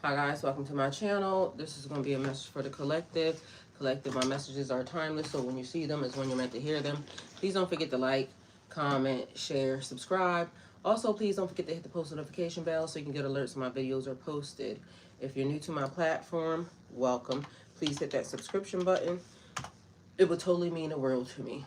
Hi guys, welcome to my channel. This is going to be a message for the collective. Collective, my messages are timeless, so when you see them is when you're meant to hear them. Please don't forget to like, comment, share, subscribe. Also, please don't forget to hit the post notification bell so you can get alerts when my videos are posted. If you're new to my platform, welcome. Please hit that subscription button. It would totally mean the world to me.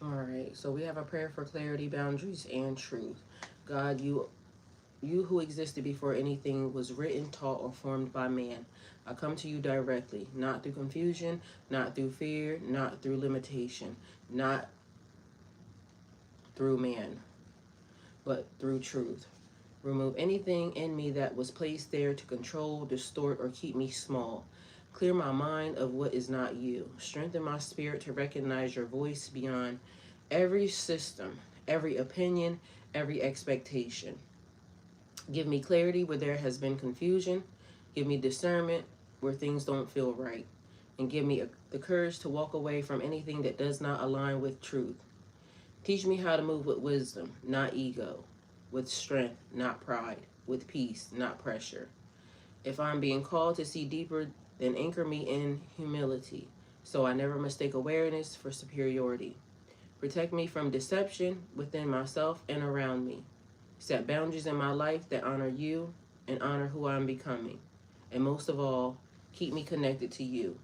All right, so we have a prayer for clarity, boundaries, and truth. God, you who existed before anything was written, taught, or formed by man. I come to you directly, not through confusion, not through fear, not through limitation, not through man, but through truth. Remove anything in me that was placed there to control, distort, or keep me small. Clear my mind of what is not you. Strengthen my spirit to recognize your voice beyond every system, every opinion, every expectation. Give me clarity where there has been confusion. Give me discernment where things don't feel right. And give me the courage to walk away from anything that does not align with truth. Teach me how to move with wisdom, not ego. With strength, not pride. With peace, not pressure. If I'm being called to see deeper, then anchor me in humility, so I never mistake awareness for superiority. Protect me from deception within myself and around me. Set boundaries in my life that honor you and honor who I'm becoming. And most of all, keep me connected to you.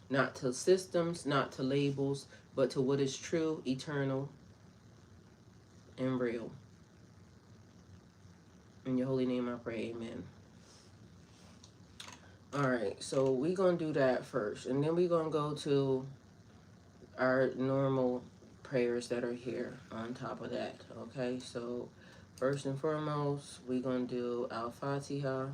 Not to systems, not to labels, but to what is true, eternal, and real. In your holy name I pray, amen. Alright, so we're going to do that first. And then we're going to go to our normal prayers that are here on top of that. Okay, so first and foremost, we're going to do Al-Fatiha.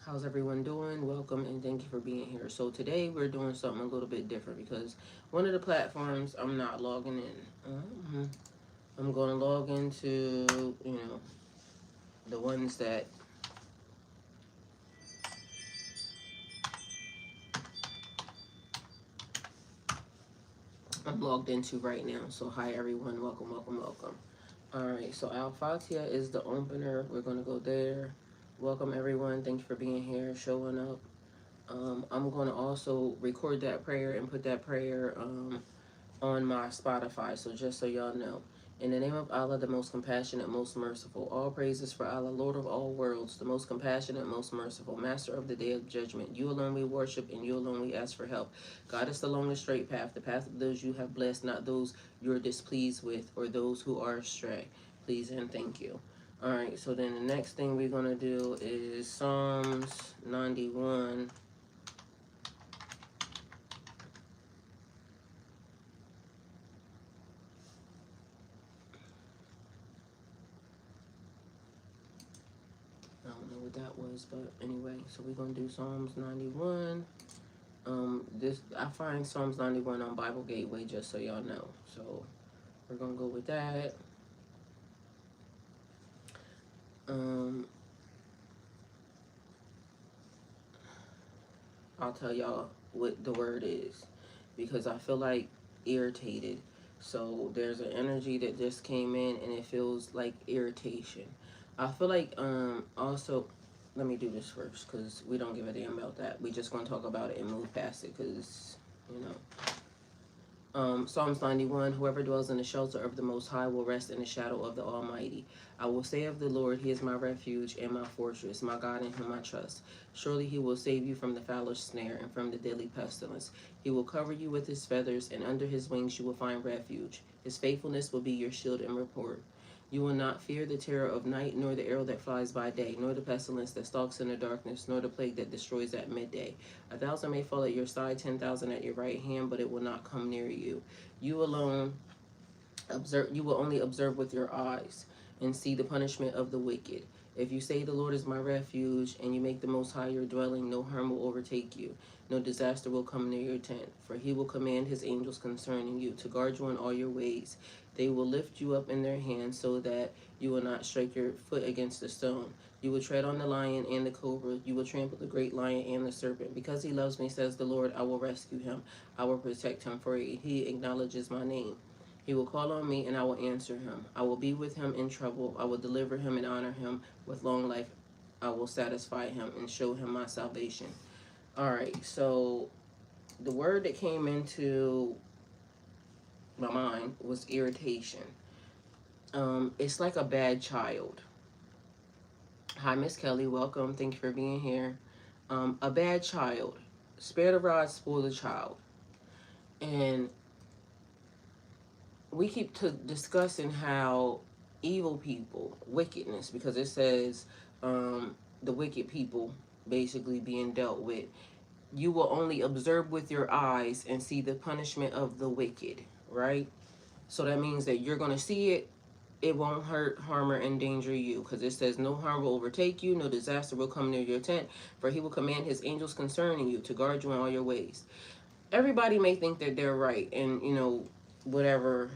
How's everyone doing? Welcome and thank you for being here. So today we're doing something a little bit different because one of the platforms I'm not logging in. I'm going to log into, the ones that I'm logged into right now. So hi everyone, welcome, welcome, welcome. Alright, so Al-Fatiha is the opener. We're going to go there. Welcome everyone, thank you for being here, showing up. I'm going to also record that prayer and put that prayer on my Spotify, so just so y'all know. In the name of Allah, the most compassionate, most merciful. All praises for Allah, Lord of all worlds, the most compassionate, most merciful, Master of the day of judgment. You alone we worship, and you alone we ask for help. Guide us along the straight path, the path of those you have blessed, not those you are displeased with, or those who are astray. Please and thank you. Alright, so then the next thing we're going to do is Psalms 91. I don't know what that was, but anyway, so we're gonna do Psalms 91. I find Psalms 91 on Bible Gateway, just so y'all know. So we're gonna go with that. I'll tell y'all what the word is because I feel like irritated. So there's an energy that just came in and it feels like irritation. I feel like also, let me do this first because we don't give a damn about that. We just gonna talk about it and move past it because, Psalms 91, whoever dwells in the shelter of the Most High will rest in the shadow of the Almighty. I will say of the Lord, He is my refuge and my fortress, my God in whom I trust. Surely He will save you from the fowler's snare and from the deadly pestilence. He will cover you with His feathers, and under His wings you will find refuge. His faithfulness will be your shield and rapport. You will not fear the terror of night, nor the arrow that flies by day, nor the pestilence that stalks in the darkness, nor the plague that destroys at midday. 1,000 may fall at your side, 10,000 at your right hand, but it will not come near you. You alone observe. You will only observe with your eyes and see the punishment of the wicked. If you say the Lord is my refuge, and you make the Most High your dwelling, no harm will overtake you, no disaster will come near your tent. For He will command His angels concerning you to guard you in all your ways. They will lift you up in their hands so that you will not strike your foot against a stone. You will tread on the lion and the cobra. You will trample the great lion and the serpent. Because he loves me, says the Lord, I will rescue him. I will protect him, for he acknowledges my name. He will call on me, and I will answer him. I will be with him in trouble. I will deliver him and honor him. With long life, I will satisfy him and show him my salvation. All right, so the word that came into my mind was irritation. It's like a bad child. Hi, Miss Kelly. Welcome. Thank you for being here. A bad child. Spare the rod, spoil the child. And we keep discussing how evil people, wickedness, because it says the wicked people basically being dealt with. You will only observe with your eyes and see the punishment of the wicked, right? So that means that you're going to see it. It won't hurt, harm, or endanger you, because it says no harm will overtake you, no disaster will come near your tent, for he will command his angels concerning you to guard you in all your ways. Everybody may think that they're right in, whatever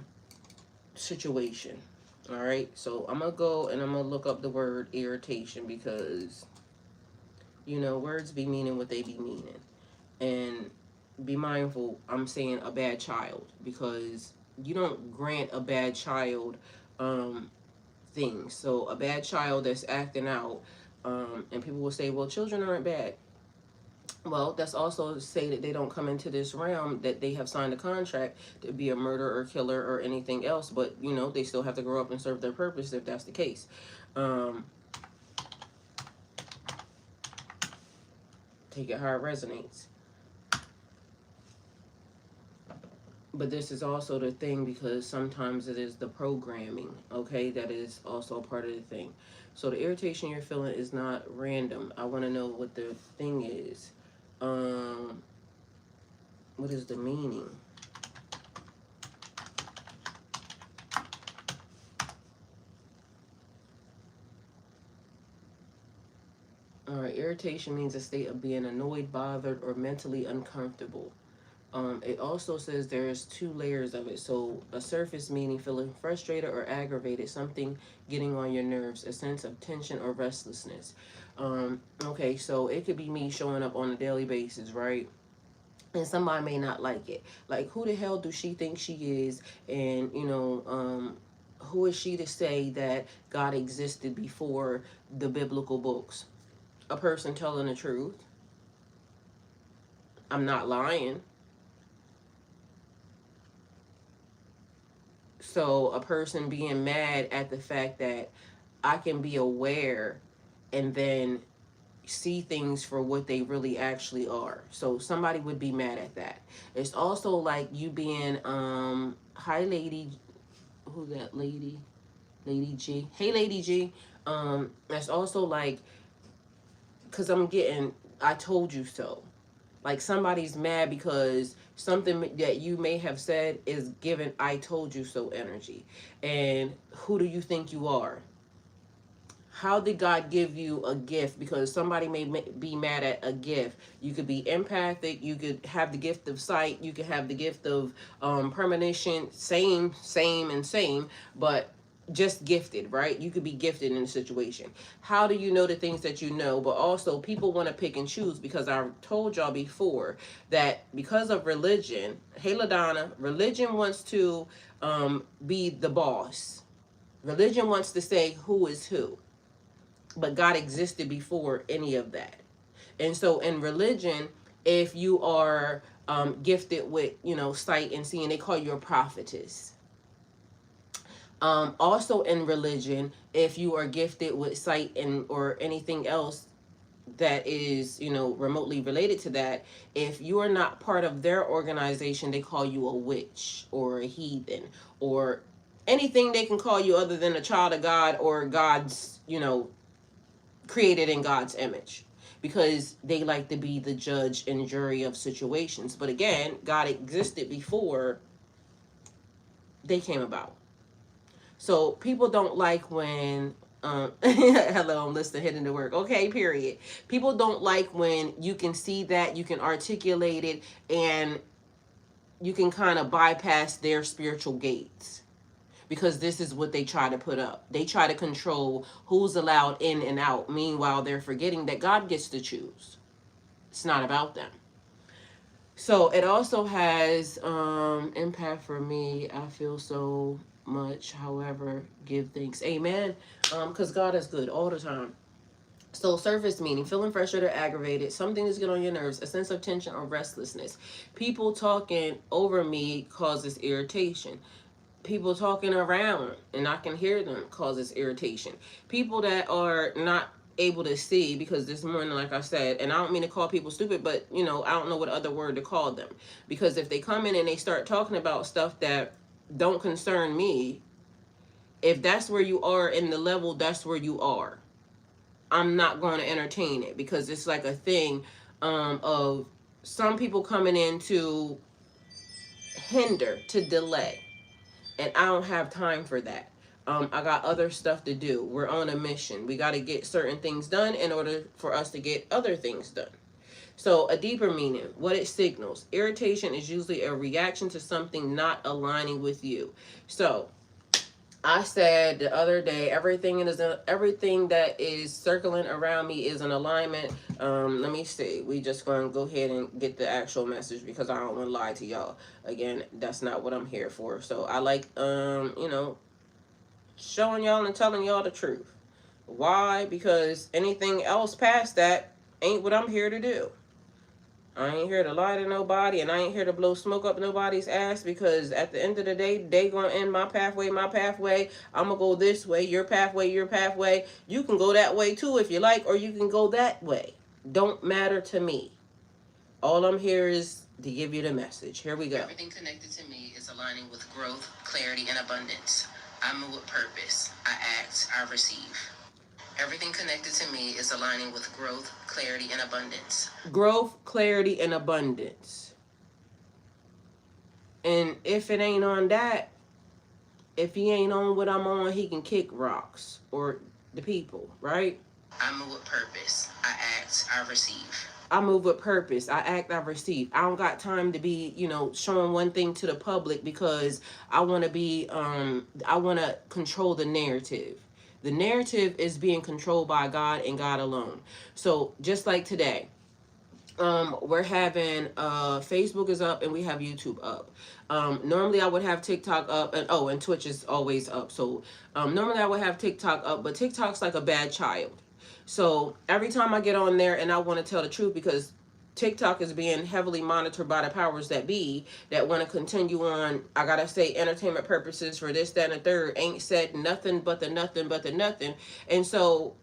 situation. All right, so I'm going to go and I'm going to look up the word irritation, because, words be meaning what they be meaning. And be mindful, I'm saying a bad child, because you don't grant a bad child things. So a bad child that's acting out, and people will say, well, children aren't bad. Well, that's also to say that they don't come into this realm that they have signed a contract to be a murderer or killer or anything else, but they still have to grow up and serve their purpose if that's the case. Take it how it resonates. But this is also the thing, because sometimes it is the programming, okay, that is also a part of the thing. So the irritation you're feeling is not random. I want to know what the thing is. What is the meaning? All right, irritation means a state of being annoyed, bothered, or mentally uncomfortable. It also says there's 2 layers of it. So a surface meaning feeling frustrated or aggravated, something getting on your nerves, a sense of tension or restlessness. Okay, so it could be me showing up on a daily basis, right? And somebody may not like it. Like, who the hell do she think she is? And, who is she to say that God existed before the biblical books? A person telling the truth. I'm not lying. So a person being mad at the fact that I can be aware and then see things for what they really actually are. So somebody would be mad at that. It's also like you being, hi lady, who's that lady? Lady G. Hey Lady G. That's also like, because I'm getting, I told you so. Like somebody's mad because something that you may have said is given I told you so energy. And who do you think you are? How did God give you a gift? Because somebody may be mad at a gift. You could be empathic. You could have the gift of sight. You could have the gift of premonition. Same, but just gifted, right? You could be gifted in a situation. How do you know the things that you know? But also people want to pick and choose, because I told y'all before that because of religion, hey LaDonna, religion wants to be the boss. Religion wants to say who is who. But God existed before any of that. And so in religion, if you are gifted with, sight and seeing, they call you a prophetess. Also in religion, if you are gifted with sight and or anything else that is, remotely related to that, if you are not part of their organization, they call you a witch or a heathen or anything they can call you other than a child of God or God's, created in God's image, because they like to be the judge and jury of situations. But again, God existed before they came about. So people don't like when hello, I'm listening, hitting the work. Okay, period. People don't like when you can see that, you can articulate it, and you can kind of bypass their spiritual gates. because this is what they try to put up. They try to control who's allowed in and out. Meanwhile, they're forgetting that God gets to choose. It's not about them. So it also has impact for me. I feel so much. However, give thanks. Amen. Because God is good all the time. So surface meaning, feeling frustrated or aggravated, something that's get on your nerves, a sense of tension or restlessness. People talking over me causes irritation. People talking around and I can hear them causes irritation. People that are not able to see, because this morning, like I said, and I don't mean to call people stupid, but I don't know what other word to call them, because if they come in and they start talking about stuff that don't concern me, if that's where you are in the level, that's where you are. I'm not going to entertain it, because it's like a thing of some people coming in to hinder, to delay, and I don't have time for that. I got other stuff to do. We're on a mission. We got to get certain things done in order for us to get other things done. So a deeper meaning, what it signals. Irritation is usually a reaction to something not aligning with you. So I said the other day, everything that is circling around me is in alignment. Let me see. We just going to go ahead and get the actual message, because I don't want to lie to y'all. Again, that's not what I'm here for. So I like, showing y'all and telling y'all the truth. Why? Because anything else past that ain't what I'm here to do. I ain't here to lie to nobody, and I ain't here to blow smoke up nobody's ass, because at the end of the day, they gonna end my pathway. I'm gonna go this way, your pathway. You can go that way too if you like, or you can go that way. Don't matter to me. All I'm here is to give you the message. Here we go. Everything connected to me is aligning with growth, clarity, and abundance. I move with purpose. I act, I receive. Everything connected to me is aligning with growth, clarity, and abundance. Growth, clarity, and abundance. And if it ain't on that, if he ain't on what I'm on, he can kick rocks, or the people, right? I move with purpose. I act, I receive. I move with purpose. I act, I receive. I don't got time to be, showing one thing to the public, because I want to control the narrative. The narrative is being controlled by God and God alone. So just like today, we're having Facebook is up and we have YouTube up. Normally I would have TikTok up, and Twitch is always up. So normally I would have TikTok up, but TikTok's like a bad child. So every time I get on there and I want to tell the truth, because TikTok is being heavily monitored by the powers that be, that want to continue on, I gotta say, entertainment purposes for this, that, and the third, ain't said nothing but the nothing. And so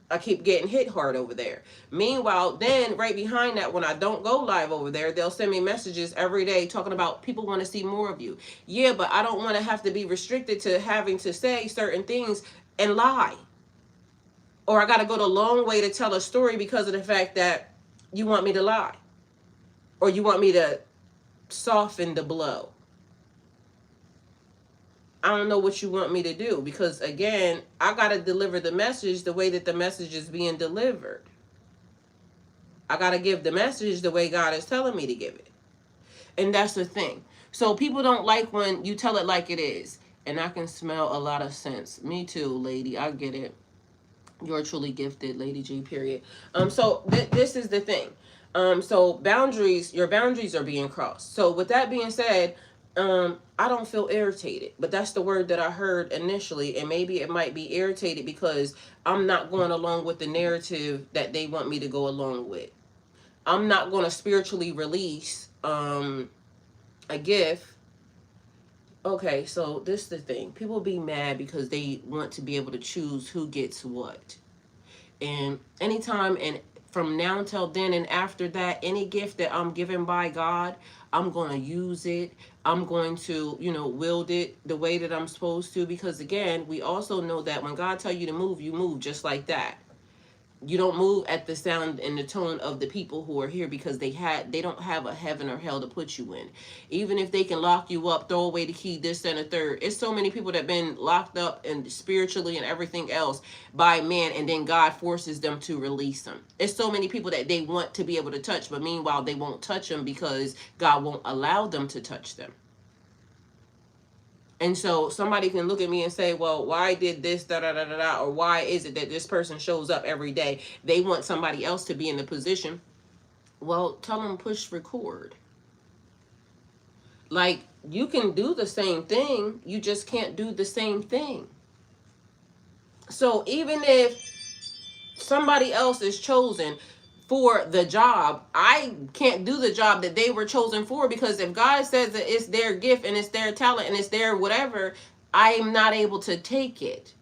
I keep getting hit hard over there. Meanwhile, then right behind that, when I don't go live over there, they'll send me messages every day talking about people want to see more of you. Yeah, but I don't want to have to be restricted to having to say certain things and lie. Or I got to go the long way to tell a story because of the fact that you want me to lie. Or you want me to soften the blow. I don't know what you want me to do, because again, I got to deliver the message the way that the message is being delivered. I got to give the message the way God is telling me to give it. And that's the thing. So people don't like when you tell it like it is. And I can smell a lot of sense. Me too, lady. I get it. You're truly gifted, Lady G, period. So this is the thing. So your boundaries are being crossed. So with that being said, I don't feel irritated, but that's the word that I heard initially, and maybe it might be irritated because I'm not going along with the narrative that they want me to go along with. I'm not going to spiritually release a gift. Okay, so this is the thing. People be mad because they want to be able to choose who gets what. And anytime and from now until then and after that, any gift that I'm given by God, I'm going to use it. I'm going to, wield it the way that I'm supposed to. Because again, we also know that when God tells you to move, you move just like that. You don't move at the sound and the tone of the people who are here, because they don't have a heaven or hell to put you in. Even if they can lock you up, throw away the key, this and a third. It's so many people that have been locked up and spiritually and everything else by man, and then God forces them to release them. It's so many people that they want to be able to touch, but meanwhile they won't touch them because God won't allow them to touch them. And so somebody can look at me and say, well, why did this, da da da da da, or why is it that this person shows up every day? They want somebody else to be in the position. Well, tell them push record. Like, you can do the same thing, you just can't do the same thing. So even if somebody else is chosen for the job, I can't do the job that they were chosen for, because if God says that it's their gift and it's their talent and it's their whatever, I am not able to take it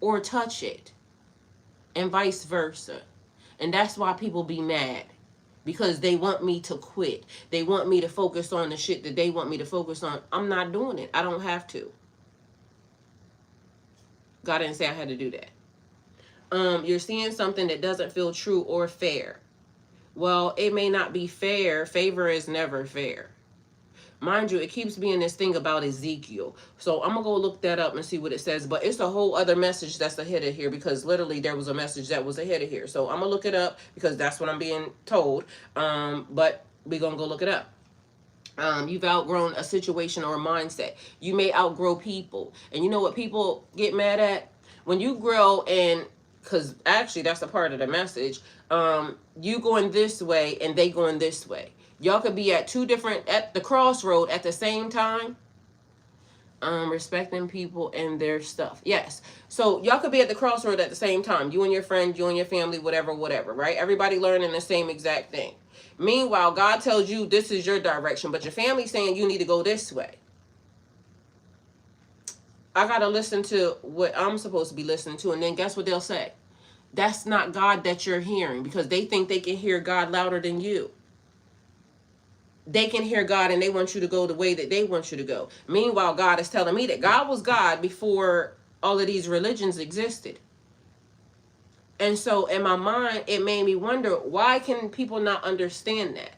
or touch it, and vice versa. And that's why people be mad, because they want me to quit. They want me to focus on the shit that they want me to focus on. I'm not doing it. I don't have to. God didn't say I had to do that. You're seeing something that doesn't feel true or fair. Well, it may not be fair. Favor is never fair. Mind you, it keeps being this thing about Ezekiel. So I'm going to go look that up and see what it says. But it's a whole other message that's ahead of here, because literally there was a message that was ahead of here. So I'm going to look it up because that's what I'm being told. But we're going to go look it up. You've outgrown a situation or a mindset. You may outgrow people. And you know what people get mad at? When you grow, and because actually that's a part of the message, you going this way and they going this way. Y'all could be at the crossroad at the same time. Respecting people and their stuff. Yes. So y'all could be at the crossroad at the same time. You and your friend, you and your family, whatever, right? Everybody learning the same exact thing. Meanwhile, God tells you this is your direction, but your family's saying you need to go this way. I got to listen to what I'm supposed to be listening to, and then guess what they'll say? That's not God that you're hearing, because they think they can hear God louder than you. They can hear God and they want you to go the way that they want you to go. Meanwhile, God is telling me that God was God before all of these religions existed. And so in my mind, it made me wonder, why can people not understand that?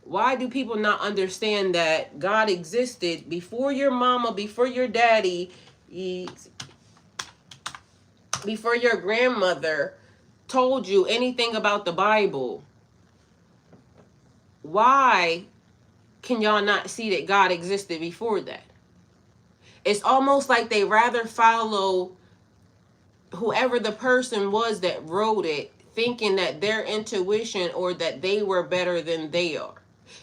Why do people not understand that God existed before your mama, before your daddy, before your grandmother told you anything about the Bible? Why can y'all not see that God existed before that? It's almost like they rather follow whoever the person was that wrote it, thinking that their intuition or that they were better than they are.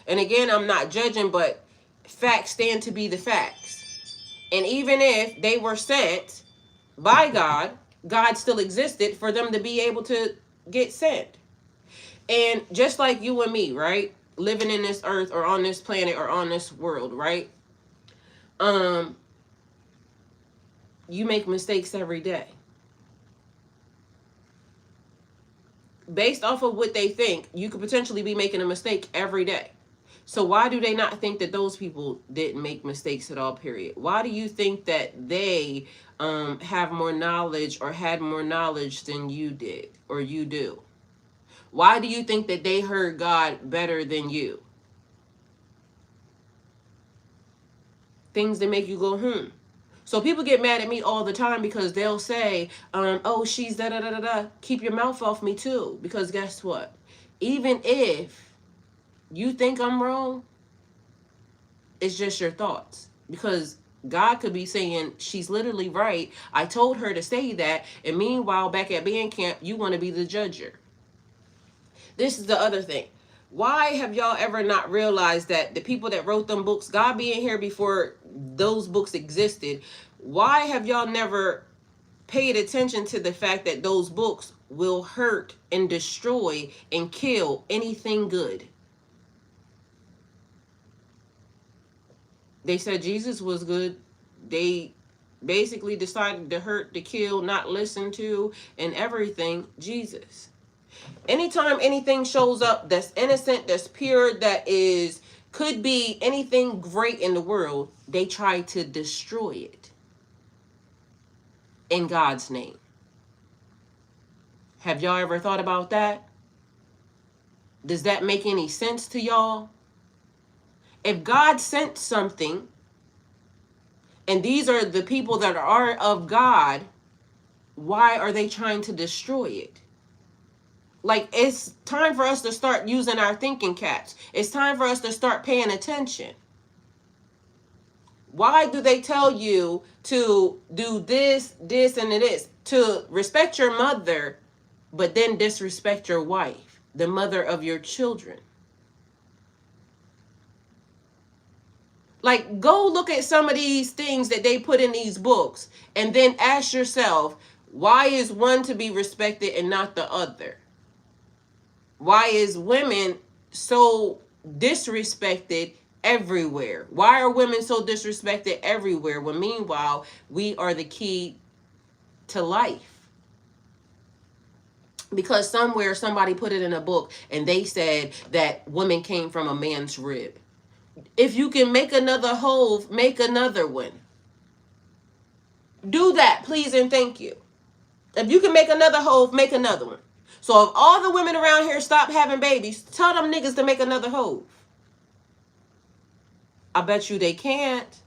And again, I'm not judging, but facts stand to be the facts. And even if they were sent by God, God still existed for them to be able to get sent. And just like you and me, right? Living in this earth or on this planet or on this world, right? You make mistakes every day. Based off of what they think, you could potentially be making a mistake every day. So why do they not think that those people didn't make mistakes at all, period? Why do you think that they have more knowledge or had more knowledge than you did or you do? Why do you think that they heard God better than you? Things that make you go, So people get mad at me all the time because they'll say, oh, she's da-da-da-da-da. Keep your mouth off me too. Because guess what? Even if you think I'm wrong, it's just your thoughts. Because God could be saying, she's literally right. I told her to say that. And meanwhile, back at band camp, you want to be the judger. This is the other thing. Why have y'all ever not realized that the people that wrote them books, God being here before those books existed, why have y'all never paid attention to the fact that those books will hurt and destroy and kill anything good? They said Jesus was good. They basically decided to hurt, to kill, not listen to, and everything Jesus. Anytime anything shows up that's innocent, that's pure, that could be anything great in the world, they try to destroy it in God's name. Have y'all ever thought about that? Does that make any sense to y'all? If God sent something, and these are the people that are of God, why are they trying to destroy it? Like, it's time for us to start using our thinking caps. It's time for us to start paying attention. Why do they tell you to do this, this, and this? To respect your mother, but then disrespect your wife, the mother of your children. Like, go look at some of these things that they put in these books and then ask yourself, why is one to be respected and not the other? Why is women so disrespected everywhere? Why are women so disrespected everywhere when meanwhile we are the key to life? Because somewhere somebody put it in a book and they said that women came from a man's rib. If you can make another hole, make another one. Do that, please and thank you. If you can make another hole, make another one. So if all the women around here stop having babies, tell them niggas to make another hole. I bet you they can't.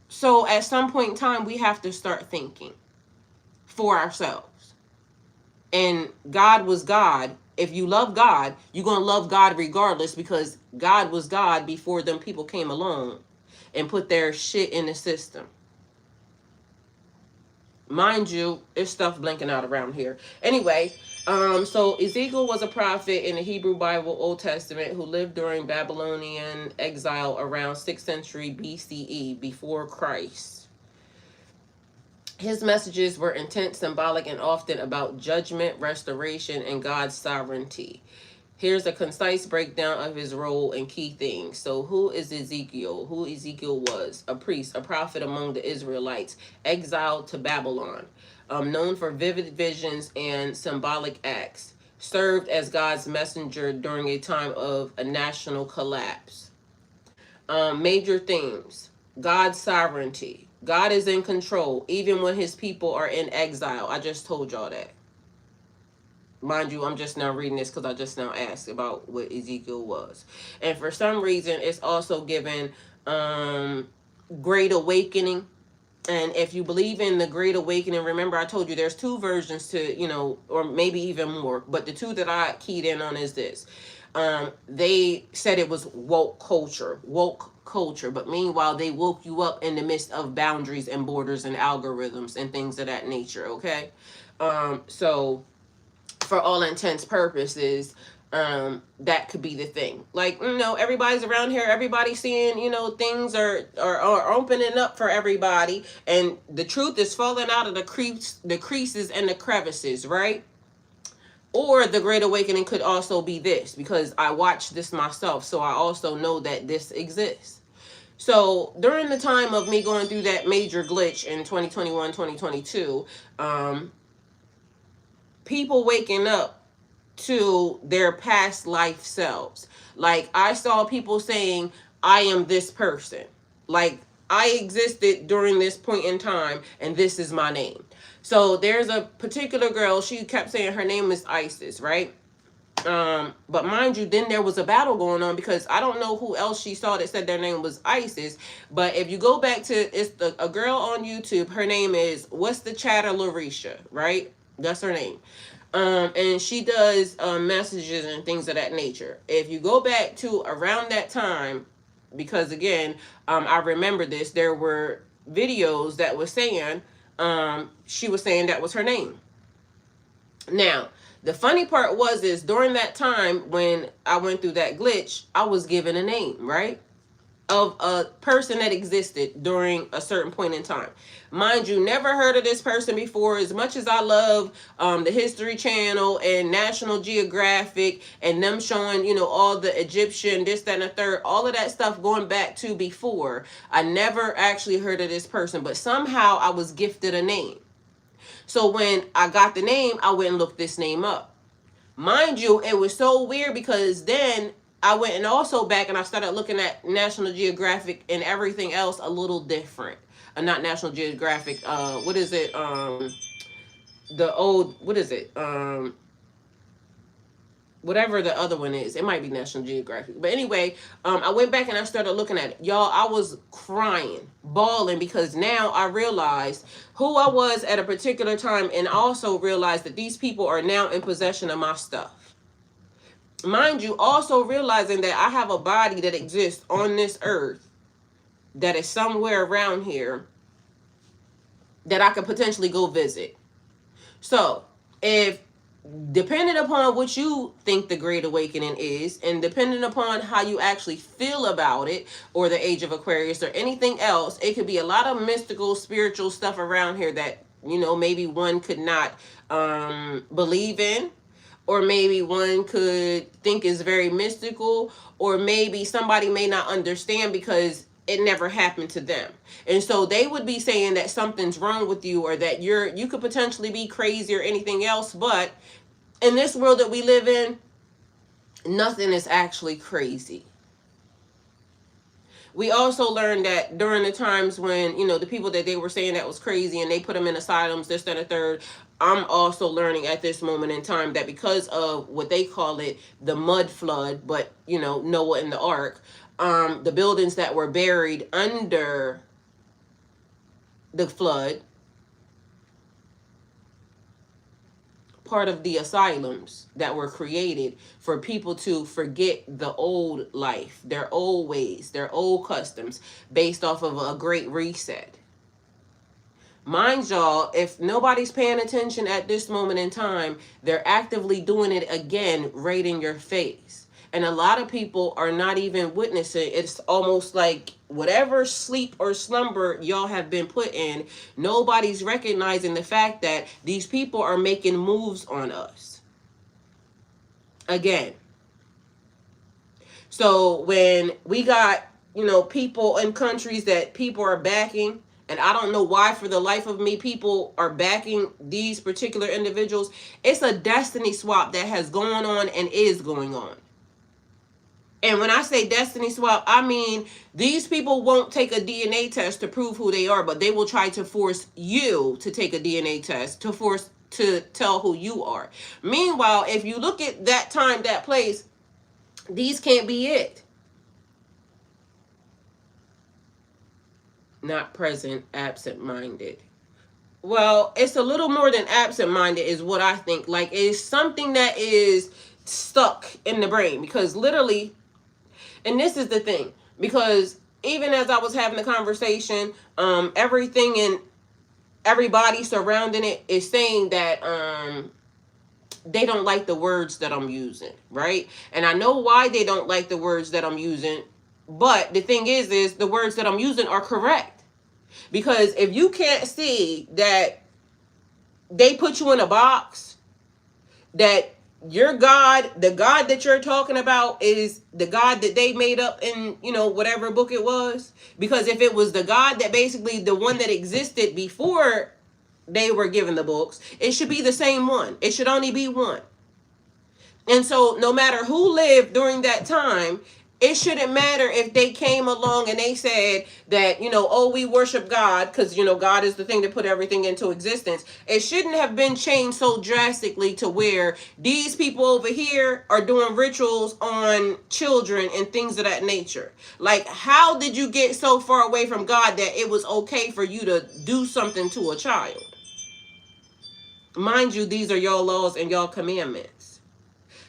So at some point in time, we have to start thinking for ourselves. And God was God. If you love God, you're going to love God regardless, because God was God before them people came along and put their shit in the system. Mind you, there's stuff blinking out around here. Anyway, so Ezekiel was a prophet in the Hebrew Bible, Old Testament, who lived during Babylonian exile around 6th century BCE, before Christ. His messages were intense, symbolic, and often about judgment, restoration, and God's sovereignty. Here's a concise breakdown of his role and key things. So who is Ezekiel? Who Ezekiel was? A priest, a prophet among the Israelites, exiled to Babylon, known for vivid visions and symbolic acts, served as God's messenger during a time of a national collapse. Major themes: God's sovereignty. God is in control, even when his people are in exile. I just told y'all that. Mind you, I'm just now reading this because I just now asked about what Ezekiel was. And for some reason, it's also given Great Awakening. And if you believe in the Great Awakening, remember I told you there's two versions to, or maybe even more. But the two that I keyed in on is this. They said it was woke culture, but meanwhile they woke you up in the midst of boundaries and borders and algorithms and things of that nature. Okay. So for all intents purposes, that could be the thing. Like, everybody's around here, everybody's seeing, things are opening up for everybody, and the truth is falling out of the creases and the crevices, right? Or the Great Awakening could also be this, because I watched this myself, so I also know that this exists. So during the time of me going through that major glitch in 2021, 2022, people waking up to their past life selves. Like, I saw people saying, I am this person. Like, I existed during this point in time, and this is my name. So there's a particular girl, she kept saying her name is Isis, right? But mind you, then there was a battle going on, because I don't know who else she saw that said their name was Isis. But if you go back to, a girl on YouTube, her name is What's the Chatter Larisha, right? That's her name. And she does messages and things of that nature. If you go back to around that time, because again, I remember this, there were videos that was saying, she was saying that was her name. Now, the funny part is during that time when I went through that glitch, I was given a name, right? Of a person that existed during a certain point in time. Mind you, never heard of this person before. As much as I love the History Channel and National Geographic and them showing, all the Egyptian, this, that, and the third, all of that stuff going back to before, I never actually heard of this person, but somehow I was gifted a name. So when I got the name, I went and looked this name up. Mind you, it was so weird, because then I went and also back and I started looking at National Geographic and everything else a little different. Not National Geographic. What is it? The old, what is it? Whatever the other one is. It might be National Geographic. But anyway, I went back and I started looking at it. Y'all, I was crying, bawling, because now I realized who I was at a particular time, and also realized that these people are now in possession of my stuff. Mind you, also realizing that I have a body that exists on this earth that is somewhere around here that I could potentially go visit. So, if depending upon what you think the Great Awakening is, and depending upon how you actually feel about it, or the Age of Aquarius, or anything else, it could be a lot of mystical, spiritual stuff around here that, you know, maybe one could not believe in, or maybe one could think is very mystical, or maybe somebody may not understand because it never happened to them. And so they would be saying that something's wrong with you, or that you could potentially be crazy or anything else. But in this world that we live in, nothing is actually crazy. We also learned that during the times when, you know, the people that they were saying that was crazy and they put them in asylums, this, that, and the third, I'm also learning at this moment in time that because of what they call it, the mud flood, but, you know, Noah and the ark, the buildings that were buried under the flood, part of the asylums that were created for people to forget the old life, their old ways, their old customs, based off of a great reset. Mind y'all, if nobody's paying attention at this moment in time, they're actively doing it again right in your face. And a lot of people are not even witnessing. It's almost like whatever sleep or slumber y'all have been put in, nobody's recognizing the fact that these people are making moves on us. Again. So when we got, you know, people in countries that people are backing, and I don't know why for the life of me people are backing these particular individuals, it's a destiny swap that has gone on and is going on. And when I say destiny swap, I mean these people won't take a DNA test to prove who they are, but they will try to force you to take a DNA test to force to tell who you are. Meanwhile, if you look at that time, that place, these can't be it. Not present, absent-minded. Well, it's a little more than absent-minded is what I think. Like, it's something that is stuck in the brain, because literally, and this is the thing, because even as I was having the conversation, everything and everybody surrounding it is saying that they don't like the words that I'm using, right? And I know why they don't like the words that I'm using, but the thing is the words that I'm using are correct. Because if you can't see that they put you in a box, that your God, the God that you're talking about is the God that they made up in, you know, whatever book it was. Because if it was the God that basically the one that existed before they were given the books, it should be the same one. It should only be one. And so no matter who lived during that time, it shouldn't matter if they came along and they said that, you know, oh, we worship God because, you know, God is the thing that put everything into existence. It shouldn't have been changed so drastically to where these people over here are doing rituals on children and things of that nature. Like, how did you get so far away from God that it was okay for you to do something to a child? Mind you, these are y'all laws and y'all commandments.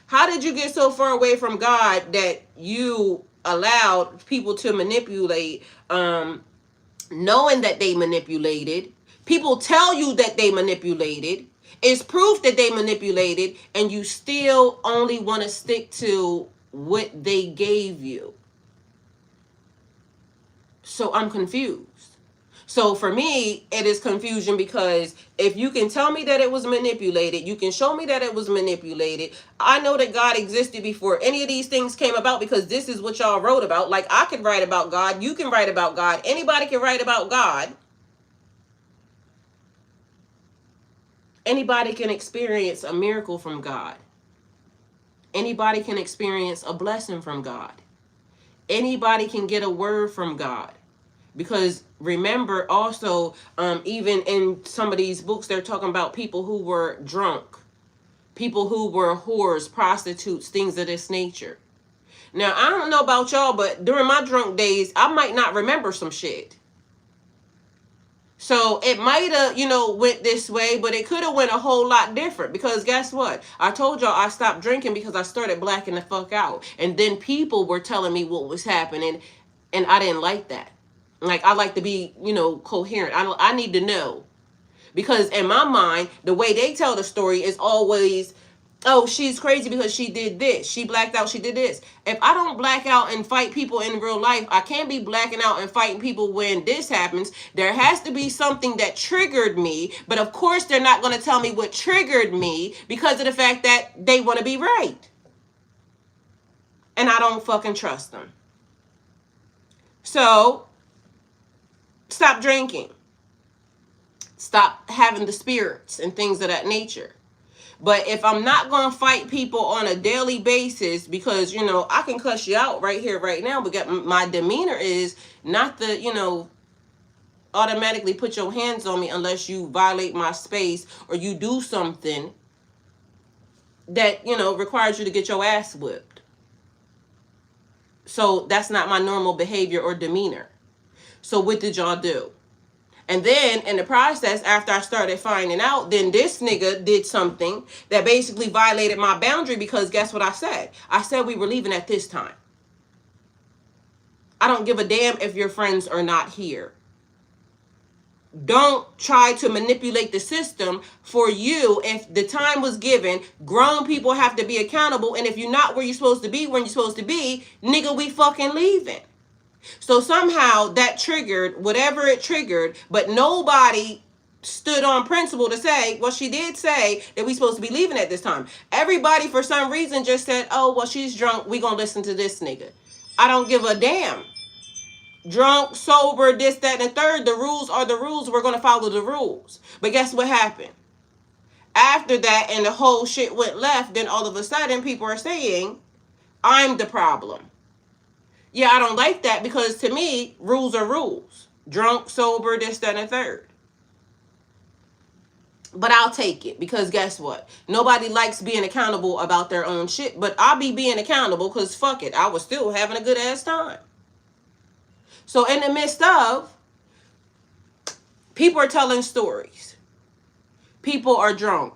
How did you get so far away from God that you allowed people to manipulate, knowing that they manipulated? People tell you that they manipulated. It's proof that they manipulated, and you still only want to stick to what they gave you. So I'm confused. So for me, it is confusion, because if you can tell me that it was manipulated, you can show me that it was manipulated. I know that God existed before any of these things came about, because this is what y'all wrote about. Like, I can write about God. You can write about God. Anybody can write about God. Anybody can experience a miracle from God. Anybody can experience a blessing from God. Anybody can get a word from God. Because remember also, even in some of these books, they're talking about people who were drunk, people who were whores, prostitutes, things of this nature. Now, I don't know about y'all, but during my drunk days, I might not remember some shit. So it might have, you know, went this way, but it could have went a whole lot different. Because guess what? I told y'all I stopped drinking because I started blacking the fuck out. And then people were telling me what was happening, and I didn't like that. Like, I like to be, coherent. I need to know. Because in my mind, the way they tell the story is always, oh, she's crazy because she did this. She blacked out, she did this. If I don't black out and fight people in real life, I can't be blacking out and fighting people when this happens. There has to be something that triggered me. But of course, they're not going to tell me what triggered me because of the fact that they want to be right. And I don't fucking trust them. So, stop drinking. Stop having the spirits and things of that nature. But if I'm not going to fight people on a daily basis, because, I can cuss you out right here, right now, but my demeanor is not to, automatically put your hands on me unless you violate my space or you do something that, requires you to get your ass whipped. So that's not my normal behavior or demeanor. So what did y'all do? And then in the process, after I started finding out, then this nigga did something that basically violated my boundary, because guess what I said? I said we were leaving at this time. I don't give a damn if your friends are not here. Don't try to manipulate the system for you. If the time was given, grown people have to be accountable. And if you're not where you're supposed to be, when you're supposed to be, nigga, we fucking leaving. So somehow that triggered whatever it triggered, but nobody stood on principle to say, well, she did say that we supposed to be leaving at this time. Everybody, for some reason, just said, oh, well, she's drunk. We gonna listen to this nigga. I don't give a damn. Drunk, sober, this, that, and the third. The rules are the rules. We're gonna follow the rules. But guess what happened? After that, and the whole shit went left, then all of a sudden people are saying, I'm the problem. Yeah, I don't like that, because to me, rules are rules. Drunk, sober, this, that, and the third. But I'll take it, because guess what? Nobody likes being accountable about their own shit, but I'll be being accountable because fuck it. I was still having a good ass time. So in the midst of, people are telling stories. People are drunk.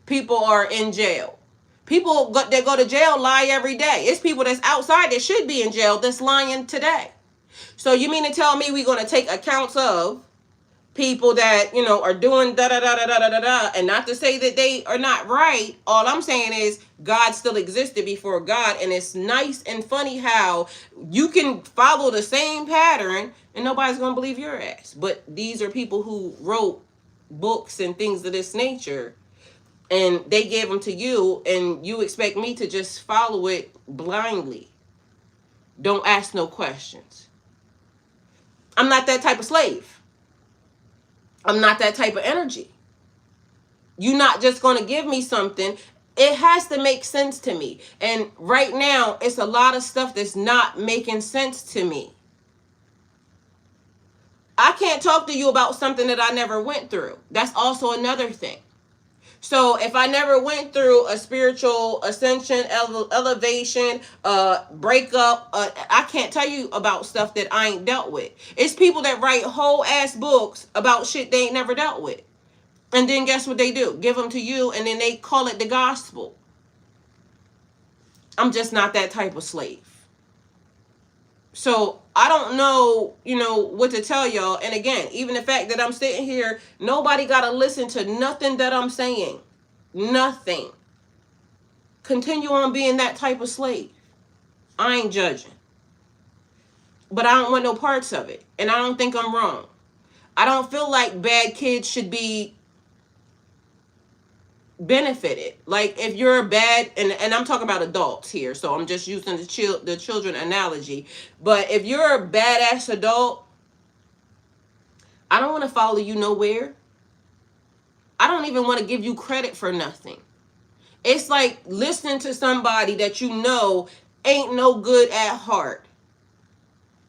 People are in jail. People that go to jail lie every day. It's people that's outside that should be in jail that's lying today. So you mean to tell me we're going to take accounts of people that, are doing da-da-da-da-da-da-da, and not to say that they are not right. All I'm saying is God still existed before God, and it's nice and funny how you can follow the same pattern and nobody's going to believe your ass. But these are people who wrote books and things of this nature, and they gave them to you, and you expect me to just follow it blindly. Don't ask no questions. I'm not that type of slave. I'm not that type of energy. You're not just going to give me something. It has to make sense to me. And right now, it's a lot of stuff that's not making sense to me. I can't talk to you about something that I never went through. That's also another thing. So if I never went through a spiritual ascension, elevation, breakup, I can't tell you about stuff that I ain't dealt with. It's people that write whole ass books about shit they ain't never dealt with. And then guess what they do? Give them to you, and then they call it the gospel. I'm just not that type of slave. So I don't know, what to tell y'all. And again, even the fact that I'm sitting here, nobody got to listen to nothing that I'm saying. Nothing. Continue on being that type of slave. I ain't judging. But I don't want no parts of it. And I don't think I'm wrong. I don't feel like bad kids should be benefited. Like if you're bad, and I'm talking about adults here, so I'm just using the children analogy, but if you're a badass adult, I don't want to follow you nowhere. I don't even want to give you credit for nothing. It's like listening to somebody that ain't no good at heart.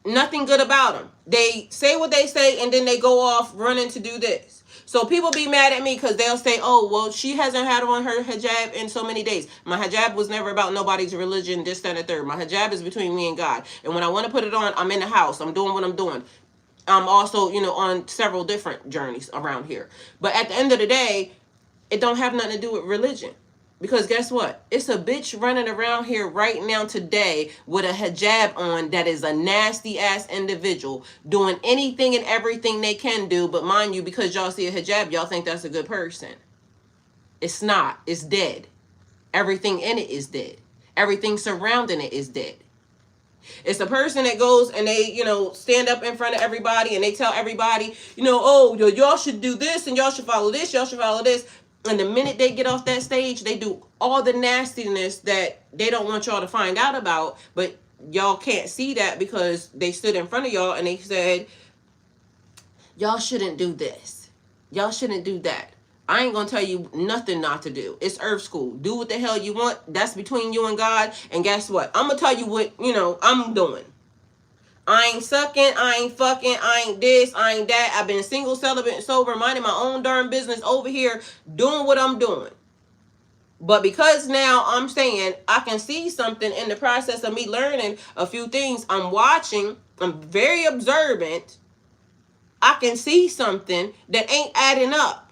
Nothing good about them. They say what they say, and then they go off running to do this. So people be mad at me because they'll say, oh, well, she hasn't had on her hijab in so many days. My hijab was never about nobody's religion, this, that, and the third. My hijab is between me and God. And when I want to put it on, I'm in the house. I'm doing what I'm doing. I'm also, on several different journeys around here. But at the end of the day, it don't have nothing to do with religion. Because guess what? It's a bitch running around here right now today with a hijab on that is a nasty ass individual doing anything and everything they can do. But mind you, because y'all see a hijab, y'all think that's a good person. It's not. It's dead. Everything in it is dead. Everything surrounding it is dead. It's a person that goes and they, stand up in front of everybody and they tell everybody, oh, y'all should do this and y'all should follow this, y'all should follow this. And the minute they get off that stage, they do all the nastiness that they don't want y'all to find out about. But y'all can't see that because they stood in front of y'all and they said, y'all shouldn't do this. Y'all shouldn't do that. I ain't gonna tell you nothing not to do. It's earth school. Do what the hell you want. That's between you and God. And guess what? I'm gonna tell you what, I'm doing. I ain't sucking. I ain't fucking. I ain't this. I ain't that. I've been single, celibate, and sober, minding my own darn business over here, doing what I'm doing. But because now I'm saying I can see something in the process of me learning a few things, I'm watching, I'm very observant, I can see something that ain't adding up.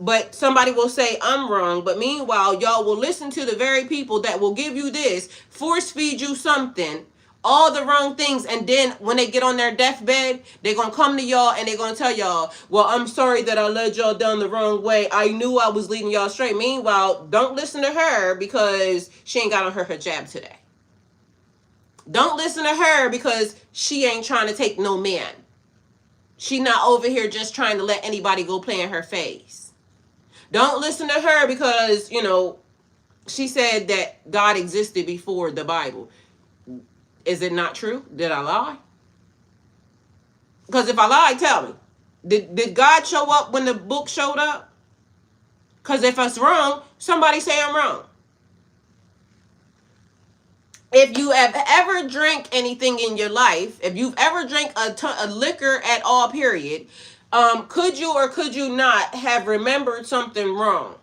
But somebody will say I'm wrong. But meanwhile, y'all will listen to the very people that will give you this, force feed you something, all the wrong things. And then when they get on their deathbed, they're going to come to y'all and they're going to tell y'all, well, I'm sorry that I led y'all down the wrong way. I knew I was leading y'all straight. Meanwhile, don't listen to her because she ain't got on her hijab today. Don't listen to her because she ain't trying to take no man. She not over here just trying to let anybody go play in her face. Don't listen to her because, she said that God existed before the Bible. Is it not true? Did I lie? Because if I lied, tell me. Did God show up when the book showed up? Because if it's wrong, somebody say I'm wrong. If you have ever drank anything in your life, if you've ever drank a liquor at all, period, could you or could you not have remembered something wrong?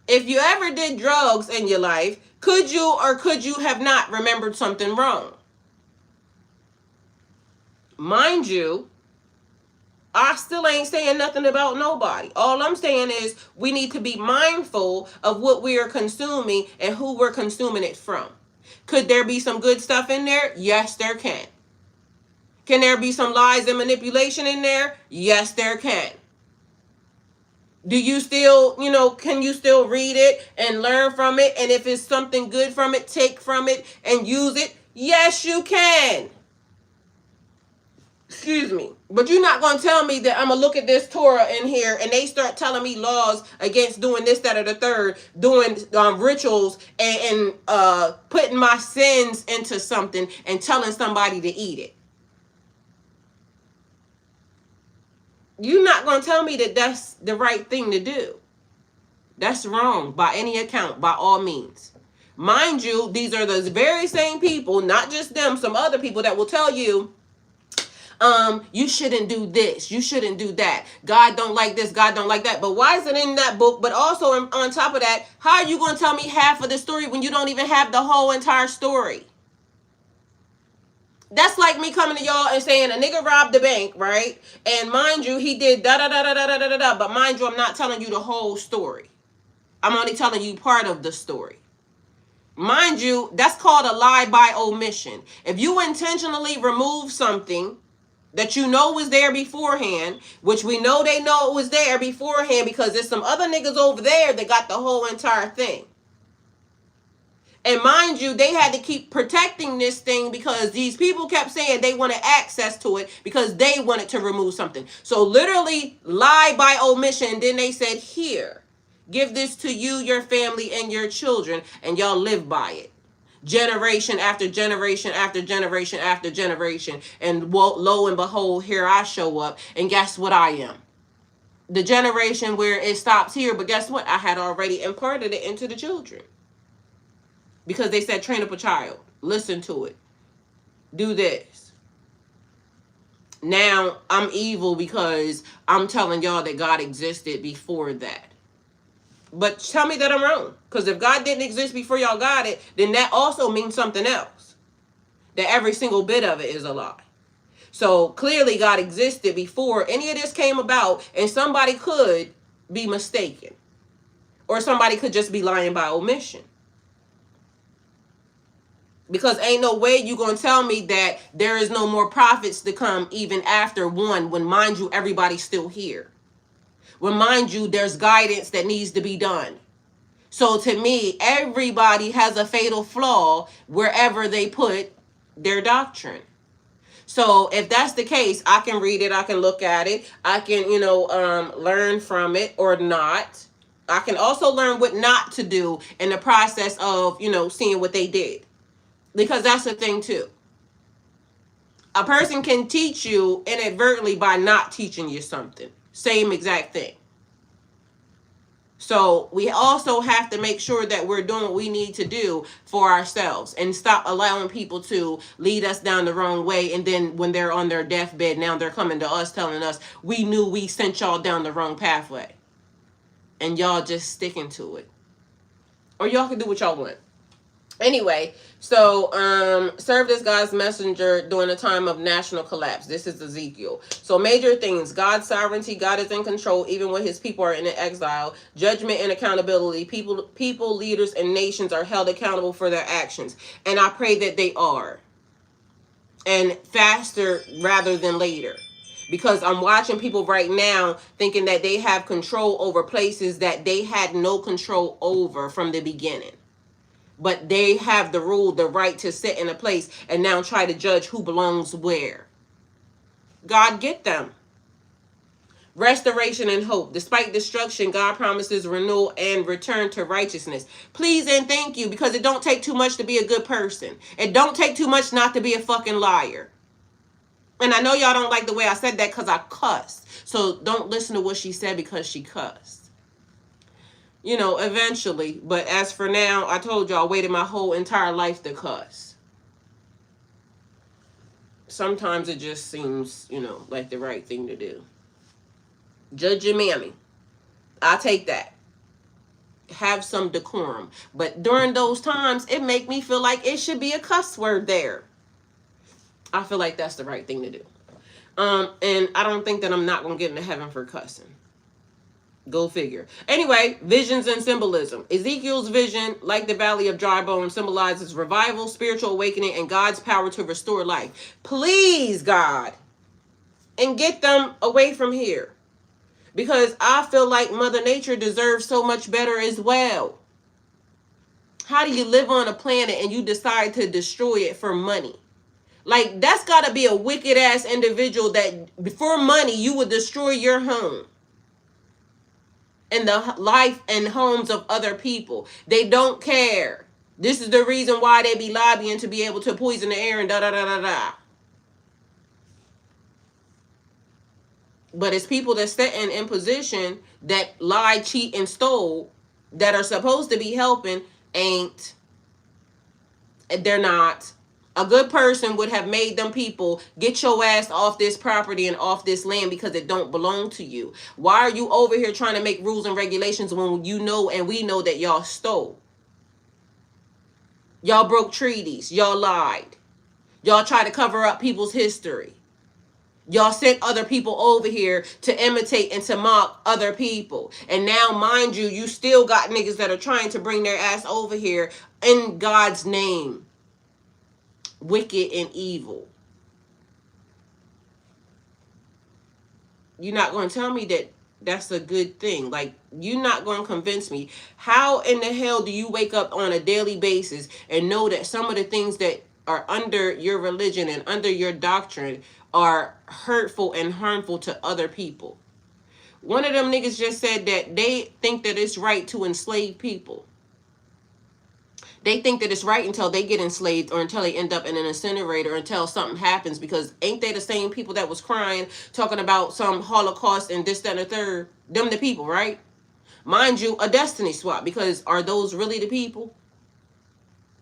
If you ever did drugs in your life, could you or could you have not remembered something wrong? Mind you, I still ain't saying nothing about nobody. All I'm saying is we need to be mindful of what we are consuming and who we're consuming it from. Could there be some good stuff in there? Yes, there can. Can there be some lies and manipulation in there? Yes, there can. Do you still, can you still read it and learn from it? And if it's something good from it, take from it and use it? Yes, you can. Excuse me. But you're not going to tell me that I'm going to look at this Torah in here and they start telling me laws against doing this, that, or the third, doing rituals and putting my sins into something and telling somebody to eat it. You're not going to tell me that that's the right thing to do. That's wrong by any account, by all means. Mind you, these are those very same people, not just them, some other people that will tell you, you shouldn't do this, you shouldn't do that. God don't like this, God don't like that. But why is it in that book? But also on top of that, how are you going to tell me half of the story when you don't even have the whole entire story? That's like me coming to y'all and saying a nigga robbed the bank, right? And mind you, he did da da da da da da da da. But mind you, I'm not telling you the whole story. I'm only telling you part of the story. Mind you, that's called a lie by omission. If you intentionally remove something that you know was there beforehand, which we know they know it was there beforehand because there's some other niggas over there that got the whole entire thing. And mind you, they had to keep protecting this thing because these people kept saying they wanted access to it because they wanted to remove something. So literally lie by omission. Then they said, here, give this to you, your family, and your children, and y'all live by it. Generation after generation after generation after generation. And lo and behold, here I show up. And guess what I am? The generation where it stops here. But guess what? I had already imparted it into the children. Because they said, train up a child. Listen to it. Do this. Now, I'm evil because I'm telling y'all that God existed before that. But tell me that I'm wrong. Because if God didn't exist before y'all got it, then that also means something else. That every single bit of it is a lie. So clearly God existed before any of this came about, and somebody could be mistaken. Or somebody could just be lying by omission. Because ain't no way you gonna tell me that there is no more prophets to come even after one, when mind you, everybody's still here. When mind you, there's guidance that needs to be done. So to me, everybody has a fatal flaw wherever they put their doctrine. So if that's the case, I can read it, I can look at it, I can, learn from it or not. I can also learn what not to do in the process of, seeing what they did. Because that's the thing too. A person can teach you inadvertently by not teaching you something. Same exact thing. So we also have to make sure that we're doing what we need to do for ourselves and stop allowing people to lead us down the wrong way. And then when they're on their deathbed, now they're coming to us telling us, we knew we sent y'all down the wrong pathway. And y'all just sticking to it. Or y'all can do what y'all want. Anyway, so served as God's messenger during a time of national collapse. This is Ezekiel. So major things: God's sovereignty. God is in control even when his people are in exile. Judgment and accountability. People, leaders, and nations are held accountable for their actions. And I pray that they are. And faster rather than later. Because I'm watching people right now thinking that they have control over places that they had no control over from the beginning. But they have the right to sit in a place and now try to judge who belongs where. God, get them. Restoration and hope. Despite destruction, God promises renewal and return to righteousness. Please and thank you, because it don't take too much to be a good person. It don't take too much not to be a fucking liar. And I know y'all don't like the way I said that because I cussed. So don't listen to what she said because she cussed. Eventually. But as for now, I told y'all I waited my whole entire life to cuss. Sometimes it just seems, like the right thing to do. Judge your mammy. I'll take that. Have some decorum. But during those times, it make me feel like it should be a cuss word there. I feel like that's the right thing to do. And I don't think that I'm not going to get into heaven for cussing. Go figure. Anyway, visions and symbolism. Ezekiel's vision, like the valley of dry bones, symbolizes revival, spiritual awakening, and God's power to restore life. Please, God, and get them away from here. Because I feel like Mother Nature deserves so much better as well. How do you live on a planet and you decide to destroy it for money? Like, that's got to be a wicked ass individual that for money you would destroy your home and the life and homes of other people. They don't care. This is the reason why they be lobbying to be able to poison the air and da-da-da-da-da. But it's people that sitting in position that lied, cheat, and stole that are supposed to be helping ain't. They're not. A good person would have made them people get your ass off this property and off this land because it don't belong to you. Why are you over here trying to make rules and regulations when you know and we know that y'all stole? Y'all broke treaties. Y'all lied. Y'all tried to cover up people's history. Y'all sent other people over here to imitate and to mock other people. And now, mind you, you still got niggas that are trying to bring their ass over here in God's name. Wicked and evil. You're not going to tell me that that's a good thing. Like, you're not going to convince me. How in the hell do you wake up on a daily basis and know that some of the things that are under your religion and under your doctrine are hurtful and harmful to other people? One of them niggas just said that they think that it's right to enslave people. They think that it's right until they get enslaved or until they end up in an incinerator, until something happens, because ain't they the same people that was crying, talking about some Holocaust and this, that, and the third? Them the people, right? Mind you, a destiny swap, because are those really the people?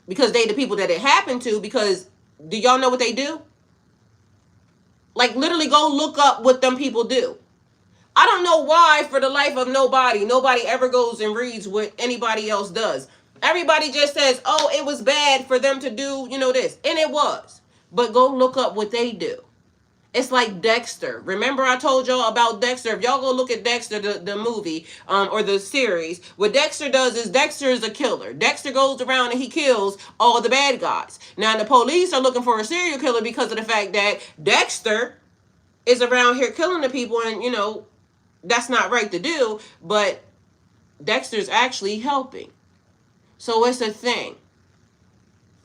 Because they the people that it happened to, because do y'all know what they do? Like, literally go look up what them people do. I don't know why, for the life of nobody ever goes and reads what anybody else does. Everybody just says, oh, it was bad for them to do, this. And it was. But go look up what they do. It's like Dexter. Remember I told y'all about Dexter? If y'all go look at Dexter, the movie, or the series, what Dexter does is Dexter is a killer. Dexter goes around and he kills all the bad guys. Now the police are looking for a serial killer because of the fact that Dexter is around here killing the people, and that's not right to do, but Dexter's actually helping. So it's a thing.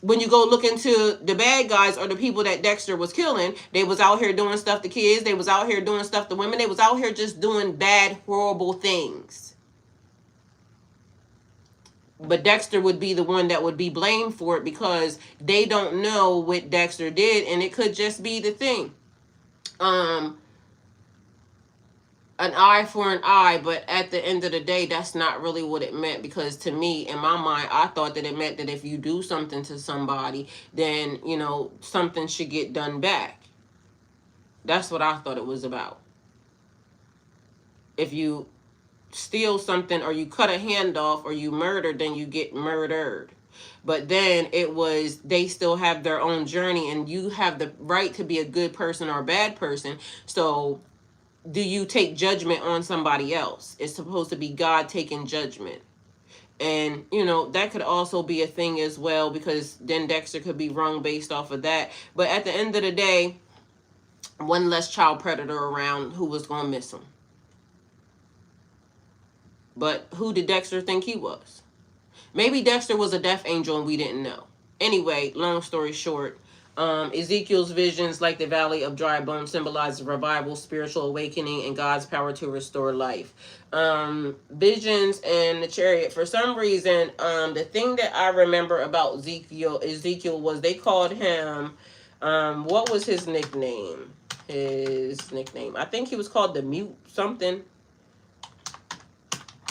When you go look into the bad guys or the people that Dexter was killing, they was out here doing stuff to kids. They was out here doing stuff to women. They was out here just doing bad, horrible things. But Dexter would be the one that would be blamed for it because they don't know what Dexter did, and it could just be the thing. An eye for an eye, but at the end of the day, that's not really what it meant, because to me, in my mind, I thought that it meant that if you do something to somebody, then, something should get done back. That's what I thought it was about. If you steal something or you cut a hand off or you murder, then you get murdered. But then it was, they still have their own journey, and you have the right to be a good person or a bad person. So do you take judgment on somebody else? It's supposed to be God taking judgment. And, that could also be a thing as well, because then Dexter could be wrong based off of that. But at the end of the day, one less child predator around who was going to miss him. But who did Dexter think he was? Maybe Dexter was a death angel and we didn't know. Anyway, long story short, Ezekiel's visions, like the valley of dry bones, symbolize revival, spiritual awakening, and God's power to restore life. Visions and the chariot. For some reason, the thing that I remember about Ezekiel was they called him, what was his nickname? I think he was called the mute something.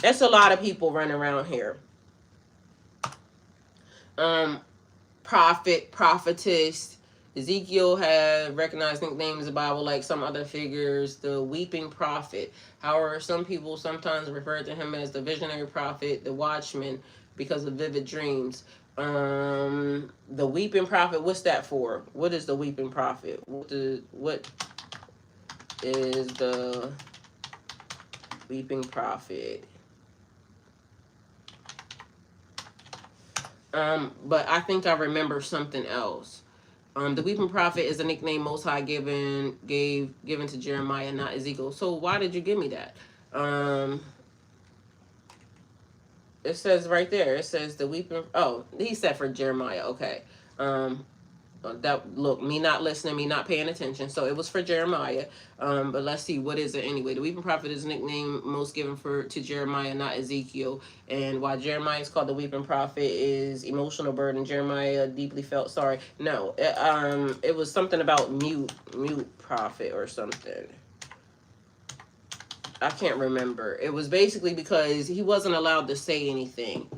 That's a lot of people running around here. Prophet, prophetess. Ezekiel had recognized nicknames in the Bible like some other figures. The weeping prophet. However, some people sometimes refer to him as the visionary prophet, the watchman, because of vivid dreams. The weeping prophet, what's that for? What is the weeping prophet? What is the weeping prophet? But I think I remember something else. The weeping prophet is a nickname Most High given to Jeremiah, not Ezekiel. So why did you give me that? It says right there. It says the weeping. Oh, he said for Jeremiah. Okay. That look, me not listening, me not paying attention. So it was for Jeremiah. But let's see, what is it anyway? The weeping prophet is a nickname most given to Jeremiah, not Ezekiel. And why Jeremiah is called the weeping prophet is emotional burden. Jeremiah deeply felt sorry. No, it was something about mute prophet or something. I can't remember. It was basically because he wasn't allowed to say anything.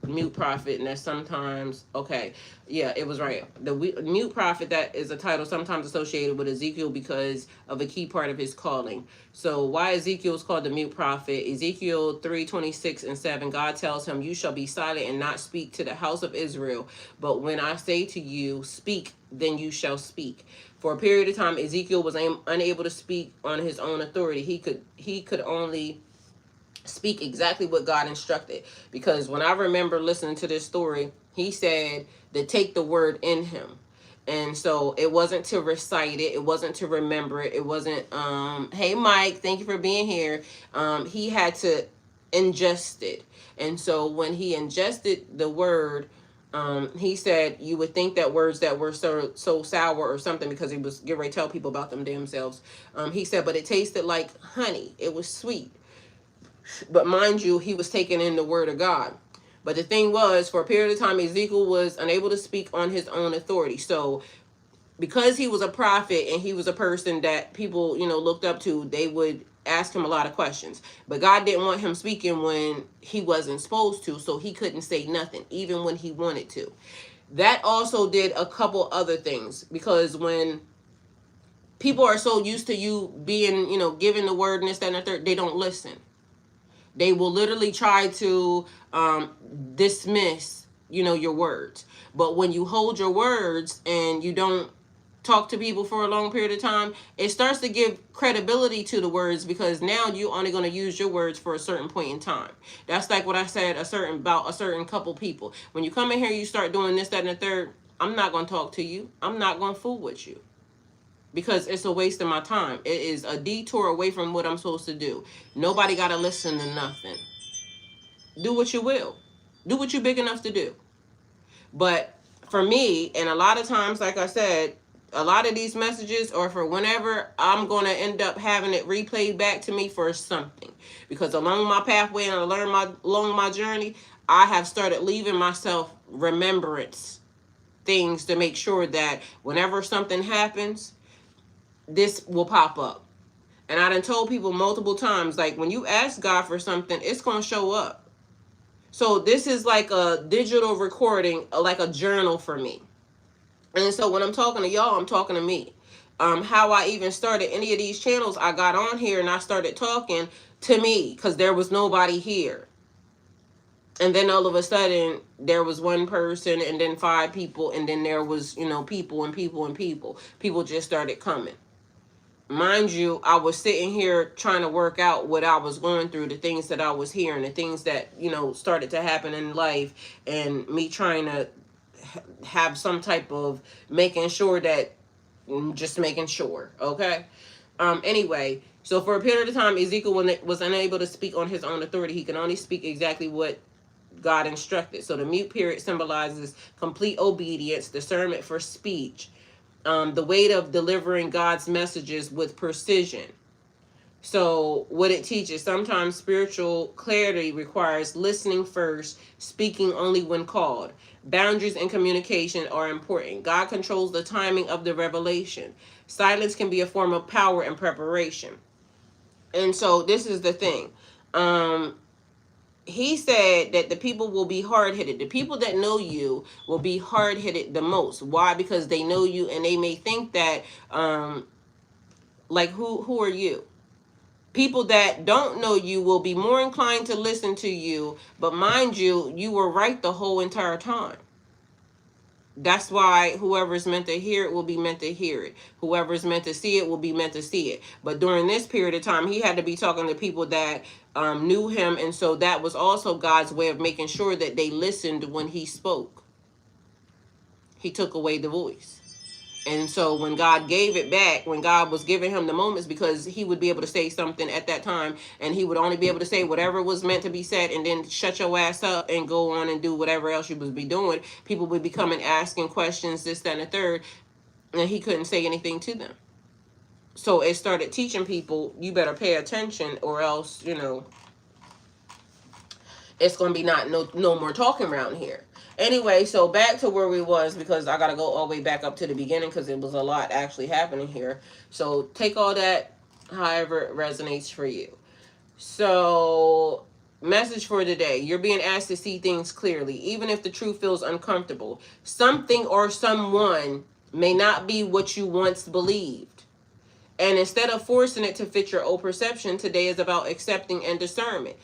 Mute prophet, and that sometimes, okay, yeah, it was right. The mute prophet, that is a title sometimes associated with Ezekiel because of a key part of his calling. So why Ezekiel is called the mute prophet? Ezekiel 3:26-7, God tells him, "You shall be silent and not speak to the house of Israel. But when I say to you, speak, then you shall speak." For a period of time, Ezekiel was unable to speak on his own authority. He could only speak exactly what God instructed. Because when I remember listening to this story, he said to take the word in him. And so it wasn't to recite it. It wasn't to remember it. It wasn't, hey, Mike, thank you for being here. He had to ingest it. And so when he ingested the word, he said you would think that words that were so sour or something, because he was getting ready to tell people about them themselves. He said, but it tasted like honey. It was sweet. But mind you, he was taking in the word of God. But the thing was, for a period of time, Ezekiel was unable to speak on his own authority. So because he was a prophet and he was a person that people, looked up to, they would ask him a lot of questions. But God didn't want him speaking when he wasn't supposed to, so he couldn't say nothing, even when he wanted to. That also did a couple other things, because when people are so used to you being, giving the word and this, that, and the third, they don't listen. They will literally try to dismiss, your words. But when you hold your words and you don't talk to people for a long period of time, it starts to give credibility to the words, because now you're only going to use your words for a certain point in time. That's like what I said about a certain couple people. When you come in here, you start doing this, that, and the third, I'm not going to talk to you. I'm not going to fool with you, because it's a waste of my time. It is a detour away from what I'm supposed to do. Nobody got to listen to nothing. Do what you will. Do what you're big enough to do. But for me, and a lot of times, like I said, a lot of these messages are for whenever I'm going to end up having it replayed back to me for something. Because along my pathway and along my journey, I have started leaving myself remembrance things to make sure that whenever something happens, this will pop up. And I done told people multiple times, like, when you ask God for something, it's going to show up. So this is like a digital recording, like a journal for me. And so when I'm talking to y'all, I'm talking to me. How I even started any of these channels, I got on here and I started talking to me because there was nobody here. And then all of a sudden, there was one person, and then 5 people, and then there was, people and people and people. People just started coming. Mind you, I was sitting here trying to work out what I was going through, the things that I was hearing, the things that, started to happen in life, and me trying to have some type of making sure that, just making sure, okay? Anyway, so for a period of time, Ezekiel was unable to speak on his own authority. He can only speak exactly what God instructed. So the mute period symbolizes complete obedience, discernment for speech, the weight of delivering God's messages with precision. So what it teaches, sometimes spiritual clarity requires listening first, speaking only when called. Boundaries in communication are important. God controls the timing of the revelation. Silence can be a form of power and preparation. And so this is the thing. He said that the people will be hard-headed. The people that know you will be hard-headed the most. Why? Because they know you, and they may think that, like, who are you? People that don't know you will be more inclined to listen to you, but mind you, you were right the whole entire time. That's why whoever's meant to hear it will be meant to hear it. Whoever's meant to see it will be meant to see it. But during this period of time, he had to be talking to people that knew him. And so that was also God's way of making sure that they listened when he spoke. He took away the voice. And so when God gave it back, when God was giving him the moments, because he would be able to say something at that time, and he would only be able to say whatever was meant to be said, and then shut your ass up and go on and do whatever else you would be doing. People would be coming asking questions, this, that, and the third, and he couldn't say anything to them. So it started teaching people, you better pay attention, or else, it's going to be no more talking around here. Anyway, so back to where we was, because I got to go all the way back up to the beginning, because it was a lot actually happening here. So take all that however it resonates for you. So message for today. You're being asked to see things clearly, even if the truth feels uncomfortable. Something or someone may not be what you once believed. And instead of forcing it to fit your old perception, today is about accepting and discernment.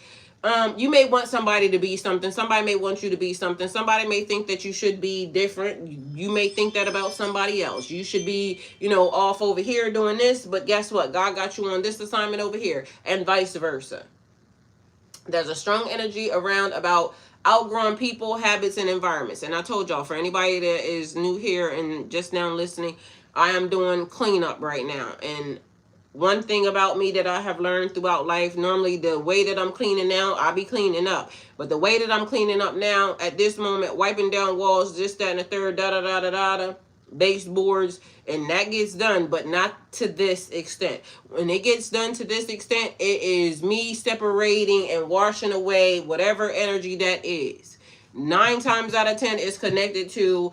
You may want somebody to be something. Somebody may want you to be something. Somebody may think that you should be different. You may think that about somebody else. You should be, off over here doing this. But guess what? God got you on this assignment over here, and vice versa. There's a strong energy around about outgrowing people, habits, and environments. And I told y'all, for anybody that is new here and just now listening, I am doing cleanup right now. And one thing about me that I have learned throughout life, normally the way that I'm cleaning now, I be cleaning up. But the way that I'm cleaning up now, at this moment, wiping down walls, this, that, and the third, da-da-da-da-da-da, baseboards, and that gets done, but not to this extent. When it gets done to this extent, it is me separating and washing away whatever energy that is. 9 times out of 10 is connected to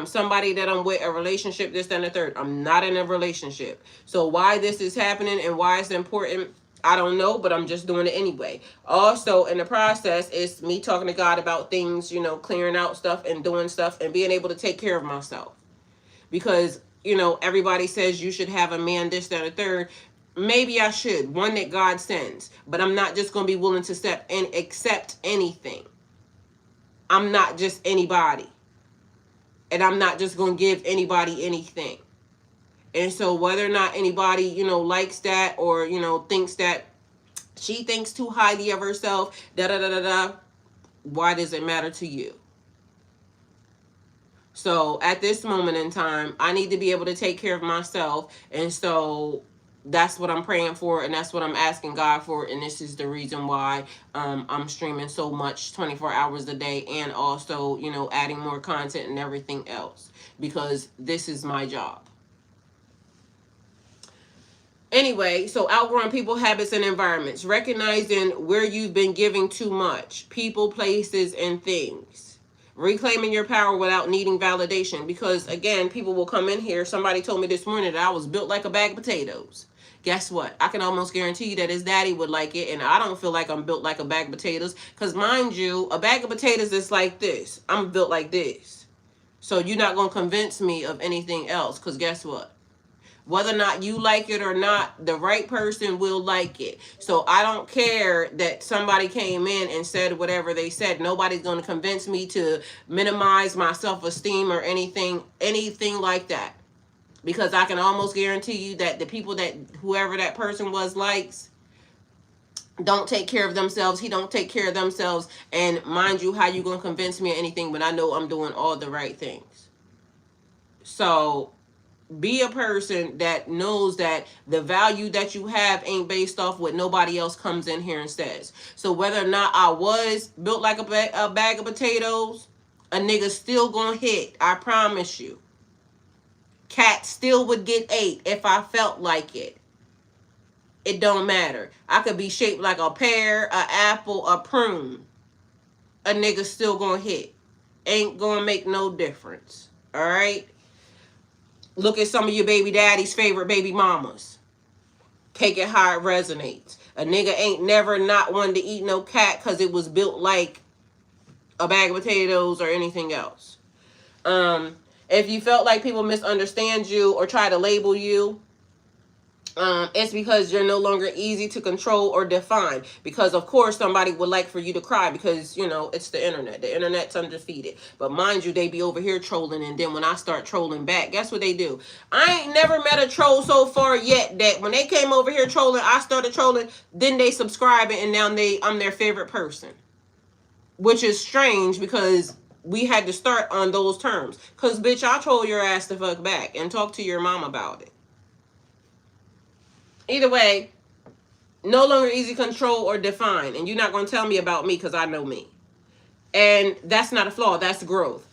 somebody that I'm with, a relationship, this, that, and the third. I'm not in a relationship. So why this is happening and why it's important, I don't know, but I'm just doing it anyway. Also, in the process, it's me talking to God about things, clearing out stuff and doing stuff and being able to take care of myself. Because, everybody says you should have a man, this, that, and the third. Maybe I should. One that God sends. But I'm not just going to be willing to accept anything. I'm not just anybody. And I'm not just going to give anybody anything. And so whether or not anybody, you know, likes that or, you know, thinks that she thinks too highly of herself, da da da da da, why does it matter to you? So at this moment in time, I need to be able to take care of myself. And so that's what I'm praying for, and that's what I'm asking God for. And this is the reason why I'm streaming so much 24 hours a day, and also, you know, adding more content and everything else, because this is my job. Anyway, so outgrowing people, habits, and environments. Recognizing where you've been giving too much. People, places, and things. Reclaiming your power without needing validation. Because, again, people will come in here. Somebody told me this morning that I was built like a bag of potatoes. Guess what? I can almost guarantee you that his daddy would like it. And I don't feel like I'm built like a bag of potatoes. Because, mind you, a bag of potatoes is like this. I'm built like this. So you're not going to convince me of anything else. Because guess what? Whether or not you like it or not, the right person will like it. So I don't care that somebody came in and said whatever they said. Nobody's going to convince me to minimize my self-esteem or anything like that. Because I can almost guarantee you that the people that whoever that person was likes don't take care of themselves. He don't take care of themselves. And mind you, how you going to convince me of anything when I know I'm doing all the right things? So be a person that knows that the value that you have ain't based off what nobody else comes in here and says. So whether or not I was built like a bag of potatoes, a nigga still gonna hit. I promise you. Cat still would get ate if I felt like it. It don't matter. I could be shaped like a pear, a apple, a prune. A nigga still gonna hit. Ain't gonna make no difference. All right? Look at some of your baby daddy's favorite baby mamas. Take it how it resonates. A nigga ain't never not wanted to eat no cat because it was built like a bag of potatoes or anything else. If you felt like people misunderstand you or try to label you, it's because you're no longer easy to control or define. Because, of course, somebody would like for you to cry because, you know, it's the internet. The internet's undefeated. But mind you, they be over here trolling. And then when I start trolling back, guess what they do? I ain't never met a troll so far yet that when they came over here trolling, I started trolling. Then they subscribe and now I'm their favorite person. Which is strange because we had to start on those terms. Because, bitch, I troll your ass the fuck back and talk to your mom about it. Either way, no longer easy to control or define. And you're not going to tell me about me because I know me. And that's not a flaw. That's growth.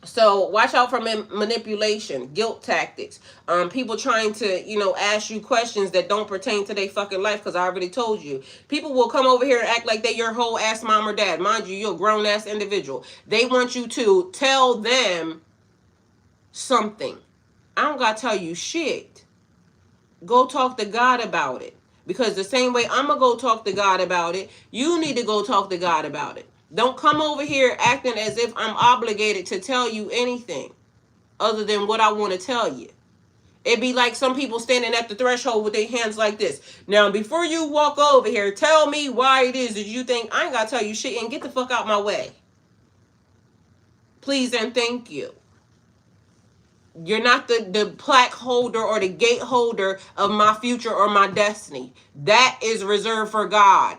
So watch out for manipulation, guilt tactics. People trying to, you know, ask you questions that don't pertain to their fucking life because I already told you. People will come over here and act like they your whole ass mom or dad. Mind you, you're a grown ass individual. They want you to tell them something. I don't got to tell you shit. Go talk to God about it. Because the same way I'm going to go talk to God about it, you need to go talk to God about it. Don't come over here acting as if I'm obligated to tell you anything other than what I want to tell you. It'd be like some people standing at the threshold with their hands like this. Now, before you walk over here, tell me why it is that you think I ain't got to tell you shit and get the fuck out my way. Please and thank you. You're not the plaque holder or the gate holder of my future or my destiny. That is reserved for God.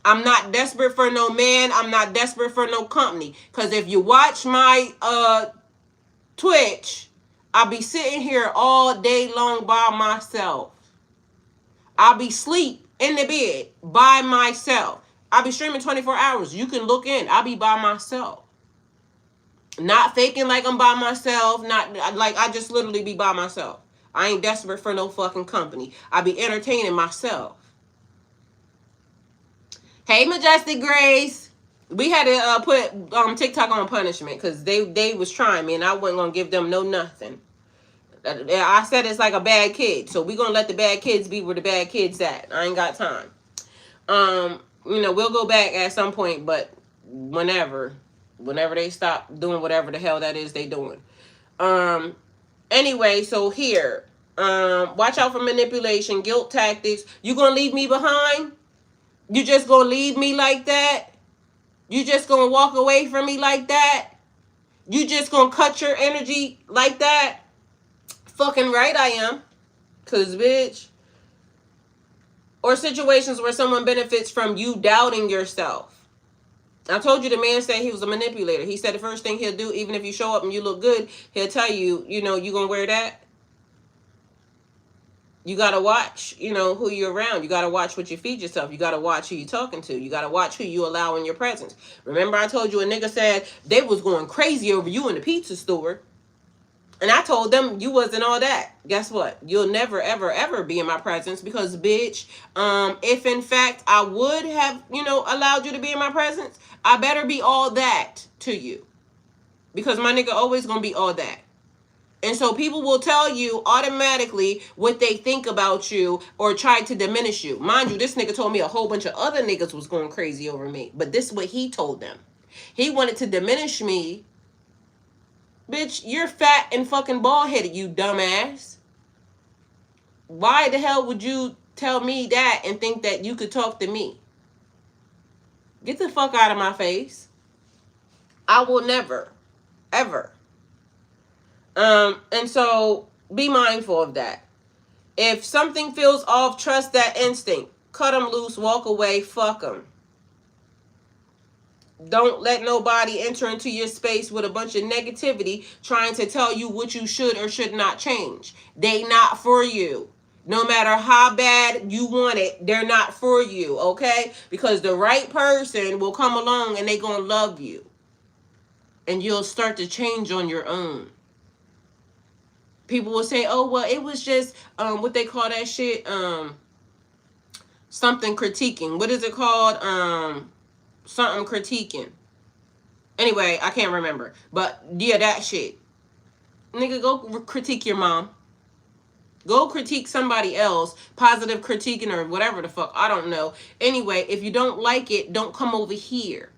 I'm not desperate for no man. I'm not desperate for no company. Because if you watch my Twitch, I'll be sitting here all day long by myself. I'll be asleep in the bed by myself. I'll be streaming 24 hours. You can look in. I'll be by myself. Not faking like I'm by myself. Not like I just literally be by myself. I ain't desperate for no fucking company. I be entertaining myself. Hey, Majestic Grace. We had to put TikTok on punishment because they was trying me and I wasn't going to give them no nothing. I said it's like a bad kid. So we going to let the bad kids be where the bad kids at. I ain't got time. You know, we'll go back at some point, but whenever they stop doing whatever the hell that is they doing. Anyway, so here, watch out for manipulation, guilt tactics. You gonna leave me behind? You just gonna leave me like that? You just gonna walk away from me like that? You just gonna cut your energy like that? Fucking right I am. Cause bitch. Or situations where someone benefits from you doubting yourself. I told you the man said he was a manipulator. He said the first thing he'll do, even if you show up and you look good, he'll tell you, you know, you gonna wear that. You gotta watch, you know, who you're around. You gotta watch what you feed yourself. You gotta watch who you talking to. You gotta watch who you allow in your presence. Remember I told you a nigga said they was going crazy over you in the pizza store. And I told them you wasn't all that. Guess what? You'll never, ever, ever be in my presence because, bitch, if in fact I would have, you know, allowed you to be in my presence, I better be all that to you. Because my nigga always gonna be all that. And so people will tell you automatically what they think about you or try to diminish you. Mind you, this nigga told me a whole bunch of other niggas was going crazy over me. But this is what he told them. He wanted to diminish me. Bitch, you're fat and fucking bald-headed, you dumbass. Why the hell would you tell me that and think that you could talk to me? Get the fuck out of my face. I will never, ever. And so be mindful of that. If something feels off, trust that instinct. Cut them loose, walk away, fuck them. Don't let nobody enter into your space with a bunch of negativity trying to tell you what you should or should not change. They not for you. No matter how bad you want it, they're not for you, okay? Because the right person will come along and they gonna love you. And you'll start to change on your own. People will say, oh, well, it was just, what they call that shit? Something critiquing. What is it called? Something critiquing. Anyway, I can't remember. But yeah, that shit. Nigga, go critique your mom. Go critique somebody else. Positive critiquing or whatever the fuck. I don't know. Anyway, if you don't like it, don't come over here.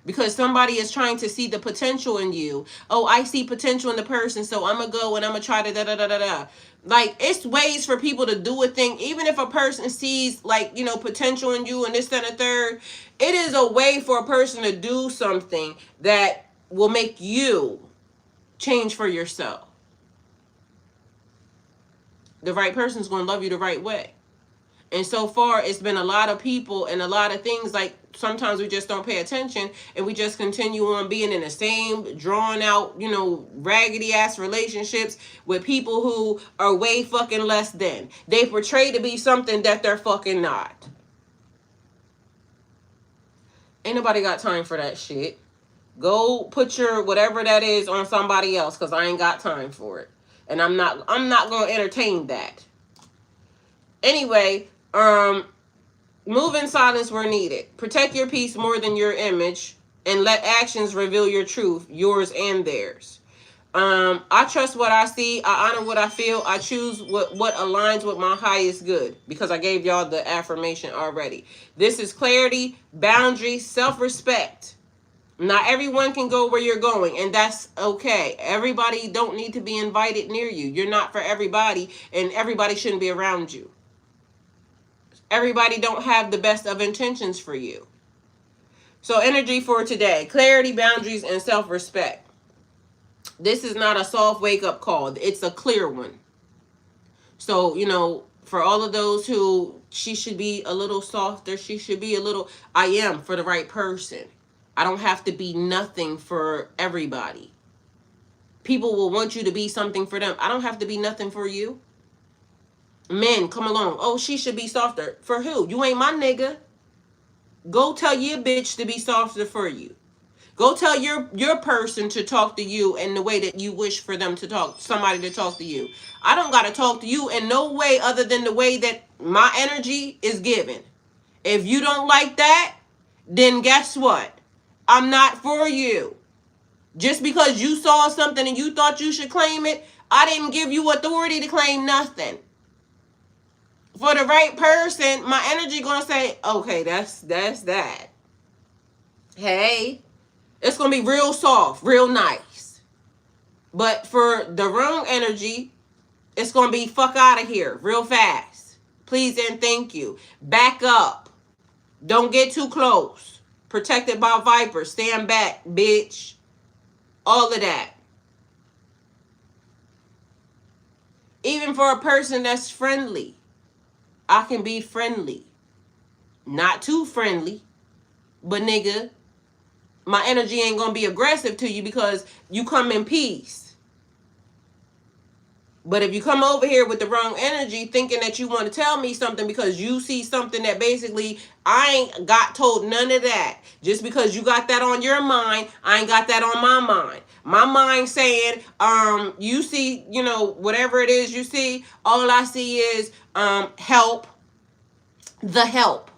Because somebody is trying to see the potential in you. Oh, I see potential in the person, so I'm going to go and I'm going to try to da-da-da-da-da. Like, it's ways for people to do a thing. Even if a person sees, like, you know, potential in you and this, that, and the third, it is a way for a person to do something that will make you change for yourself. The right person's going to love you the right way. And so far, it's been a lot of people and a lot of things, like sometimes we just don't pay attention and we just continue on being in the same drawn out, you know, raggedy ass relationships with people who are way fucking less than. They portray to be something that they're fucking not. Ain't nobody got time for that shit. Go put your whatever that is on somebody else because I ain't got time for it. And I'm not going to entertain that. Anyway, move in silence where needed. Protect your peace more than your image. And let actions reveal your truth, yours and theirs. I trust what I see. I honor what I feel. I choose what aligns with my highest good. Because I gave y'all the affirmation already. This is clarity, boundary, self-respect. Not everyone can go where you're going, and that's okay. Everybody don't need to be invited near you. You're not for everybody, and everybody shouldn't be around you. Everybody don't have the best of intentions for you. So energy for today. Clarity, boundaries, and self-respect. This is not a soft wake-up call. It's a clear one. So, you know, for all of those who, she should be a little softer. She should be a little, I am for the right person. I don't have to be nothing for everybody. People will want you to be something for them. I don't have to be nothing for you. Men, come along. Oh, she should be softer. For who? You ain't my nigga. Go tell your bitch to be softer for you. Go tell your person to talk to you in the way that you wish for them to talk, somebody to talk to you. I don't got to talk to you in no way other than the way that my energy is given. If you don't like that, then guess what? I'm not for you. Just because you saw something and you thought you should claim it, I didn't give you authority to claim nothing. For the right person, my energy gonna say, okay, that's that. Hey, it's gonna be real soft, real nice. But for the wrong energy, it's gonna be fuck out of here real fast. Please and thank you. Back up. Don't get too close. Protected by vipers. Stand back, bitch. All of that. Even for a person that's friendly, I can be friendly. Not too friendly, but nigga, my energy ain't gonna be aggressive to you because you come in peace. But if you come over here with the wrong energy, thinking that you want to tell me something because you see something that basically I ain't got told none of that. Just because you got that on your mind, I ain't got that on my mind. My mind saying, you see, whatever it is you see, all I see is help, the help.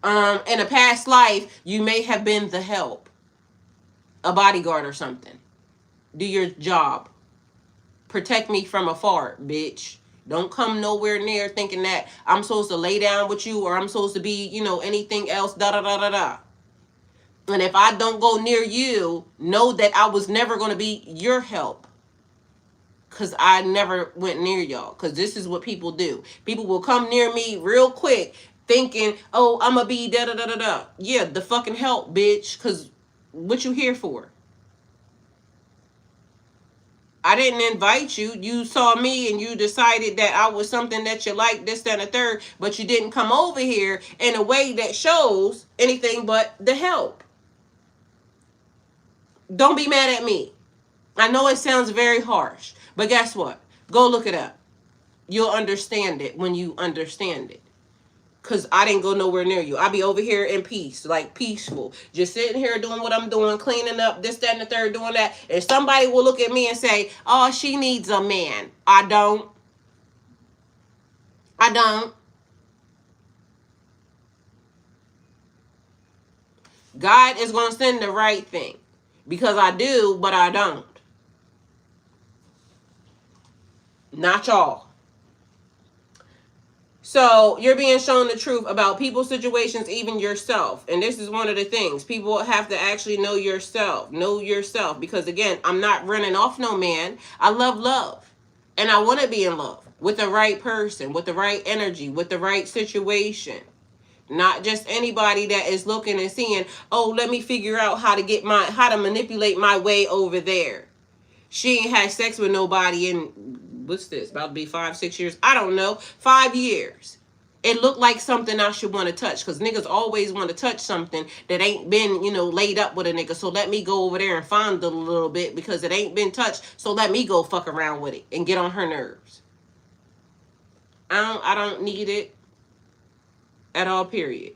In a past life, you may have been the help, a bodyguard or something. Do your job. Protect me from afar, bitch. Don't come nowhere near thinking that I'm supposed to lay down with you or I'm supposed to be, anything else, da da da da da. And if I don't go near you, know that I was never going to be your help. Because I never went near y'all. Because this is what people do. People will come near me real quick thinking, oh, I'm going to be da da da da da. Yeah, the fucking help, bitch. Because what you here for? I didn't invite you. You saw me and you decided that I was something that you liked, this, that, and the third, but you didn't come over here in a way that shows anything but the help. Don't be mad at me. I know it sounds very harsh, but guess what? Go look it up. You'll understand it when you understand it. Because I didn't go nowhere near you. I be over here in peace, like peaceful. Just sitting here doing what I'm doing, cleaning up, this, that, and the third, doing that. And somebody will look at me and say, oh, she needs a man. I don't. I don't. God is going to send the right thing. Because I do, but I don't. Not y'all. So you're being shown the truth about people's situations, even yourself. And this is one of the things. People have to actually know yourself. Know yourself. Because again, I'm not running off no man. I love love. And I want to be in love with the right person, with the right energy, with the right situation. Not just anybody that is looking and seeing, oh, let me figure out how to manipulate my way over there. She ain't had sex with nobody in, what's this, about to be 5-6 years? I don't know. 5 years. It looked like something I should want to touch. Because niggas always want to touch something that ain't been, laid up with a nigga. So let me go over there and fondle a little bit because it ain't been touched. So let me go fuck around with it and get on her nerves. I don't need it at all, period.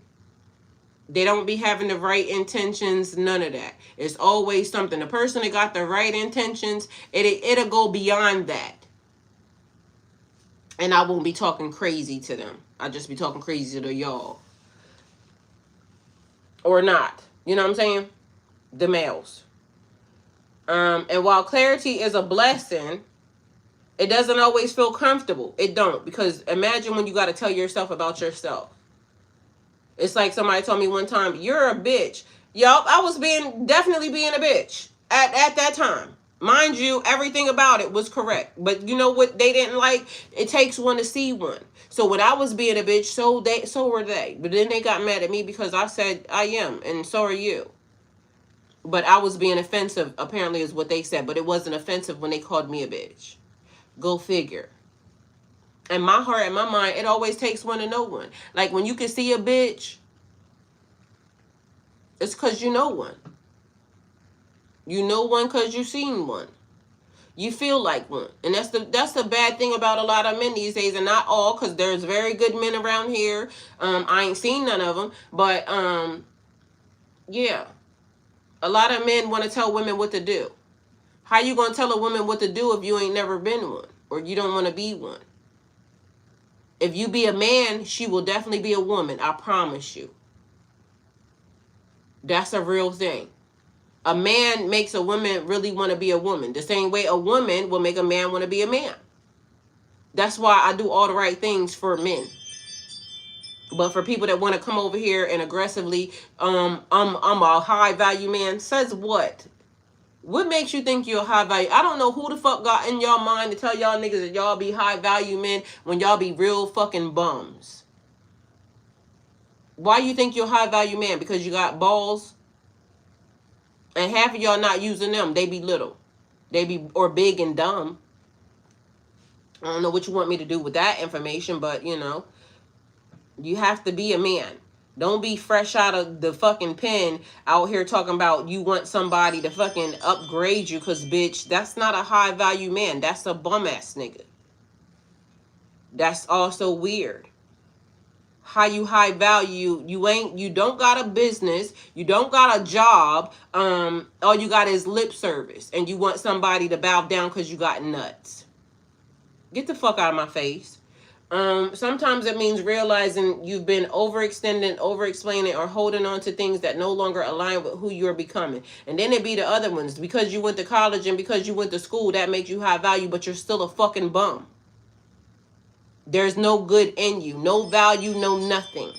They don't be having the right intentions, none of that. It's always something. The person that got the right intentions, it'll go beyond that. And I won't be talking crazy to them. I'll just be talking crazy to y'all. Or not. You know what I'm saying? The males. And while clarity is a blessing, it doesn't always feel comfortable. It don't. Because imagine when you got to tell yourself about yourself. It's like somebody told me one time, you're a bitch. Yup, I was definitely being a bitch at that time. Mind you, everything about it was correct. But you know what they didn't like? It takes one to see one. So when I was being a bitch, so were they. But then they got mad at me because I said I am, and so are you. But I was being offensive, apparently is what they said. But it wasn't offensive when they called me a bitch. Go figure. In my heart and my mind, it always takes one to know one. Like when you can see a bitch, it's because you know one. You know one because you seen one. You feel like one. And that's the bad thing about a lot of men these days. And not all, because there's very good men around here. I ain't seen none of them. But, yeah. A lot of men want to tell women what to do. How you going to tell a woman what to do if you ain't never been one? Or you don't want to be one? If you be a man, she will definitely be a woman. I promise you. That's a real thing. A man makes a woman really want to be a woman. The same way a woman will make a man want to be a man. That's why I do all the right things for men. But for people that want to come over here and aggressively, I'm a high value man. Says what? What makes you think you're a high value? I don't know who the fuck got in y'all mind to tell y'all niggas that y'all be high value men when y'all be real fucking bums. Why you think you're a high value man? Because you got balls? And half of y'all not using them. They be little. They be, or big and dumb. I don't know what you want me to do with that information, but you have to be a man. Don't be fresh out of the fucking pen out here talking about you want somebody to fucking upgrade you, because bitch, that's not a high value man. That's a bum ass nigga. That's also weird. How you high value? You don't got a business, you don't got a job, all you got is lip service, and you want somebody to bow down because you got nuts. Get the fuck out of my face. Sometimes it means realizing you've been overextending, over-explaining, or holding on to things that no longer align with who you're becoming. And then it be the other ones. Because you went to college and because you went to school, that makes you high value, but you're still a fucking bum. There's no good in you. No value, no nothing.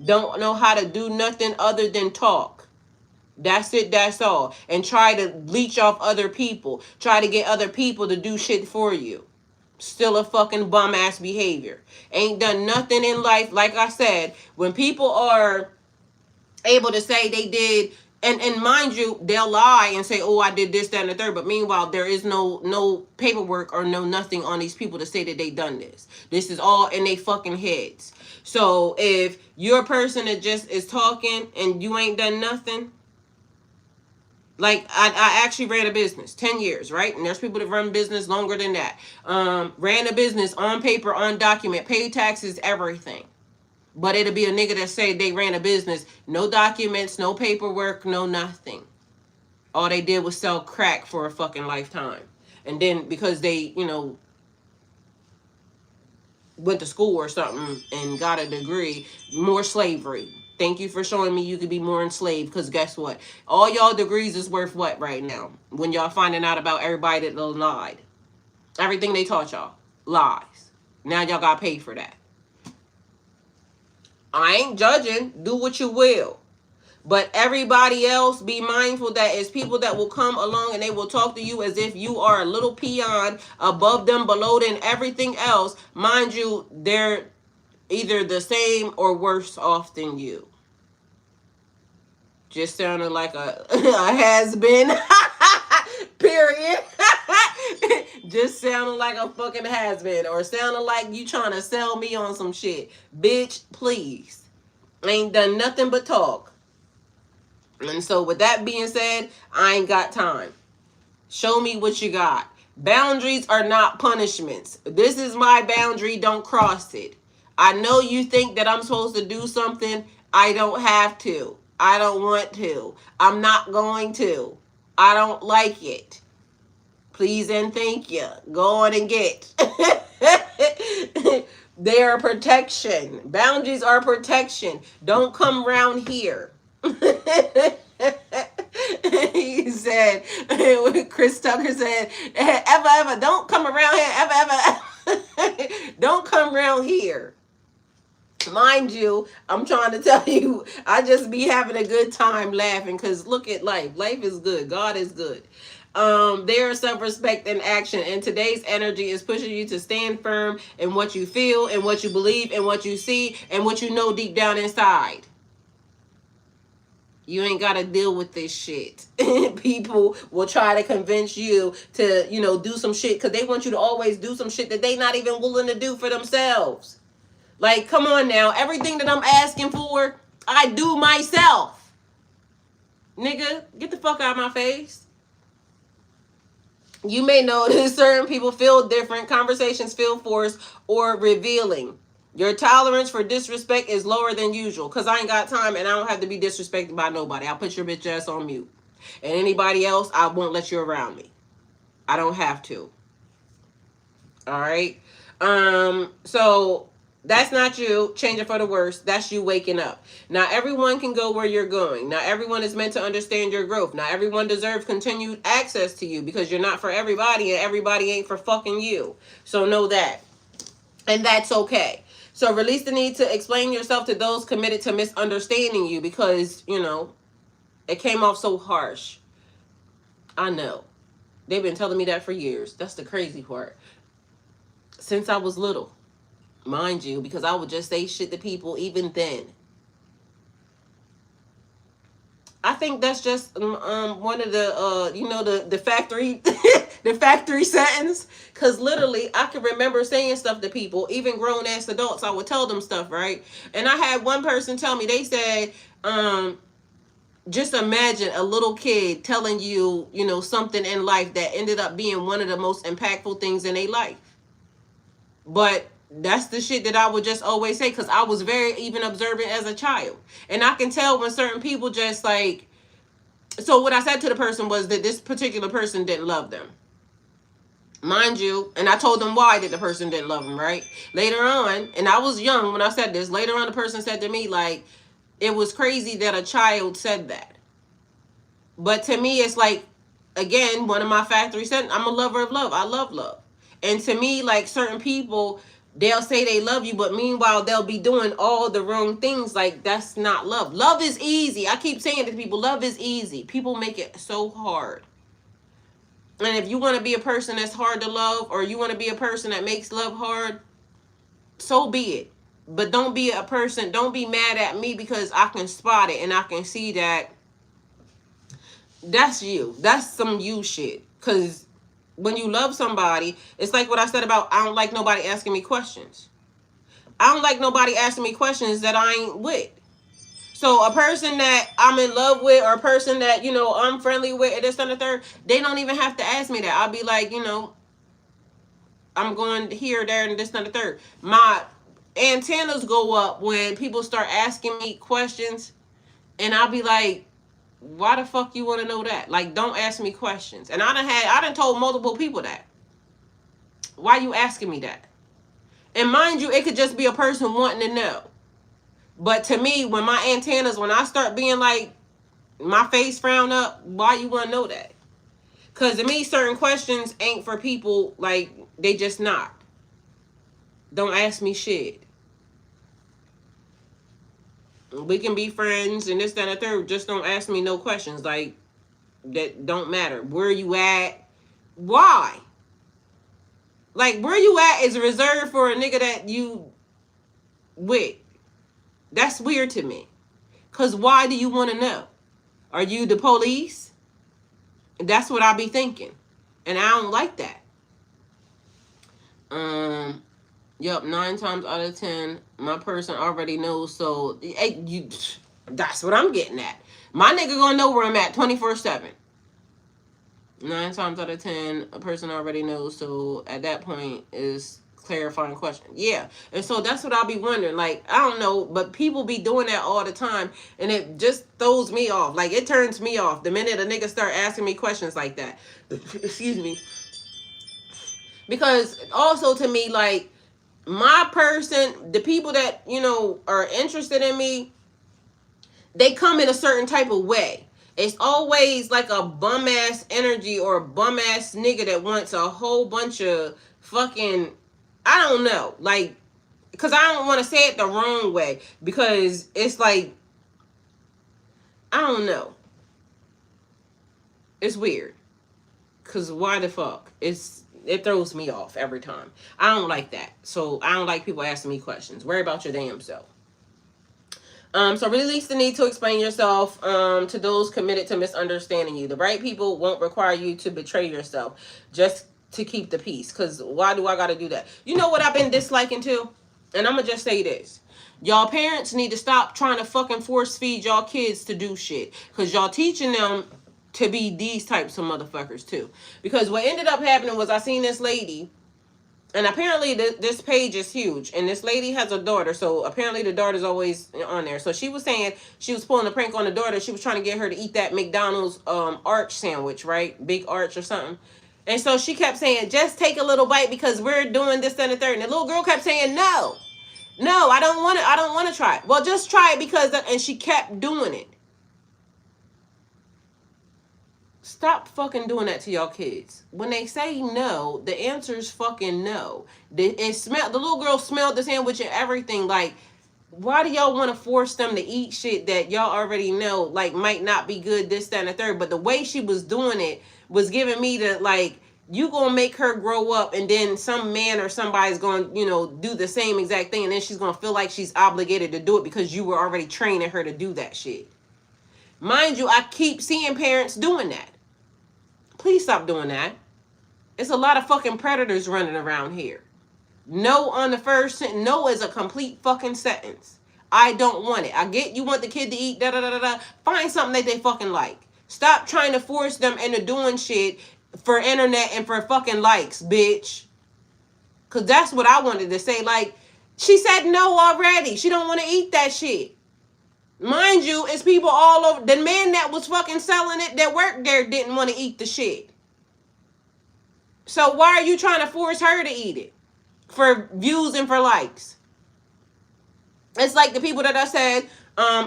Don't know how to do nothing other than talk. That's it, that's all. And try to leech off other people. Try to get other people to do shit for you. Still a fucking bum ass behavior. Ain't done nothing in life. Like I said, when people are able to say they did, and mind you, they'll lie and say, oh, I did this, that, and the third. But meanwhile, there is no paperwork or no nothing on these people to say that they done this. This is all in they fucking heads. So if you're a person that just is talking and you ain't done nothing, like, I actually ran a business 10 years, right? And there's people that run business longer than that. Ran a business on paper, on document, paid taxes, everything. But it'll be a nigga that say they ran a business, no documents, no paperwork, no nothing. All they did was sell crack for a fucking lifetime. And then because they, went to school or something and got a degree, more slavery. Thank you for showing me you could be more enslaved, because guess what? All y'all degrees is worth what right now? When y'all finding out about everybody that lied. Everything they taught y'all. Lies. Now y'all got paid for that. I ain't judging. Do what you will. But everybody else, be mindful that it's people that will come along and they will talk to you as if you are a little peon above them, below them, everything else. Mind you, they're either the same or worse off than you. Just sounded like a has-been. Period. Just sounded like a fucking has-been. Or sounded like you trying to sell me on some shit. Bitch, please. Ain't done nothing but talk. And so with that being said, I ain't got time. Show me what you got. Boundaries are not punishments. This is my boundary. Don't cross it. I know you think that I'm supposed to do something. I don't have to. I don't want to. I'm not going to. I don't like it. Please and thank you. Go on and get. They are protection. Boundaries are protection. Don't come around here. He said, Chris Tucker said, ever, don't come around here, ever. Don't come around here. Mind you, I'm trying to tell you, I just be having a good time laughing, because look at life. Life is good. God is good. There is self-respect in action, and today's energy is pushing you to stand firm in what you feel and what you believe and what you see and what you know deep down inside. You ain't got to deal with this shit. People will try to convince you to, do some shit, because they want you to always do some shit that they not even willing to do for themselves. Like, come on now. Everything that I'm asking for, I do myself. Nigga, get the fuck out of my face. You may notice certain people feel different. Conversations feel forced or revealing. Your tolerance for disrespect is lower than usual, because I ain't got time and I don't have to be disrespected by nobody. I'll put your bitch ass on mute. And anybody else, I won't let you around me. I don't have to. All right? So that's not you changing for the worse. That's you waking up. Now, everyone can go where you're going. Now, everyone is meant to understand your growth. Now, everyone deserves continued access to you, because you're not for everybody and everybody ain't for fucking you. So know that. And that's okay. So release the need to explain yourself to those committed to misunderstanding you, because, it came off so harsh. I know. They've been telling me that for years. That's the crazy part. Since I was little. Mind you, because I would just say shit to people even then. I think that's just one of the you know, the factory the factory sentence. Cause literally I can remember saying stuff to people, even grown ass adults. I would tell them stuff, right? And I had one person tell me, they said, just imagine a little kid telling you, you know, something in life that ended up being one of the most impactful things in their life. But that's the shit that I would just always say, because I was very even observant as a child. And I can tell when certain people just like, so what I said to the person was that this particular person didn't love them. Mind you, and I told them why that the person didn't love them, right? Later on, and I was young when I said this, later on the person said to me, like, it was crazy that a child said that. But to me, it's like, again, one of my factory said, I'm a lover of love. I love love. And to me, like, certain people, they'll say they love you, but meanwhile, they'll be doing all the wrong things. Like, that's not love. Love is easy. I keep saying to people, love is easy. People make it so hard. And if you want to be a person that's hard to love, or you want to be a person that makes love hard, so be it. But don't be a person, don't be mad at me because I can spot it and I can see that that's you. That's some you shit. Because when you love somebody, it's like what I said about, I don't like nobody asking me questions. I don't like nobody asking me questions that I ain't with. So a person that I'm in love with, or a person that, you know, I'm friendly with, and this and the third, they don't even have to ask me that. I'll be like, you know, I'm going here, there, and this and the third. My antennas go up when people start asking me questions, and I'll be like, why the fuck you want to know that? Like, don't ask me questions. And I done told multiple people that. Why you asking me that? And mind you, it could just be a person wanting to know. But to me, when my antennas, when I start being like, my face frown up, why you want to know that? Because to me, certain questions ain't for people, like, they just not. Don't ask me shit. We can be friends and this, that, and the third. Just don't ask me no questions. Like, that don't matter. Where you at? Why? Like, where you at is reserved for a nigga that you with. That's weird to me. Because why do you want to know? Are you the police? That's what I be thinking. And I don't like that. Yep, 9 times out of 10, my person already knows. So, hey, that's what I'm getting at. My nigga gonna know where I'm at 24/7. 9 times out of 10, a person already knows. So, at that point, is clarifying question. Yeah. And so, that's what I'll be wondering. Like, I don't know, but people be doing that all the time. And it just throws me off. Like, it turns me off the minute a nigga start asking me questions like that. Excuse me. Because also to me, like, my person, the people that, you know, are interested in me, they come in a certain type of way. It's always like a bum ass energy or a bum ass nigga that wants a whole bunch of fucking, I don't know, like, because I don't want to say it the wrong way, because it's like, I don't know. It's weird. Because why the fuck? It throws me off every time. I don't like that. So I don't like people asking me questions. Worry about your damn self. So release the need to explain yourself to those committed to misunderstanding you. The right people won't require you to betray yourself just to keep the peace. Because why do I got to do that? You know what I've been disliking too? And I'm going to just say this. Y'all parents need to stop trying to fucking force feed y'all kids to do shit. Because y'all teaching them to be these types of motherfuckers too. Because what ended up happening was I seen this lady, and apparently this page is huge, and this lady has a daughter, so apparently the daughter's always on there. So she was saying she was pulling a prank on the daughter. She was trying to get her to eat that McDonald's arch sandwich, right? Big arch or something. And so she kept saying, just take a little bite because we're doing this, and the third. And the little girl kept saying, no, I don't want to try it. Well, just try it because, and she kept doing it. Stop fucking doing that to y'all kids. When they say no, the answer is fucking no. The little girl smelled the sandwich and everything. Like, why do y'all want to force them to eat shit that y'all already know, like, might not be good, this, that, and the third? But the way she was doing it was giving me the, like, you gonna make her grow up, and then some man or somebody's gonna, you know, do the same exact thing, and then she's gonna feel like she's obligated to do it because you were already training her to do that shit. Mind you, I keep seeing parents doing that. Please stop doing that. It's a lot of fucking predators running around here. No on the first sentence. No is a complete fucking sentence. I don't want it. I get you want the kid to eat, da da da da da. Find something that they fucking like. Stop trying to force them into doing shit for internet and for fucking likes, bitch. Cause that's what I wanted to say. Like, she said no already. She don't want to eat that shit. Mind you, it's people all over. The man that was fucking selling it that worked there didn't want to eat the shit. So why are you trying to force her to eat it? For views and for likes. It's like the people that I said,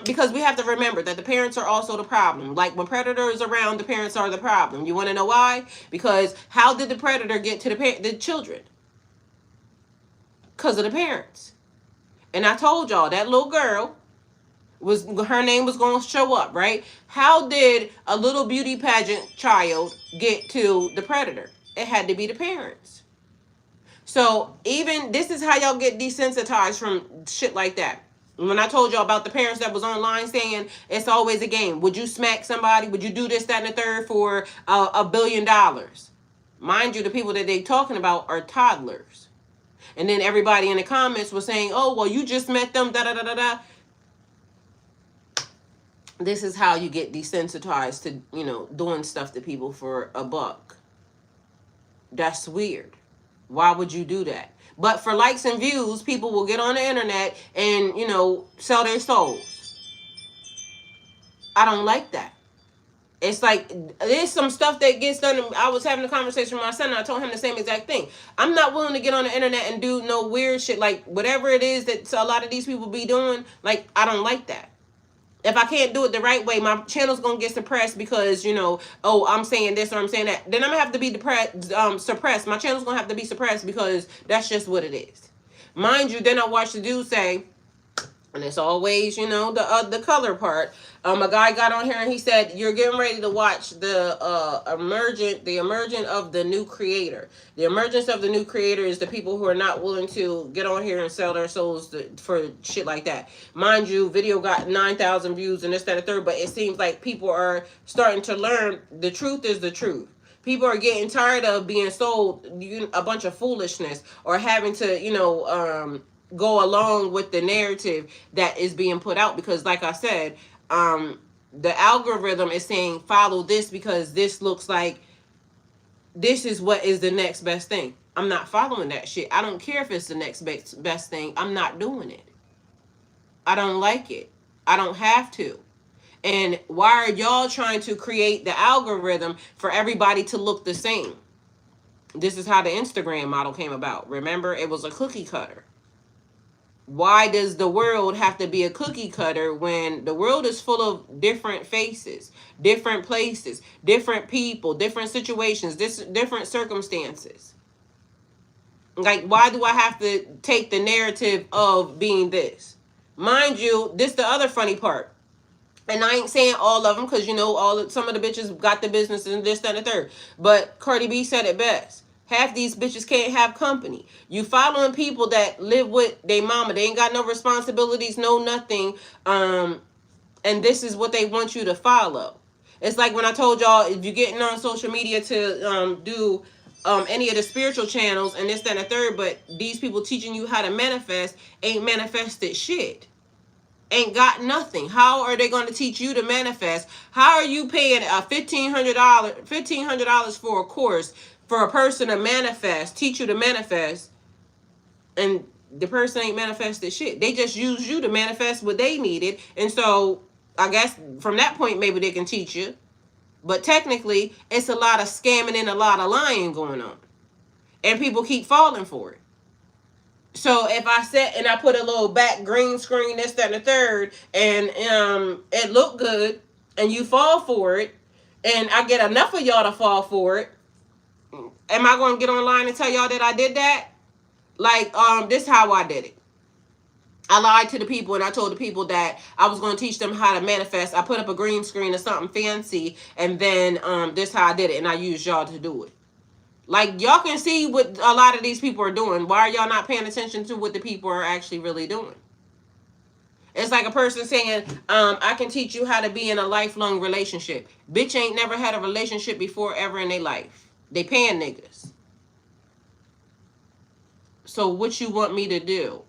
because we have to remember that the parents are also the problem. Like when predator is around, the parents are the problem. You want to know why? Because how did the predator get to the children? Because of the parents. And I told y'all that little girl her name was going to show up, right? How did a little beauty pageant child get to the predator? It had to be the parents. So even this is how y'all get desensitized from shit like that. When I told y'all about the parents that was online saying it's always a game. Would you smack somebody? Would you do this, that, and the third for $1 billion? Mind you, the people that they talking about are toddlers. And then everybody in the comments was saying, oh, well, you just met them, da da da da da. This is how you get desensitized to, you know, doing stuff to people for $1. That's weird. Why would you do that? But for likes and views, people will get on the internet and, you know, sell their souls. I don't like that. It's like, there's some stuff that gets done. I was having a conversation with my son and I told him the same exact thing. I'm not willing to get on the internet and do no weird shit. Like, whatever it is that a lot of these people be doing, like, I don't like that. If I can't do it the right way, my channel's going to get suppressed because, you know, oh, I'm saying this or I'm saying that. Then I'm going to have to be suppressed. My channel's going to have to be suppressed because that's just what it is. Mind you, then I watched the dude say, and it's always, you know, the color part. A guy got on here and he said, you're getting ready to watch the emergent of the new creator. The emergence of the new creator is the people who are not willing to get on here and sell their souls for shit like that. Mind you, video got 9,000 views and this, that, and the third, but it seems like people are starting to learn the truth is the truth. People are getting tired of being sold a bunch of foolishness or having to, you know, go along with the narrative that is being put out. Because like I said, the algorithm is saying follow this because this looks like this is what is the next best thing. I'm not following that shit. I don't care if it's the next best thing. I'm not doing it. I don't like it. I don't have to. And why are y'all trying to create the algorithm for everybody to look the same? This is how the Instagram model came about. Remember, it was a cookie cutter. Why does the world have to be a cookie cutter when the world is full of different faces, different places, different people, different situations, different circumstances? Like, why do I have to take the narrative of being this? Mind you, this the other funny part. And I ain't saying all of them because, you know, some of the bitches got the business and this, that, and the third. But Cardi B said it best. Half these bitches can't have company. You following people that live with their mama. They ain't got no responsibilities, no nothing. And this is what they want you to follow. It's like when I told y'all, if you're getting on social media to do any of the spiritual channels and this, that, and the third, but these people teaching you how to manifest ain't manifested shit. Ain't got nothing. How are they going to teach you to manifest? How are you paying $1,500 for a course for a person to manifest, teach you to manifest, and the person ain't manifested shit? They just use you to manifest what they needed. And so I guess from that point, maybe they can teach you. But technically, it's a lot of scamming and a lot of lying going on. And people keep falling for it. So if I set and I put a little back green screen, this, that, and the third, and it look good, and you fall for it, and I get enough of y'all to fall for it, am I going to get online and tell y'all that I did that? Like, this is how I did it. I lied to the people and I told the people that I was going to teach them how to manifest. I put up a green screen or something fancy, and then this is how I did it, and I used y'all to do it. Like, y'all can see what a lot of these people are doing. Why are y'all not paying attention to what the people are actually really doing? It's like a person saying, I can teach you how to be in a lifelong relationship. Bitch ain't never had a relationship before ever in their life. They paying niggas. So what you want me to do?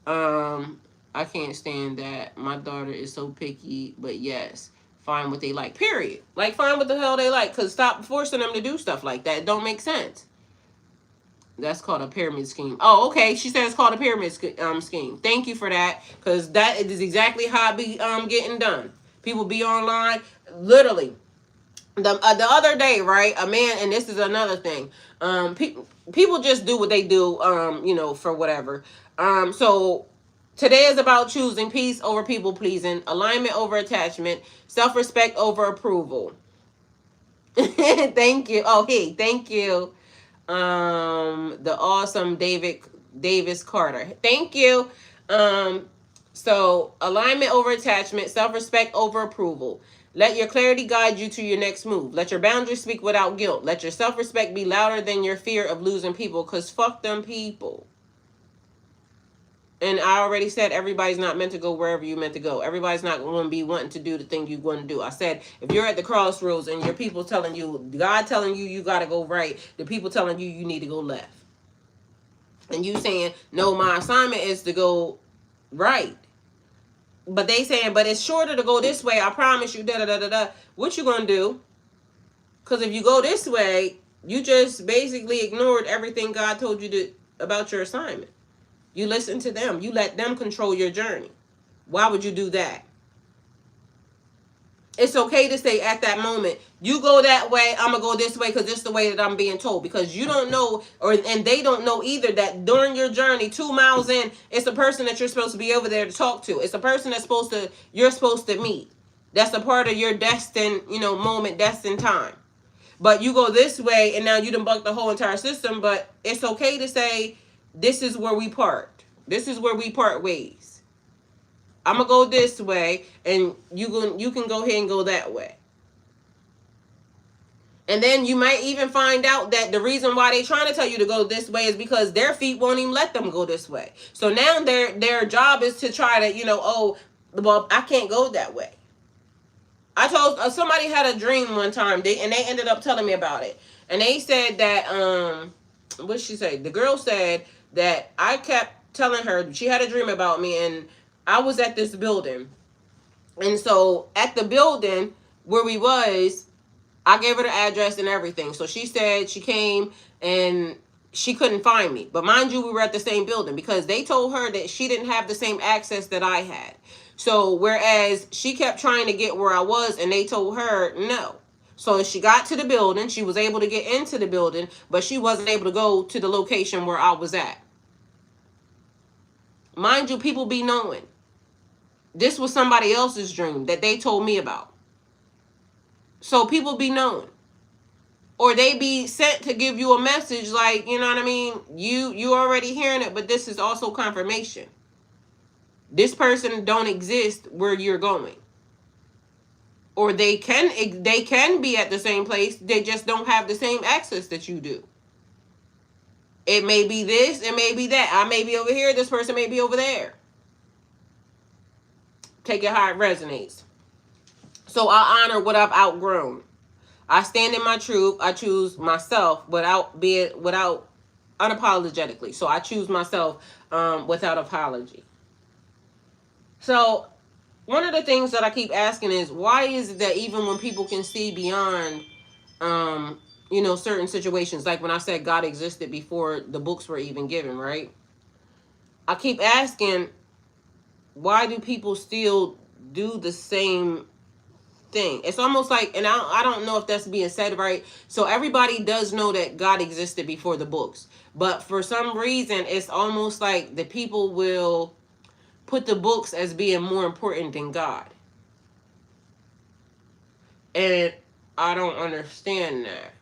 I can't stand that. My daughter is so picky, but yes, find what they like. Period. Like, find what the hell they like, because stop forcing them to do stuff like that. It don't make sense. That's called a pyramid scheme. Oh, okay. She said it's called a pyramid scheme. Thank you for that, because that is exactly how it be getting done. People be online, literally. The other day, right? A man, and this is another thing. People just do what they do, for whatever. So today is about choosing peace over people pleasing, alignment over attachment, self-respect over approval. Thank you. Oh, hey, thank you. The awesome Davis Carter. Thank you. So alignment over attachment, self-respect over approval. Let your clarity guide you to your next move. Let your boundaries speak without guilt. Let your self-respect be louder than your fear of losing people, because fuck them people. And I already said everybody's not meant to go wherever you're meant to go. Everybody's not going to be wanting to do the thing you want to do. I said, if you're at the crossroads and your people telling you, God telling you, you got to go right, the people telling you, you need to go left. And you saying, no, my assignment is to go right. But they saying, but it's shorter to go this way. I promise you, da-da-da-da-da. What you going to do? Because if you go this way, you just basically ignored everything God told you to about your assignment. You listen to them. You let them control your journey. Why would you do that? It's okay to say at that moment, you go that way, I'm going to go this way because this is the way that I'm being told. Because you don't know, and they don't know either, that during your journey, 2 miles in, it's the person that you're supposed to be over there to talk to. It's the person that's you're supposed to meet. That's a part of your destined, moment, destined time. But you go this way, and now you done bucked the whole entire system. But it's okay to say, this is where we part. This is where we part ways. I'm going to go this way, and you can go ahead and go that way. And then you might even find out that the reason why they're trying to tell you to go this way is because their feet won't even let them go this way. So now their job is to try to, well, I can't go that way. I told somebody had a dream one time, and they ended up telling me about it. And they said that, what did she say? The girl said that I kept telling her, she had a dream about me, and I was at this building. And so at the building where we was, I gave her the address and everything. So she said she came and she couldn't find me. But mind you, we were at the same building because they told her that she didn't have the same access that I had. So whereas she kept trying to get where I was, and they told her no. So she got to the building. She was able to get into the building, but she wasn't able to go to the location where I was at. Mind you, people be knowing. This was somebody else's dream that they told me about. So people be knowing. Or they be sent to give you a message like, you know what I mean? You already hearing it, but this is also confirmation. This person don't exist where you're going. Or they can be at the same place. They just don't have the same access that you do. It may be this, it may be that. I may be over here, this person may be over there. Take it how it resonates. So I honor what I've outgrown. I stand in my truth. I choose myself without unapologetically. So I choose myself without apology. So one of the things that I keep asking is, why is it that even when people can see beyond, certain situations, like when I said God existed before the books were even given, right? I keep asking, why do people still do the same thing? It's almost like, and I don't know if that's being said right. So everybody does know that God existed before the books. But for some reason, it's almost like the people will put the books as being more important than God. And I don't understand that.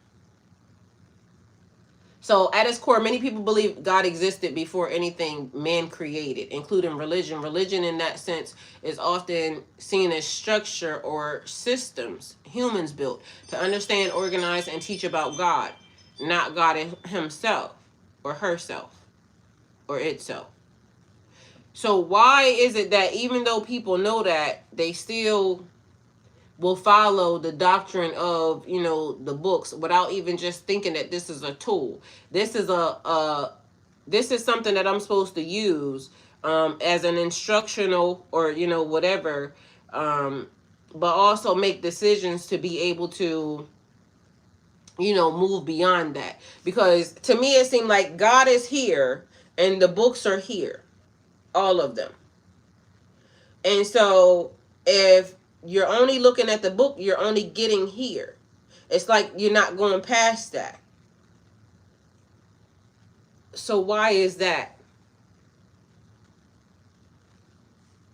So at its core, many people believe God existed before anything man created, including religion. Religion in that sense is often seen as structure or systems humans built to understand, organize, and teach about God, not God himself or herself or itself. So why is it that even though people know that, they still will follow the doctrine of, you know, the books without even just thinking that this is a tool. This is this is something that I'm supposed to use as an instructional, or, you know, whatever, but also make decisions to be able to, you know, move beyond that. Because to me, it seemed like God is here and the books are here, all of them. And so if you're only looking at the book, you're only getting here. It's like you're not going past that. So why is that?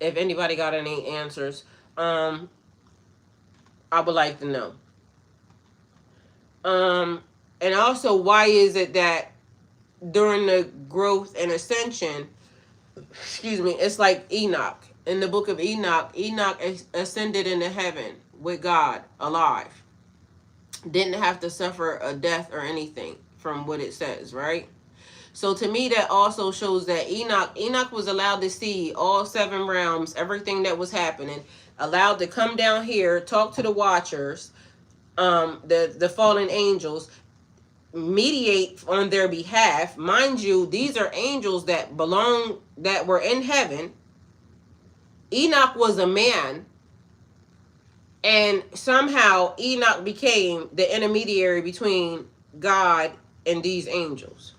If anybody got any answers, I would like to know. And also, why is it that during the growth and ascension, excuse me, it's like Enoch. In the book of Enoch, Enoch ascended into heaven with God alive. Didn't have to suffer a death or anything from what it says, right? So to me, that also shows that Enoch was allowed to see all 7 realms, everything that was happening, allowed to come down here, talk to the watchers, the fallen angels, mediate on their behalf. Mind you, these are angels that were in heaven. Enoch was a man, and somehow Enoch became the intermediary between God and these angels.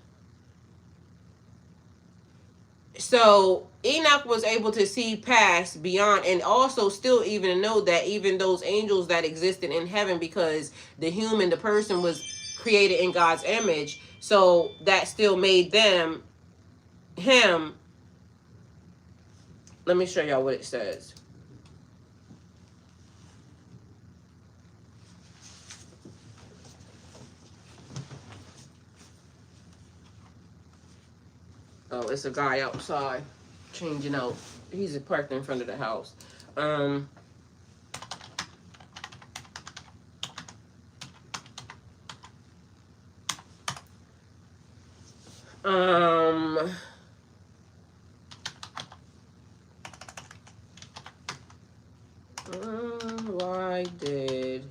So Enoch was able to see past, beyond, and also still even know that even those angels that existed in heaven, because the person was created in God's image, so that still made him. Let me show y'all what it says. Oh, it's a guy outside changing out. He's parked in front of the house. Why did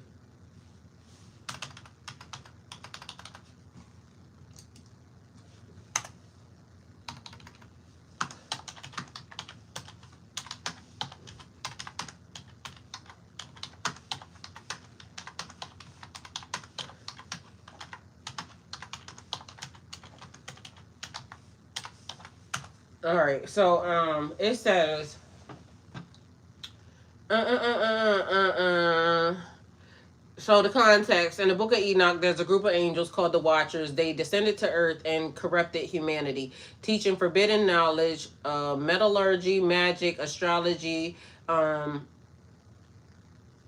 all right, so it says so the context, in the book of Enoch, there's a group of angels called the Watchers. They descended to earth and corrupted humanity, teaching forbidden knowledge, metallurgy, magic, astrology, and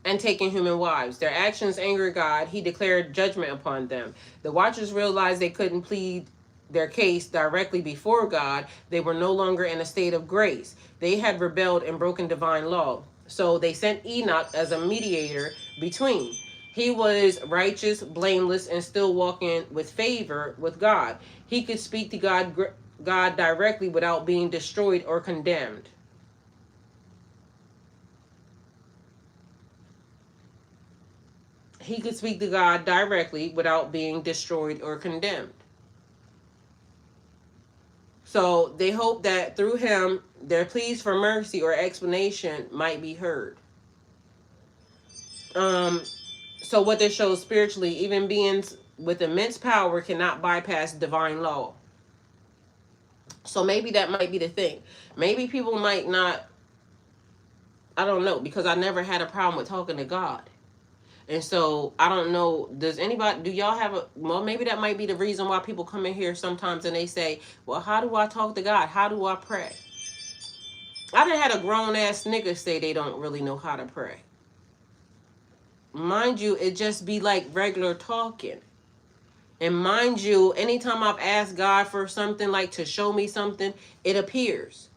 taking human wives. Their actions angered God. He declared judgment upon them. The Watchers realized they couldn't plead their case directly before God. They were no longer in a state of grace. They had rebelled and broken divine law. So they sent Enoch as a mediator between. He was righteous, blameless, and still walking with favor with God. He could speak to God directly without being destroyed or condemned. He could speak to God directly without being destroyed or condemned. So they hope that through him, their pleas for mercy or explanation might be heard. So what this shows spiritually, even beings with immense power cannot bypass divine law. So maybe that might be the thing. Maybe people might not, I don't know, because I never had a problem with talking to God. And so I don't know, do y'all have well, maybe that might be the reason why people come in here sometimes and they say, well, how do I talk to God? How do I pray? I done had a grown ass nigga say they don't really know how to pray. Mind you, it just be like regular talking. And mind you, anytime I've asked God for something, like to show me something, it appears.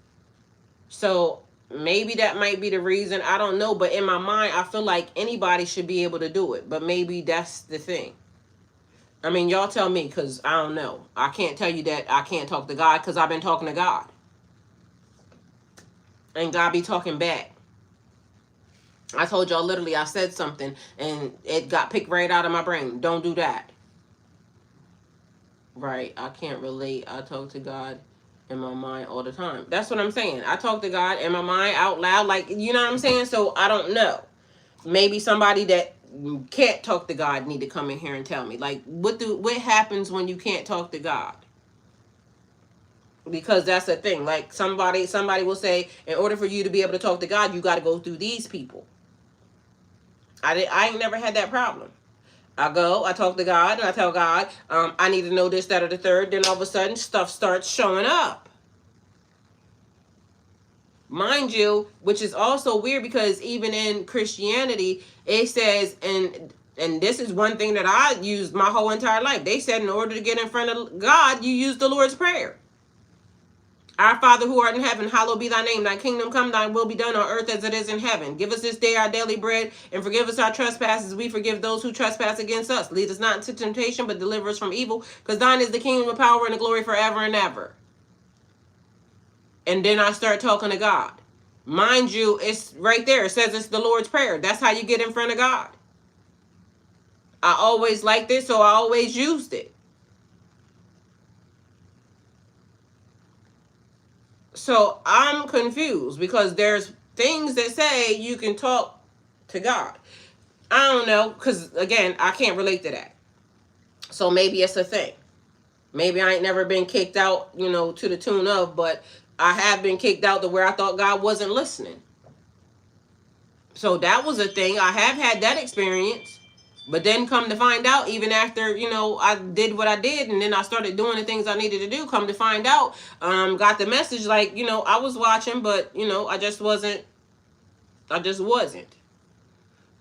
So maybe that might be the reason. I don't know. But in my mind, I feel like anybody should be able to do it. But maybe that's the thing. I mean, y'all tell me, because I don't know. I can't tell you that I can't talk to God because I've been talking to God. and God be talking back. I told y'all literally I said something and it got picked right out of my brain. Don't do that. Right. I can't relate. I talk to God in my mind all the time. That's what I'm saying. I talk to God in my mind out loud. Like, you know what I'm saying? So I don't know. Maybe somebody that can't talk to God need to come in here and tell me. Like, what happens when you can't talk to God? Because that's the thing. Like, somebody will say, in order for you to be able to talk to God, you got to go through these people. I ain't never had that problem. I talk to God, and I tell God, I need to know this, that, or the third. Then all of a sudden, stuff starts showing up. Mind you, which is also weird because even in Christianity, it says, and this is one thing that I used my whole entire life. They said in order to get in front of God, you use the Lord's Prayer. Our Father who art in heaven, hallowed be thy name. Thy kingdom come, thy will be done on earth as it is in heaven. Give us this day our daily bread, and forgive us our trespasses. We forgive those who trespass against us. Lead us not into temptation, but deliver us from evil. Because thine is the kingdom, the power, and the glory forever and ever. And then I start talking to God. Mind you, it's right there. It says it's the Lord's Prayer. That's how you get in front of God. I always liked it, so I always used it. So I'm confused because there's things that say you can talk to God. I don't know, because again, I can't relate to that. So maybe it's a thing. Maybe I ain't never been kicked out, to the tune of, but I have been kicked out to where I thought God wasn't listening. So that was a thing. I have had that experience. But then come to find out, even after, I did what I did and then I started doing the things I needed to do, come to find out, got the message like, I was watching, but, I just wasn't.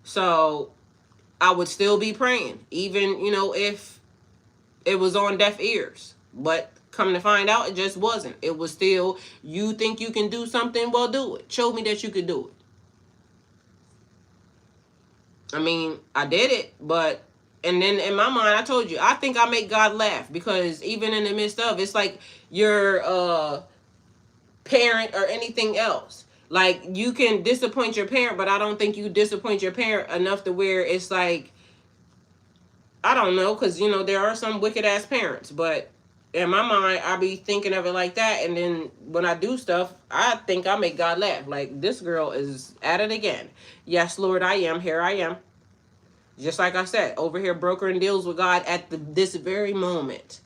So I would still be praying, even, if it was on deaf ears. But come to find out, it just wasn't. It was still, you think you can do something? Well, do it. Show me that you could do it. I mean, I did it, but, and then in my mind, I told you, I think I make God laugh because even in the midst of, it's like your parent or anything else. Like, you can disappoint your parent, but I don't think you disappoint your parent enough to where it's like, I don't know, because, there are some wicked-ass parents, but in my mind, I be thinking of it like that, and then when I do stuff, I think I make God laugh. Like, this girl is at it again. Yes, Lord, I am. Here I am. Just like I said, over here brokering deals with God at this very moment.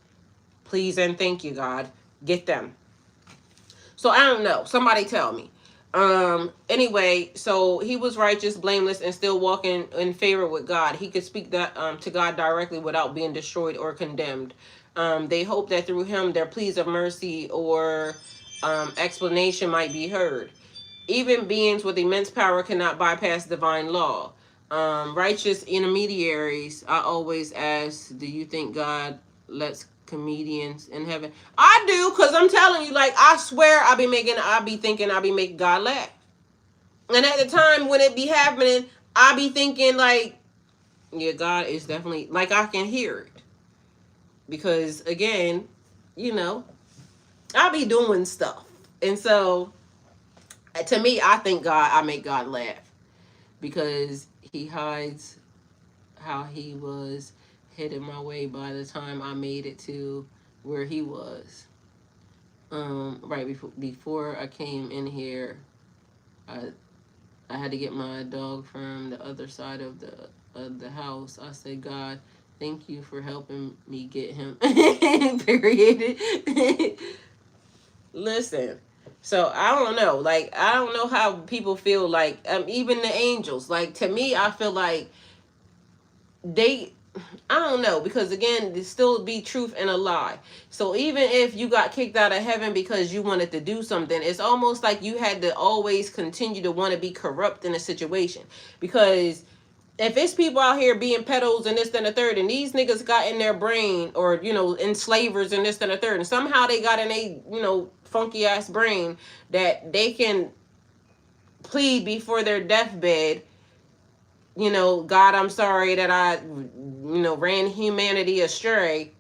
Please and thank you, God. Get them. So I don't know. Somebody tell me. Anyway, so he was righteous, blameless, and still walking in favor with God. He could speak that to God directly without being destroyed or condemned. They hope that through him their pleas of mercy or explanation might be heard. Even beings with immense power cannot bypass divine law. Righteous intermediaries, I always ask, do you think God lets comedians in heaven? I do, because I'm telling you, like, I swear I be making God laugh. And at the time when it be happening, I be thinking, like, yeah, God is definitely, like, I can hear it. Because, again, I be doing stuff. And so, to me, I make God laugh. Because he hides how he was headed my way by the time I made it to where he was. Right before I came in here, I had to get my dog from the other side of the house. I said, God, thank you for helping me get him. Period. Listen. So I don't know. Like, I don't know how people feel like, even the angels. Like, to me, I feel like I don't know, because again, there still be truth and a lie. So even if you got kicked out of heaven because you wanted to do something, it's almost like you had to always continue to want to be corrupt in a situation. Because if it's people out here being pedos and this, then the third, and these niggas got in their brain, or, enslavers and this, then the third, and somehow they got in a, funky ass brain that they can plead before their deathbed, God, I'm sorry that I, ran humanity astray.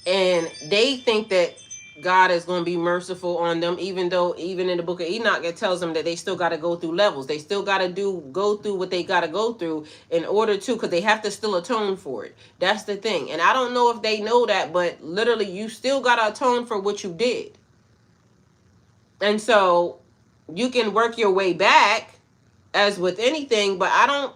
And they think that God is going to be merciful on them, even though even in the book of Enoch it tells them that they still got to go through levels. They still got to go through what they got to go through in order to, because they have to still atone for it. That's the thing. And I don't know if they know that, but literally you still got to atone for what you did. And so you can work your way back as with anything, but I don't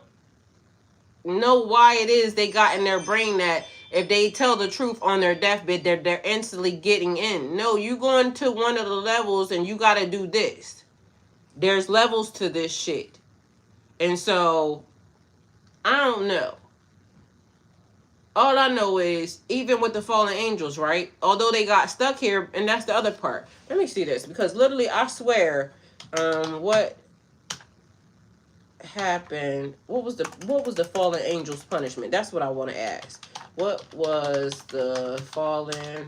know why it is they got in their brain that if they tell the truth on their deathbed, they're instantly getting in. No, you going to one of the levels and you got to do this. There's levels to this shit. And so, I don't know. All I know is, even with the fallen angels, right? Although they got stuck here, and that's the other part. Let me see this, because literally, I swear, what happened? What was the fallen angels' punishment? That's what I want to ask. What was the fallen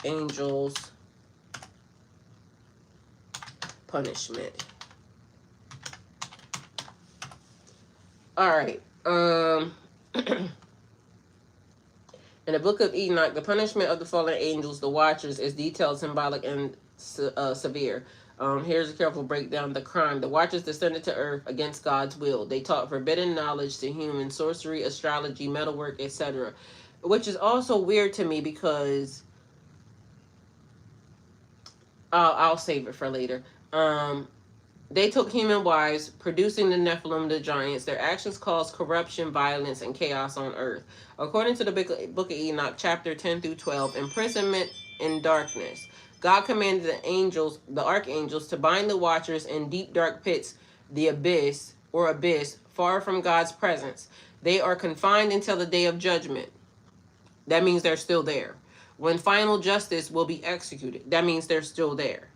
angels' punishment? All right. In the book of Enoch, the punishment of the fallen angels, the watchers, is detailed, symbolic, and severe. Here's a careful breakdown. The crime. The watchers descended to earth against God's will. They taught forbidden knowledge to humans, sorcery, astrology, metalwork, etc. Which is also weird to me because I'll save it for later. They took human wives, producing the Nephilim, the giants. Their actions caused corruption, violence, and chaos on earth. According to the book of Enoch, chapter 10 through 12, imprisonment in darkness. God commanded the angels, the archangels, to bind the watchers in deep dark pits, the abyss, far from God's presence. They are confined until the day of judgment. That means they're still there. When final justice will be executed, that means they're still there.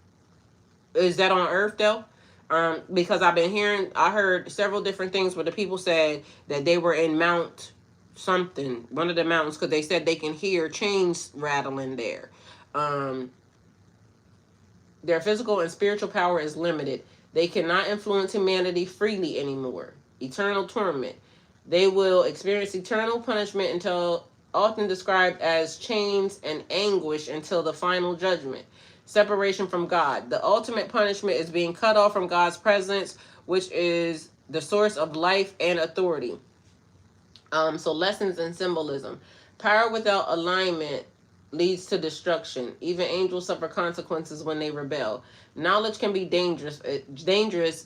Is that on earth though? Because I heard several different things where the people said that they were in Mount something, one of the mountains, because they said they can hear chains rattling there. Their physical and spiritual power is limited. They cannot influence humanity freely anymore. Eternal torment. They will experience eternal punishment until often described as chains and anguish until the final judgment. Separation from God. The ultimate punishment is being cut off from God's presence, which is the source of life and authority. So lessons and symbolism. Power without alignment leads to destruction. Even angels suffer consequences when they rebel. Knowledge can be dangerous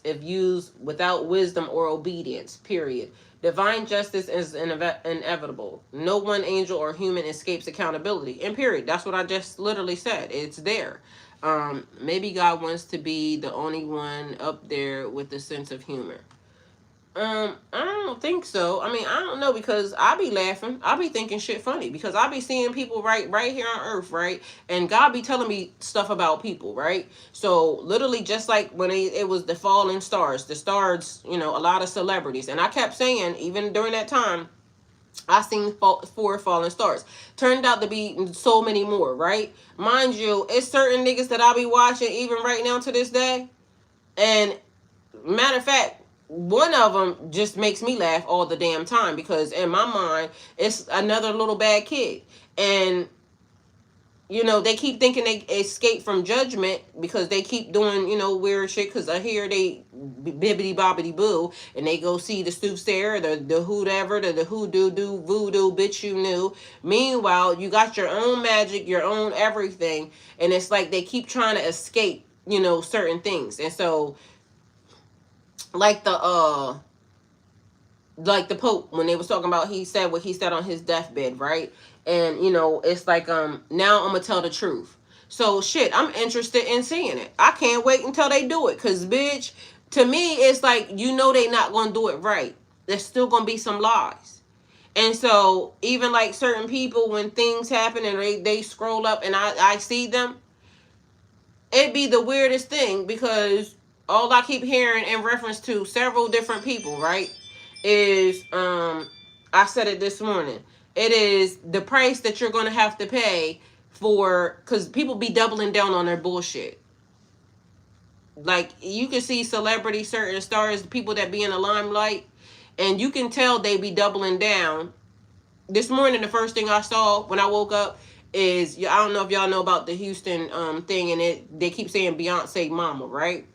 if used without wisdom or obedience, period. Divine justice is inevitable. No one angel or human escapes accountability. And period. That's what I just literally said. It's there. Maybe God wants to be the only one up there with a sense of humor. I don't think so. I mean, I don't know, because I be laughing. I be thinking shit funny because I be seeing people right here on earth, right? And God be telling me stuff about people, right? So literally just like when it was the fallen stars, the stars, a lot of celebrities. And I kept saying, even during that time, I seen 4 fallen stars. Turned out to be so many more, right? Mind you, it's certain niggas that I be watching even right now to this day. And matter of fact, one of them just makes me laugh all the damn time because in my mind, it's another little bad kid. And, they keep thinking they escape from judgment because they keep doing, weird shit because I hear they bibbity bobbity boo and they go see the soothsayer, the whoever, the hoodoo voodoo bitch you knew. Meanwhile, you got your own magic, your own everything. And it's like they keep trying to escape, certain things. And so, like the Pope, when they was talking about, he said what he said on his deathbed, right? And it's like now I'm gonna tell the truth. So shit, I'm interested in seeing it. I can't wait until they do it, cause bitch, to me it's like they not gonna do it right. There's still gonna be some lies. And so even like certain people, when things happen and they scroll up and I see them, it'd be the weirdest thing because all I keep hearing in reference to several different people, right, is, I said it this morning, it is the price that you're going to have to pay for, because people be doubling down on their bullshit. Like, you can see celebrities, certain stars, people that be in the limelight, and you can tell they be doubling down. This morning, the first thing I saw when I woke up, is, I don't know if y'all know about the Houston thing, and they keep saying Beyonce mama, right?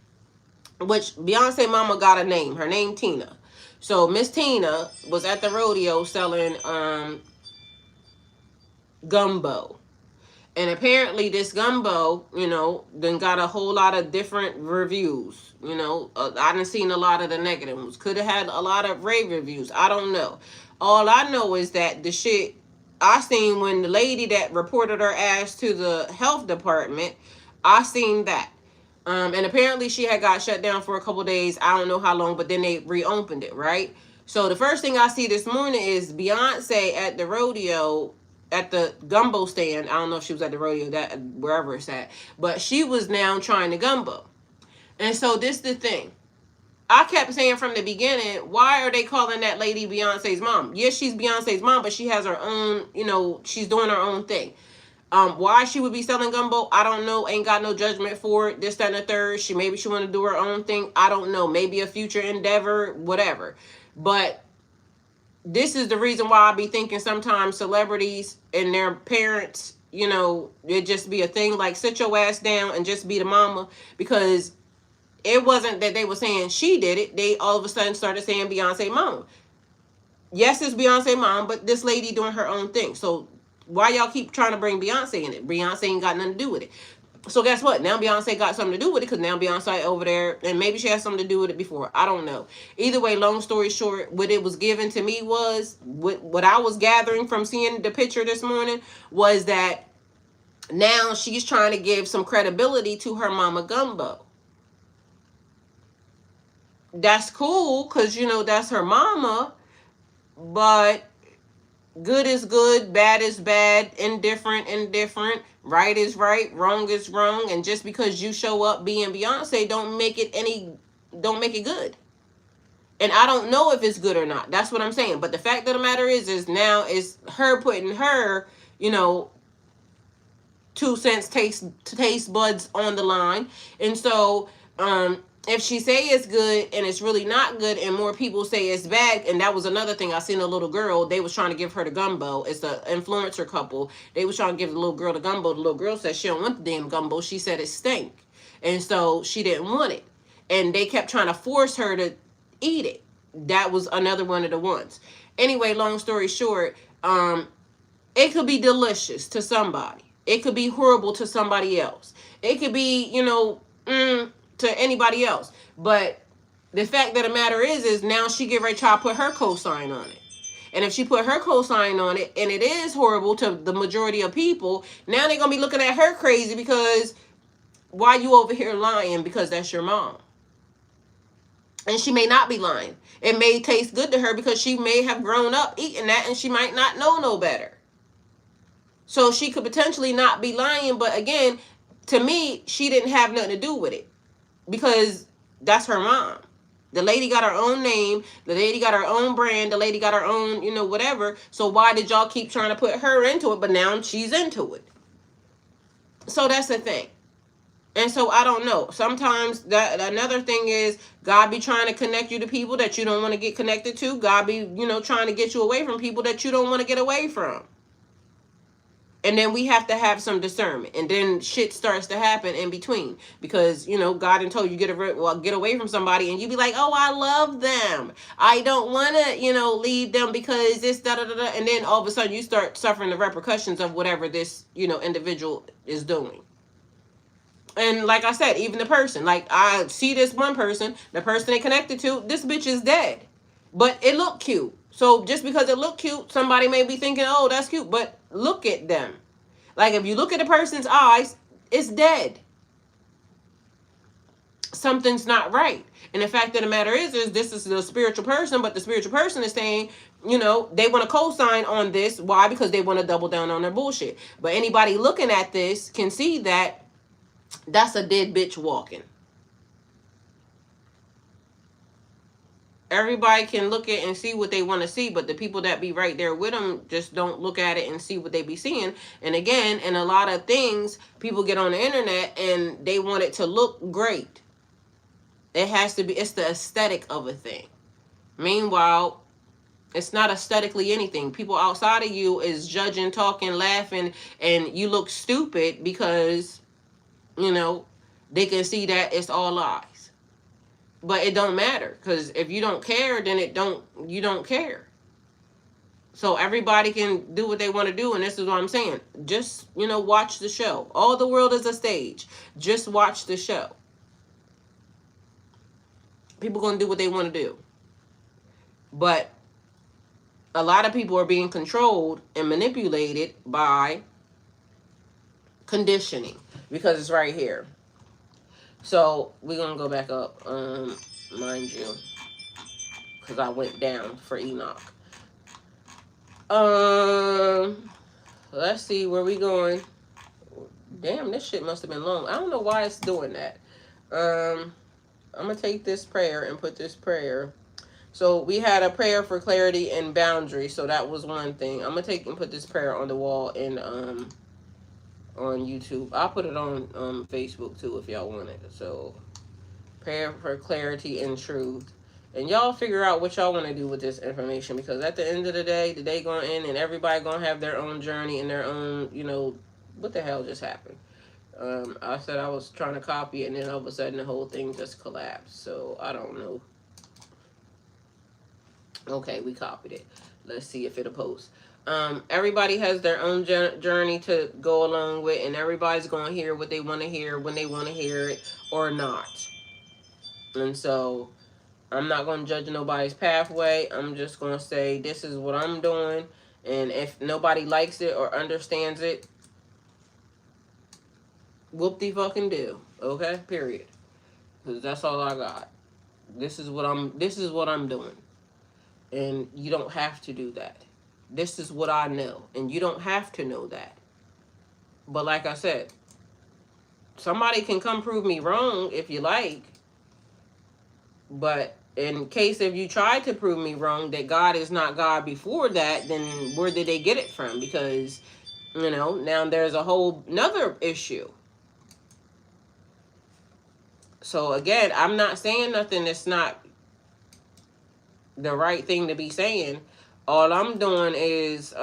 Which Beyonce mama got a name. Her name Tina. So Miss Tina was at the rodeo selling gumbo. And apparently this gumbo, then got a whole lot of different reviews. I done seen a lot of the negative ones. Could have had a lot of rave reviews. I don't know. All I know is that the shit I seen when the lady that reported her ass to the health department, I seen that. And apparently she had got shut down for a couple days. I don't know how long, but then they reopened it, right? So the first thing I see this morning is Beyonce at the rodeo, at the gumbo stand. I don't know if she was at the rodeo, that wherever it's at, but she was now trying the gumbo. And so this is the thing. I kept saying from the beginning, why are they calling that lady Beyonce's mom? Yes, she's Beyonce's mom, but she has her own, she's doing her own thing. Why she would be selling gumbo, I don't know. Ain't got no judgment for it. This, that, and the third. Maybe she want to do her own thing. I don't know. Maybe a future endeavor, whatever. But this is the reason why I be thinking sometimes celebrities and their parents, it just be a thing like sit your ass down and just be the mama, because it wasn't that they were saying she did it. They all of a sudden started saying Beyonce mom. Yes, it's Beyonce mom, but this lady doing her own thing. So why y'all keep trying to bring Beyonce in it? Beyonce ain't got nothing to do with it. So guess what? Now Beyonce got something to do with it, because now Beyonce over there, and maybe she has something to do with it before. I don't know. Either way, long story short, what it was given to me was, what I was gathering from seeing the picture this morning was that now she's trying to give some credibility to her mama gumbo. That's cool, because, that's her mama, but good is good, bad is bad, indifferent, right is right, wrong is wrong, and just because you show up being Beyonce don't make it good. And I don't know if it's good or not. That's what I'm saying. But the fact of the matter is now is her putting her, 2 cents taste buds on the line. And so if she say it's good and it's really not good, and more people say it's bad, and that was another thing. I seen a little girl, they was trying to give her the gumbo. It's an influencer couple. They was trying to give the little girl the gumbo. The little girl said she don't want the damn gumbo. She said it stank. And so she didn't want it. And they kept trying to force her to eat it. That was another one of the ones. Anyway, long story short, it could be delicious to somebody. It could be horrible to somebody else. It could be, to anybody else. But the fact of the matter is now she get ready to try to put her cosign on it. And if she put her cosign on it and it is horrible to the majority of people, now they're going to be looking at her crazy, because why you over here lying? Because that's your mom. And she may not be lying. It may taste good to her because she may have grown up eating that and she might not know no better. So she could potentially not be lying. But again, to me, she didn't have nothing to do with it, because that's her mom. The lady got her own name. The lady got her own brand. The lady got her own, whatever. So why did y'all keep trying to put her into it? But now she's into it. So that's the thing. And so I don't know. Sometimes another thing is God be trying to connect you to people that you don't want to get connected to. God be, trying to get you away from people that you don't want to get away from. And then we have to have some discernment. And then shit starts to happen in between. Because, God done told you get away from somebody, and you be like, oh, I love them. I don't want to, leave them because this, da-da-da-da. And then all of a sudden you start suffering the repercussions of whatever this, individual is doing. And like I said, even the person, like I see this one person, the person they connected to, this bitch is dead. But it looked cute. So just because it looked cute, somebody may be thinking, oh, that's cute. But look at them. Like if you look at the person's eyes, it's dead. Something's not right. And the fact of the matter is this is the spiritual person, but the spiritual person is saying, they want to co-sign on this. Why? Because they want to double down on their bullshit. But anybody looking at this can see that that's a dead bitch walking. Everybody can look at and see what they want to see, but the people that be right there with them just don't look at it and see what they be seeing. And again, in a lot of things, people get on the internet and they want it to look great. It has to be, it's the aesthetic of a thing. Meanwhile, It's not aesthetically anything. People outside of you is judging, talking, laughing, and you look stupid because, you know, they can see that it's all lies. But it don't matter, because if you don't care, then you don't care. So everybody can do what they want to do, and this is what I'm saying. Just, watch the show. All the world is a stage. Just watch the show. People gonna do what they want to do. But a lot of people are being controlled and manipulated by conditioning, because it's right here. So we're gonna go back up, mind you, because I went down for Enoch. Let's see where we going. Damn, this shit must have been long. I don't know why it's doing that. I'm gonna take this prayer and put this prayer. So we had a prayer for clarity and boundary. So that was one thing. I'm gonna take and put this prayer on the wall in on YouTube. I'll put it on Facebook too if y'all want it. So prayer for clarity and truth. And y'all figure out what y'all want to do with this information, because at the end of the day gonna end and everybody gonna have their own journey and their own, what the hell just happened? I said I was trying to copy it, and then all of a sudden the whole thing just collapsed. So I don't know. Okay, we copied it. Let's see if it'll post. Everybody has their own journey to go along with, and everybody's going to hear what they want to hear when they want to hear it or not. And so I'm not going to judge nobody's pathway. I'm just going to say this is what I'm doing, and if nobody likes it or understands it, whoop-de-fucking do. Okay? Period. Because that's all I got. This is what I'm doing. And you don't have to do that. This is what I know. And you don't have to know that. But like I said, somebody can come prove me wrong if you like. But in case if you try to prove me wrong that God is not God before that, then where did they get it from? Because, now there's a whole nother issue. So again, I'm not saying nothing that's not the right thing to be saying. All I'm doing is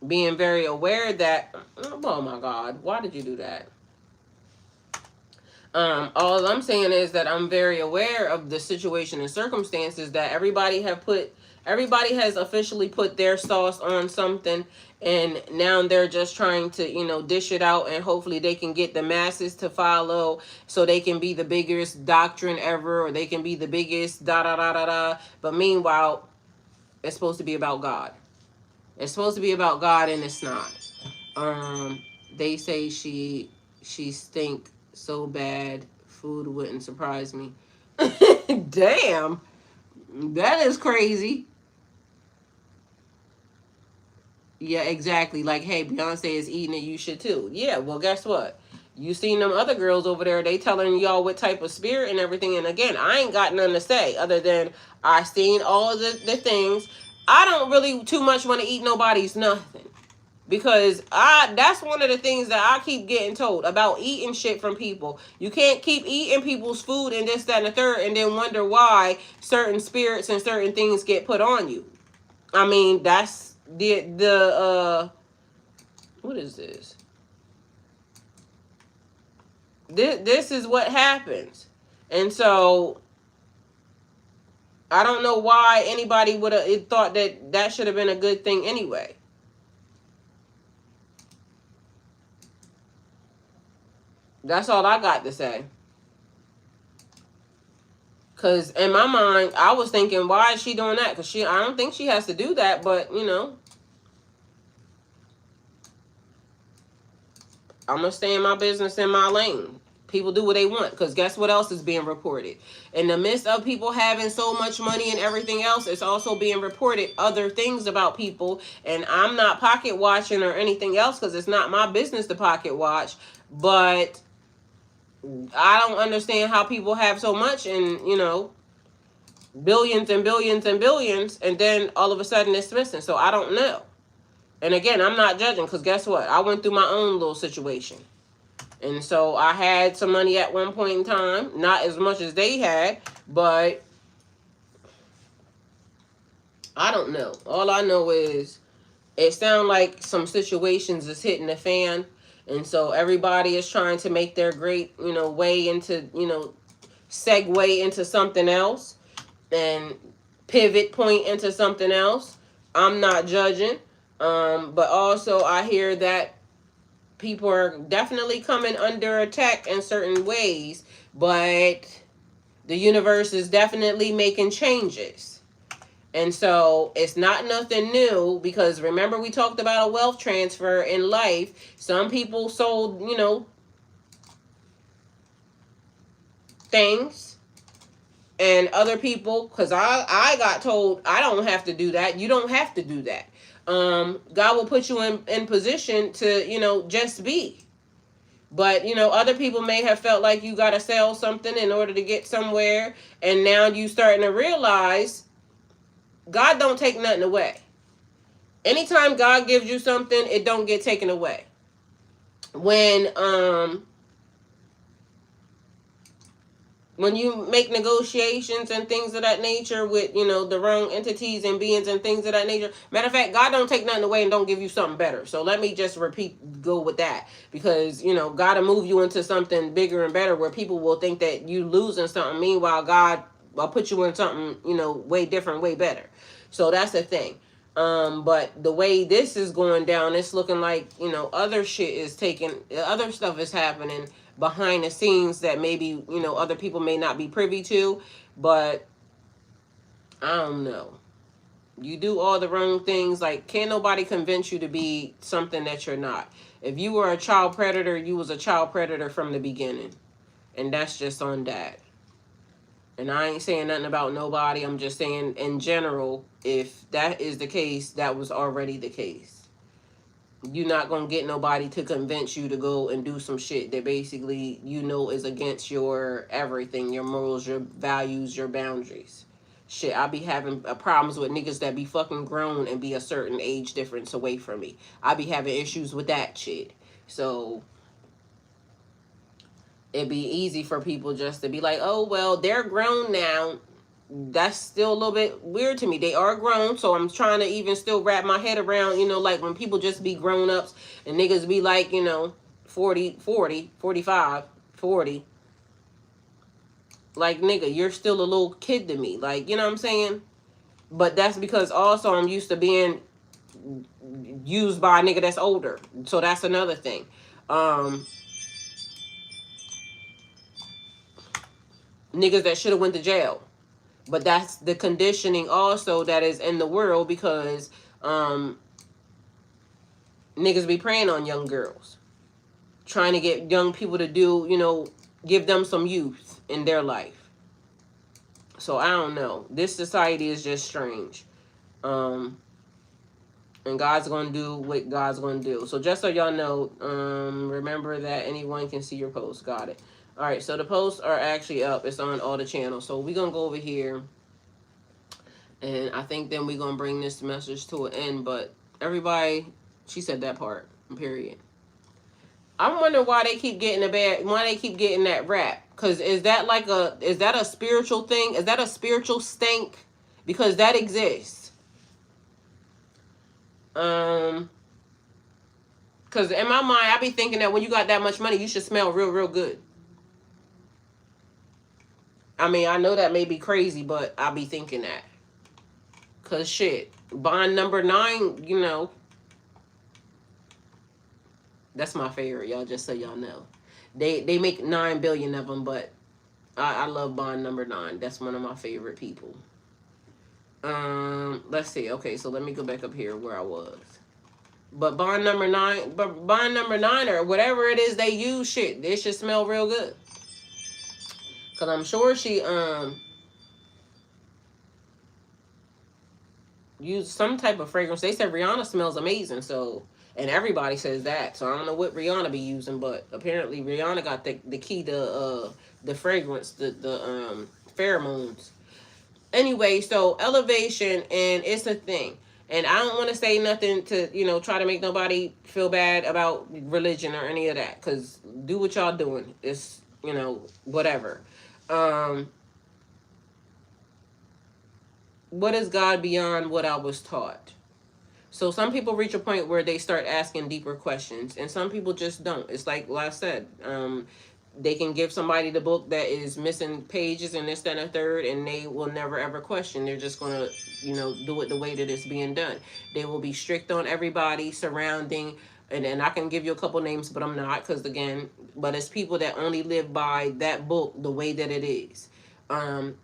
being very aware that, oh my God, why did you do that? All I'm saying is that I'm very aware of the situation and circumstances that everybody has officially put their sauce on something, and now they're just trying to, dish it out, and hopefully they can get the masses to follow so they can be the biggest doctrine ever, or they can be the biggest da-da-da-da-da. But meanwhile, it's supposed to be about God. It's supposed to be about God, and it's not. They say she stink so bad, food wouldn't surprise me. Damn. That is crazy. Yeah, exactly. Like, hey, Beyonce is eating it, you should too. Yeah, well, guess what? You seen them other girls over there, they telling y'all what type of spirit and everything. And again, I ain't got nothing to say other than I seen all the things. I don't really too much want to eat nobody's nothing. Because that's one of the things that I keep getting told about eating shit from people. You can't keep eating people's food and this, that, and the third, and then wonder why certain spirits and certain things get put on you. I mean, that's the what is this? This is what happens. And so I don't know why anybody would have thought that should have been a good thing anyway. That's all I got to say. Because in my mind, I was thinking, why is she doing that? Because I don't think she has to do that, but, I'm going to stay in my business, in my lane. People do what they want, because guess what else is being reported? In the midst of people having so much money and everything else, it's also being reported other things about people. And I'm not pocket watching or anything else, because it's not my business to pocket watch. But I don't understand how people have so much and, billions and billions and billions, and then all of a sudden it's missing. So I don't know. And again, I'm not judging, because guess what? I went through my own little situation. And so I had some money at one point in time, not as much as they had, but I don't know. All I know is it sounds like some situations is hitting the fan, and so everybody is trying to make their great, way into, segue into something else and pivot point into something else. I'm not judging, but also I hear that people are definitely coming under attack in certain ways, but the universe is definitely making changes. And so it's not nothing new, because remember we talked about a wealth transfer in life. Some people sold, things, and other people, because I got told I don't have to do that. You don't have to do that. God will put you in position to, just be. But, other people may have felt like you got to sell something in order to get somewhere. And now you starting to realize God don't take nothing away. Anytime God gives you something, it don't get taken away. When you make negotiations and things of that nature with, the wrong entities and beings and things of that nature. Matter of fact, God don't take nothing away and don't give you something better. So let me just go with that. Because, God will move you into something bigger and better where people will think that you losing something. Meanwhile, God will put you in something, way different, way better. So that's the thing. But the way this is going down, it's looking like, other stuff is happening behind the scenes that maybe, other people may not be privy to. But I don't know. You do all the wrong things. Like, can't nobody convince you to be something that you're not. If you were a child predator, you was a child predator from the beginning. And that's just on that. And I ain't saying nothing about nobody. I'm just saying in general, if that is the case, that was already the case. You're not going to get nobody to convince you to go and do some shit that basically, is against your everything, your morals, your values, your boundaries. Shit, I be having problems with niggas that be fucking grown and be a certain age difference away from me. I be having issues with that shit. So it'd be easy for people just to be like, oh, well, they're grown now. That's still a little bit weird to me. They are grown, so I'm trying to even still wrap my head around, like when people just be grown-ups and niggas be like, 40, 45, 40. Like, nigga, you're still a little kid to me. Like, you know what I'm saying? But that's because also I'm used to being used by a nigga that's older. So that's another thing. Niggas that should have went to jail. But that's the conditioning also that is in the world, because niggas be preying on young girls. Trying to get young people to do, give them some youth in their life. So I don't know. This society is just strange. And God's going to do what God's going to do. So just so y'all know, remember that anyone can see your posts. Got it. All right, so the posts are actually up. It's on all the channels. So we're going to go over here. And I think then we're going to bring this message to an end. But everybody, she said that part, period. I wonder why they keep getting why they keep getting that rap. Because is that a spiritual thing? Is that a spiritual stink? Because that exists. Because in my mind, I be thinking that when you got that much money, you should smell real, real good. I mean, I know that may be crazy, but I be thinking that. Because shit, bond number 9, that's my favorite, y'all, just so y'all know. They make 9 billion of them, but I love bond number 9. That's one of my favorite people. Let's see. Okay, so let me go back up here where I was. But bond number 9, or whatever it is they use, shit, it should smell real good. Cause I'm sure she used some type of fragrance. They said Rihanna smells amazing, so, and everybody says that. So I don't know what Rihanna be using, but apparently Rihanna got the key to the fragrance, the pheromones. Anyway, so elevation, and it's a thing. And I don't want to say nothing to, try to make nobody feel bad about religion or any of that. Because do what y'all doing. It's, whatever. what is God beyond what I was taught? So some people reach a point where they start asking deeper questions, and some people just don't. It's like I said, they can give somebody the book that is missing pages and this, that, and a third, and they will never ever question. They're just gonna, do it the way that it's being done. They will be strict on everybody surrounding, and I can give you a couple names, but I'm not, because again, but it's people that only live by that book the way that it is.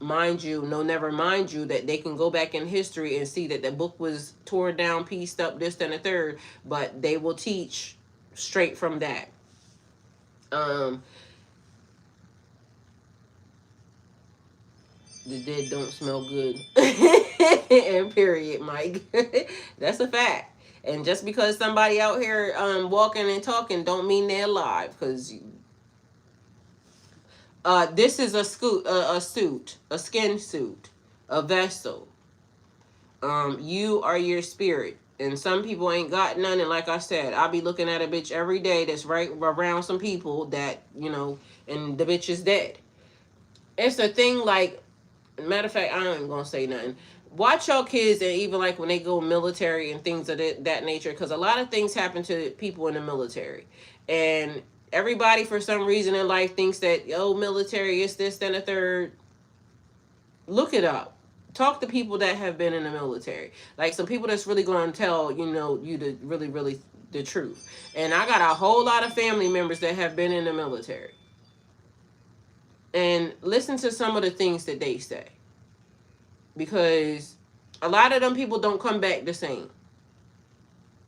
Mind you, no, never mind you that they can go back in history and see that the book was torn down, pieced up, this, that, and a third, but they will teach straight from that. The dead don't smell good. And period, Mike. That's a fact. And just because somebody out here walking and talking don't mean they're alive, because this is a suit, a skin suit, a vessel. You are your spirit. And some people ain't got none. And like I said, I'll be looking at a bitch every day that's right around some people that, and the bitch is dead. It's a thing like, matter of fact, I ain't gonna say nothing. Watch your kids, and even like when they go military and things of that nature, because a lot of things happen to people in the military. And everybody, for some reason in life, thinks that, military is this, then a third. Look it up. Talk to people that have been in the military. Like some people that's really going to tell, you the really, really the truth. And I got a whole lot of family members that have been in the military. And listen to some of the things that they say. Because a lot of them people don't come back the same.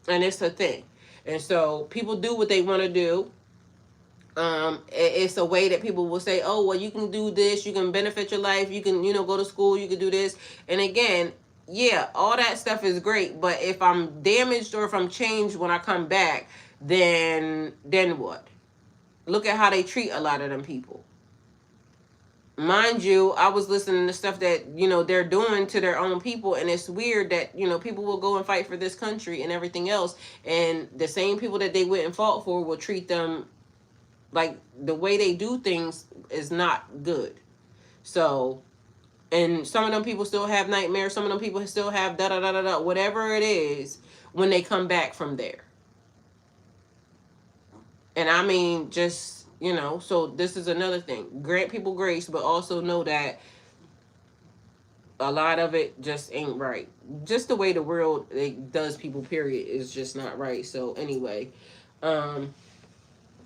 And it's a thing. And so people do what they want to do. It's a way that people will say, oh, well, you can do this, you can benefit your life, you can, go to school, you can do this. And again, yeah, all that stuff is great. But if I'm damaged or if I'm changed when I come back, then what? Look at how they treat a lot of them people. Mind you, I was listening to stuff that, they're doing to their own people. And it's weird that, people will go and fight for this country and everything else. And the same people that they went and fought for will treat them like the way they do things is not good. So, and some of them people still have nightmares. Some of them people still have da-da-da-da-da, whatever it is, when they come back from there. And I mean, just, so this is another thing. Grant people grace, but also know that a lot of it just ain't right. Just the way the world does people, period, is just not right. So anyway,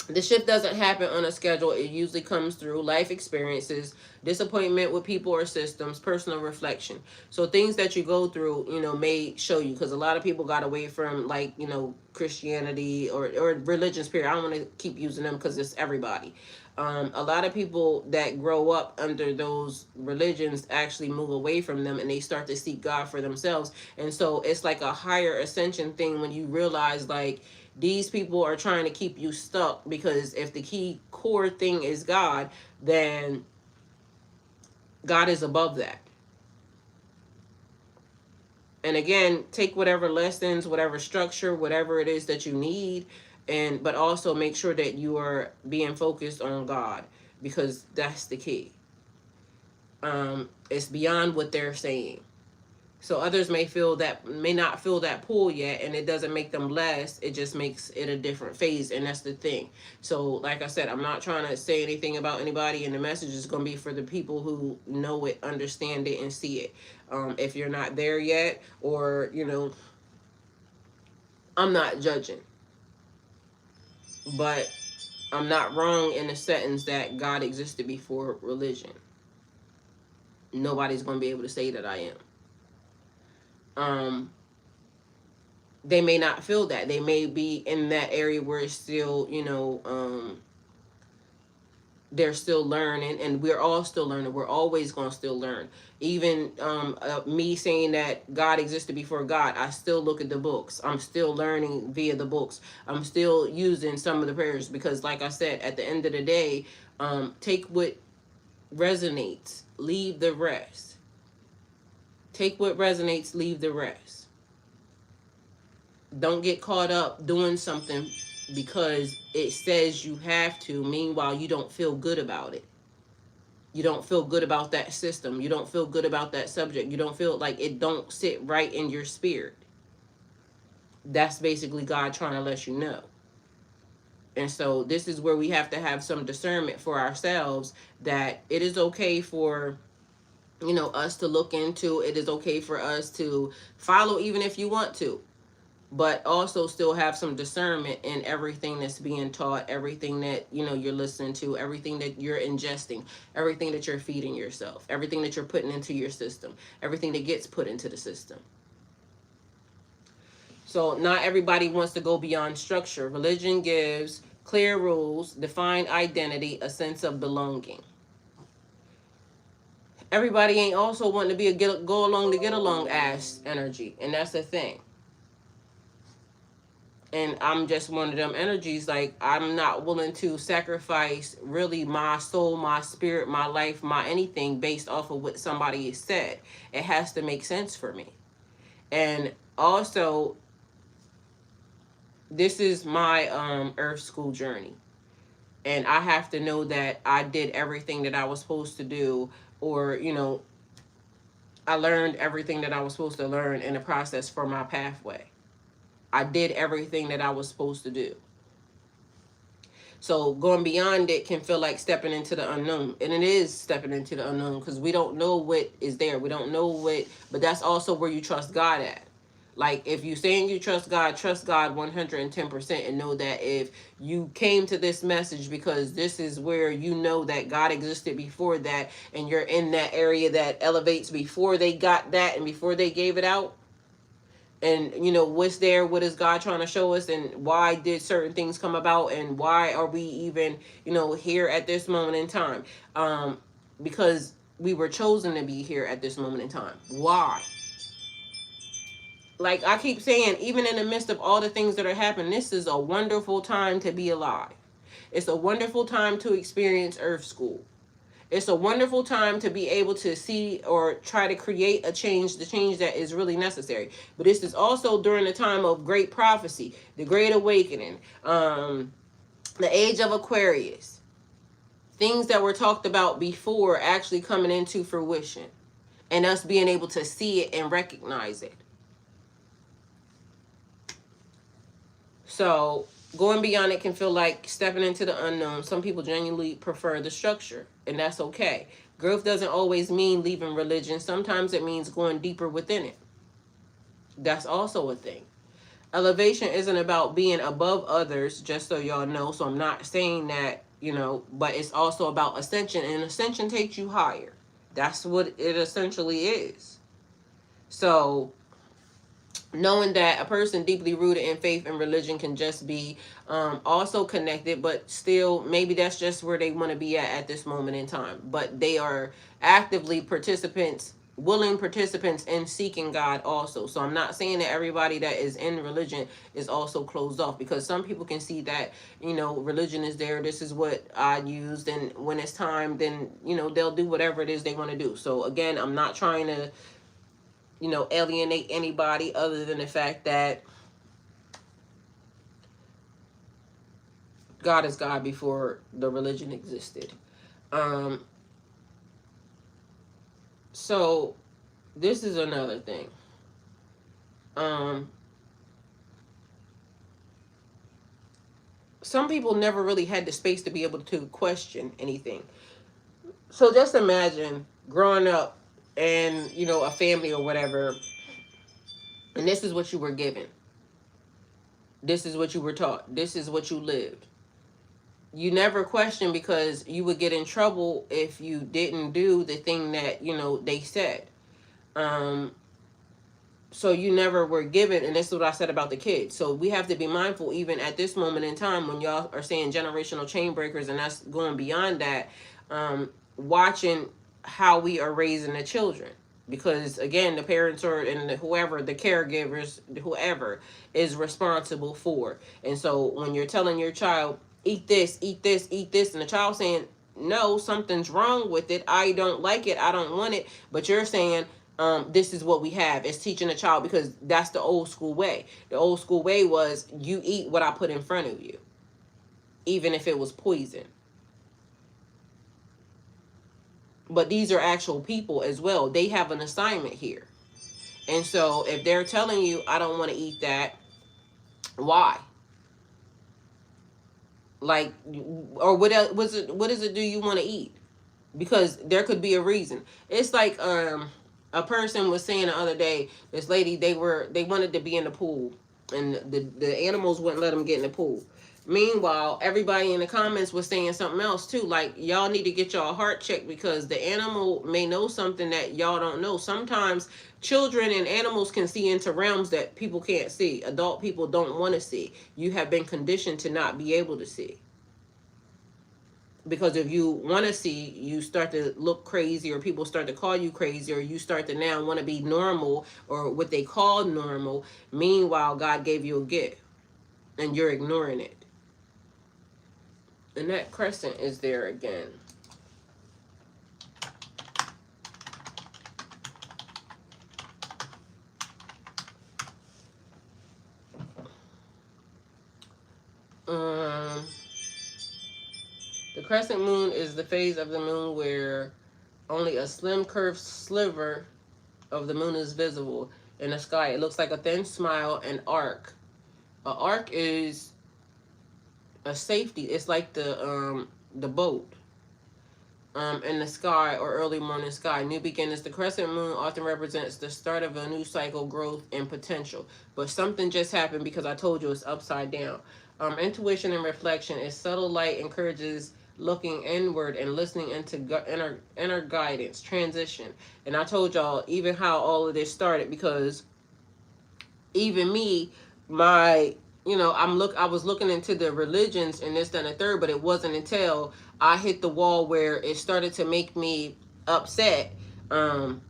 the shift doesn't happen on a schedule. It usually comes through life experiences, disappointment with people or systems, personal reflection. So things that you go through, may show you, because a lot of people got away from like, Christianity or religion spirit. I don't want to keep using them because it's everybody. A lot of people that grow up under those religions actually move away from them and they start to seek God for themselves. And so it's like a higher ascension thing when you realize like, these people are trying to keep you stuck, because if the key core thing is God, then God is above that. And again, take whatever lessons, whatever structure, whatever it is that you need, but also make sure that you are being focused on God, because that's the key. It's beyond what they're saying. So others may not feel that pull yet, and it doesn't make them less. It just makes it a different phase, and that's the thing. So like I said, I'm not trying to say anything about anybody, and the message is going to be for the people who know it, understand it, and see it. If you're not there yet, or, I'm not judging. But I'm not wrong in the sentence that God existed before religion. Nobody's going to be able to say that I am. They may not feel that. They may be in that area where it's still, they're still learning, and we're all still learning. We're always going to still learn. Even me saying that God existed before God, I still look at the books. I'm still learning via the books. I'm still using some of the prayers, because like I said, at the end of the day, take what resonates, leave the rest. Take what resonates, leave the rest. Don't get caught up doing something because it says you have to. Meanwhile, you don't feel good about it. You don't feel good about that system. You don't feel good about that subject. You don't feel like it don't sit right in your spirit. That's basically God trying to let you know. And so this is where we have to have some discernment for ourselves, that it is okay for, you know, us to look into. It is okay for us to follow, even if you want to, but also still have some discernment in everything that's being taught, everything that, you know, you're listening to, everything that you're ingesting, everything that you're feeding yourself, everything that you're putting into your system, everything that gets put into the system. So not everybody wants to go beyond structure. Religion gives clear rules, defined identity, a sense of belonging. Everybody ain't also wanting to be a go along to get along ass energy, and that's the thing. And I'm just one of them energies. Like, I'm not willing to sacrifice really my soul, my spirit, my life, my anything based off of what somebody has said. It has to make sense for me. And also, this is my earth school journey, and I have to know that I did everything that I was supposed to do, or, you know, I learned everything that I was supposed to learn in the process for my pathway. I did everything that I was supposed to do. So going beyond it can feel like stepping into the unknown. And it is stepping into the unknown, because we don't know what is there. We don't know what, but that's also where you trust God at. Like, if you're saying you trust God 110%, and know that if you came to this message because this is where you know that God existed before that, and you're in that area that elevates before they got that and before they gave it out, and you know what's there, what is God trying to show us, and why did certain things come about, and why are we even, you know, here at this moment in time, because we were chosen to be here at this moment in time. Why? Like I keep saying, even in the midst of all the things that are happening, this is a wonderful time to be alive. It's a wonderful time to experience Earth School. It's a wonderful time to be able to see or try to create a change, the change that is really necessary. But this is also during the time of great prophecy, the Great Awakening, the Age of Aquarius. Things that were talked about before actually coming into fruition, and us being able to see it and recognize it. So going beyond it can feel like stepping into the unknown. Some people genuinely prefer the structure, and that's okay. Growth doesn't always mean leaving religion. Sometimes it means going deeper within it. That's also a thing. Elevation isn't about being above others, just so y'all know. So I'm not saying that, you know, but it's also about ascension, and ascension takes you higher. That's what it essentially is. So knowing that a person deeply rooted in faith and religion can just be also connected, but still maybe that's just where they want to be at this moment in time. But they are actively participants, willing participants in seeking God also. So I'm not saying that everybody that is in religion is also closed off, because some people can see that, you know, religion is there. This is what I used, and when it's time, then, you know, they'll do whatever it is they want to do. So again, I'm not trying to, you know, alienate anybody, other than the fact that God is God before the religion existed. So this is another thing. Some people never really had the space to be able to question anything. So just imagine growing up in, you know, a family or whatever, and this is what you were given. This is what you were taught. This is what you lived. You never question, because you would get in trouble if you didn't do the thing that, you know, they said. So you never were given, and that's what I said about the kids. So we have to be mindful, even at this moment in time, when y'all are saying generational chain breakers, and that's going beyond that, watching how we are raising the children. Because again, the parents are, and whoever, the caregivers, whoever is responsible for. And so when you're telling your child, eat this, eat this, eat this, and the child saying, no, something's wrong with it, I don't like it, I don't want it, but you're saying, this is what we have. It's teaching a child, because that's the old school way. The old school way was, you eat what I put in front of you, even if it was poison. but these are actual people as well. They have an assignment here. And so if they're telling you, I don't want to eat that, why? Like, or what else, what is it do you want to eat? Because there could be a reason. It's like a person was saying the other day, this lady, they wanted to be in the pool, and the animals wouldn't let them get in the pool. Meanwhile, everybody in the comments was saying something else too, like y'all need to get y'all heart checked because the animal may know something that y'all don't know. Sometimes children and animals can see into realms that people can't see. Adult people don't want to see. You have been conditioned to not be able to see. Because if you want to see, you start to look crazy, or people start to call you crazy, or you start to now want to be normal, or what they call normal. Meanwhile, God gave you a gift and you're ignoring it. And that crescent is there again. The crescent moon is the phase of the moon where only a slim curved sliver of the moon is visible in the sky. It looks like a thin smile and arc. An arc is a safety. It's like the boat in the sky or early morning sky. New beginnings. The crescent moon often represents the start of a new cycle, growth, and potential. But something just happened because I told you it's upside down. Intuition and reflection is subtle light encourages looking inward and listening into inner guidance. Transition. And I told y'all even how all of this started, because even me, my, I was looking into the religions and this, that, and the third, but it wasn't until I hit the wall where it started to make me upset, or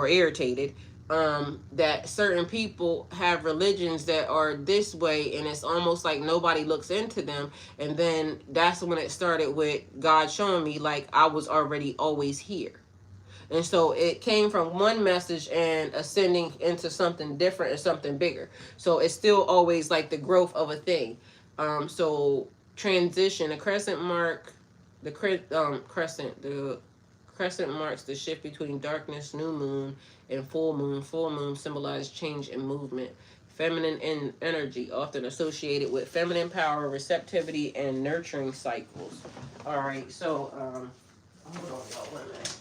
irritated, that certain people have religions that are this way, and it's almost like nobody looks into them. And then that's when it started with God showing me like I was already always here. And so it came from one message and ascending into something different and something bigger. So it's still always like the growth of a thing. So transition, the crescent crescent marks the shift between darkness, new moon, and full moon. Full moon symbolizes change and movement. Feminine energy, often associated with feminine power, receptivity, and nurturing cycles. All right, so hold on, y'all, 1 minute.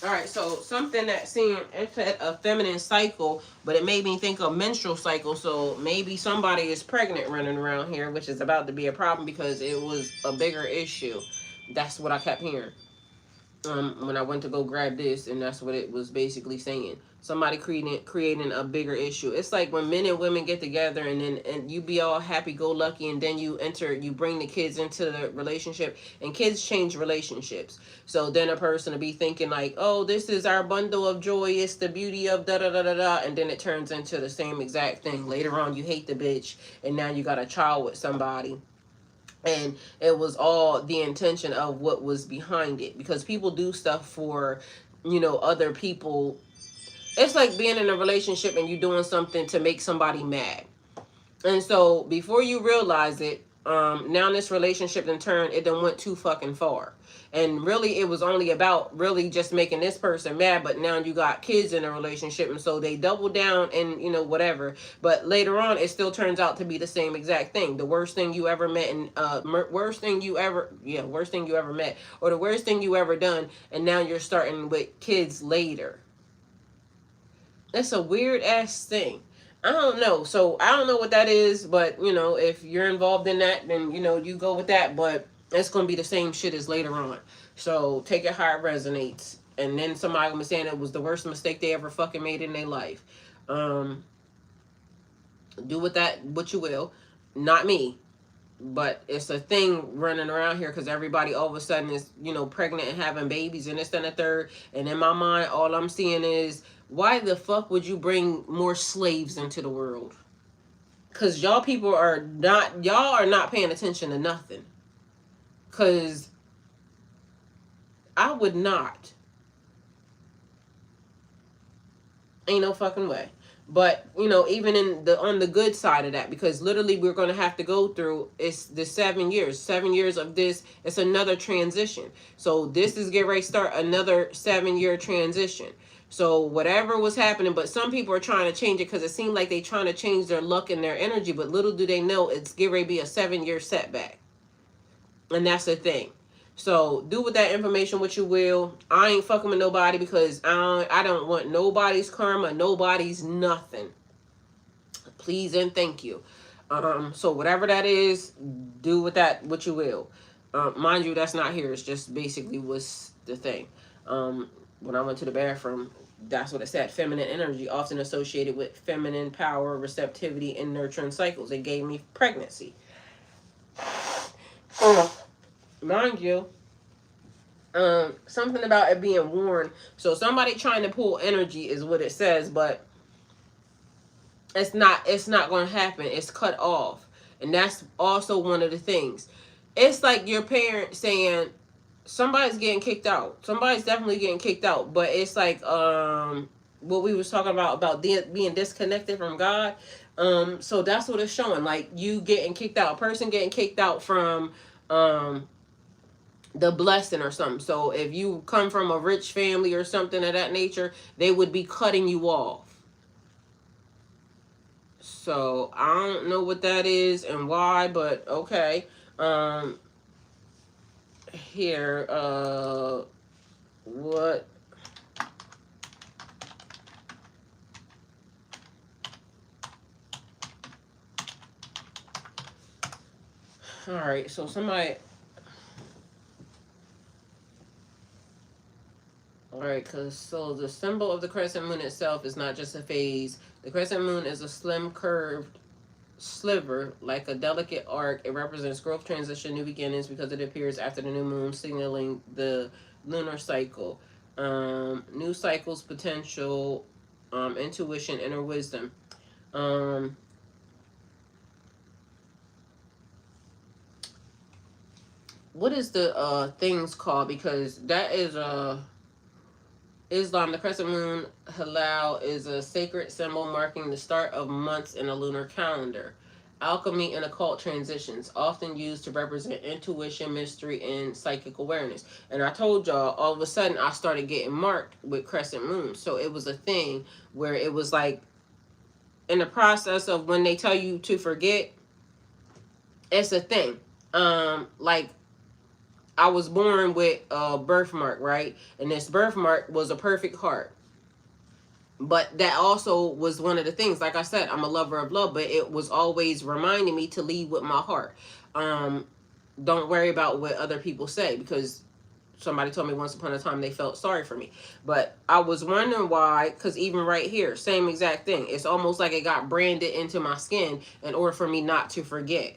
All right, so something that seemed a feminine cycle, but it made me think of menstrual cycle. So maybe somebody is pregnant running around here, which is about to be a problem because it was a bigger issue. That's what I kept hearing when I went to go grab this, and that's what it was basically saying. Somebody creating a bigger issue. It's like when men and women get together, and you be all happy go lucky, and then you bring the kids into the relationship, and kids change relationships. So then a person will be thinking like, oh, this is our bundle of joy, it's the beauty of da da da da da, and then it turns into the same exact thing. Later on, you hate the bitch, and now you got a child with somebody. And it was all the intention of what was behind it, because people do stuff for, other people. It's like being in a relationship and you doing something to make somebody mad. And so before you realize it, now this relationship in turn, it done went too fucking far. And really, it was only about really just making this person mad. But now you got kids in a relationship, and so they double down and whatever. But later on, it still turns out to be the same exact thing. The worst thing you ever met, and worst thing you ever met, or the worst thing you ever done. And now you're starting with kids later. That's a weird ass thing. I don't know. So I don't know what that is, but if you're involved in that, then you go with that. But it's gonna be the same shit as later on. So take it how it resonates. And then somebody gonna be saying it was the worst mistake they ever fucking made in their life. Do with that what you will. Not me. But it's a thing running around here because everybody all of a sudden is, pregnant and having babies and this and the third. And in my mind, all I'm seeing is, why the fuck would you bring more slaves into the world? Because y'all are not paying attention to nothing. Because I would not Ain't no fucking way. But you know, even in the on the good side of that, because literally we're going to have to go through, it's the 7 years, 7 years of this. It's another transition. So this is get ready to start another 7 year transition. So whatever was happening, but some people are trying to change it because it seemed like they trying to change their luck and their energy. But little do they know, it's get ready to be a 7 year setback, and that's the thing. So do with that information what you will. I ain't fucking with nobody because I don't want nobody's karma, nobody's nothing. Please and thank you. So whatever that is, do with that what you will. Mind you, that's not here. It's just basically what's the thing. When I went to the bathroom, that's what it said. Feminine energy, often associated with feminine power, receptivity, and nurturing cycles. It gave me pregnancy. Mind you, something about it being worn. So somebody trying to pull energy is what it says, but it's not going to happen. It's cut off. And that's also one of the things. It's like your parent saying somebody's getting kicked out. Somebody's definitely getting kicked out, but it's like what we was talking about being disconnected from God. So that's what it's showing, like you getting kicked out, a person getting kicked out from the blessing or something. So if you come from a rich family or something of that nature, they would be cutting you off. So I don't know what that is and why, but okay. Here, what? All right, so somebody. All right, so the symbol of the crescent moon itself is not just a phase. The crescent moon is a slim curved sliver, like a delicate arc. It represents growth, transition, new beginnings because it appears after the new moon, signaling the lunar cycle. New cycles, potential, intuition, inner wisdom. What is the things called? Because that is Islam. The crescent moon halal is a sacred symbol marking the start of months in a lunar calendar. Alchemy and occult transitions, often used to represent intuition, mystery, and psychic awareness. And I told y'all, all of a sudden, I started getting marked with crescent moons. So it was a thing where it was like, in the process of when they tell you to forget, it's a thing. Like, I was born with a birthmark, right? And this birthmark was a perfect heart. But that also was one of the things. Like I said, I'm a lover of love, but it was always reminding me to lead with my heart. Don't worry about what other people say, because somebody told me once upon a time they felt sorry for me. But I was wondering why, because even right here, same exact thing. It's almost like it got branded into my skin in order for me not to forget.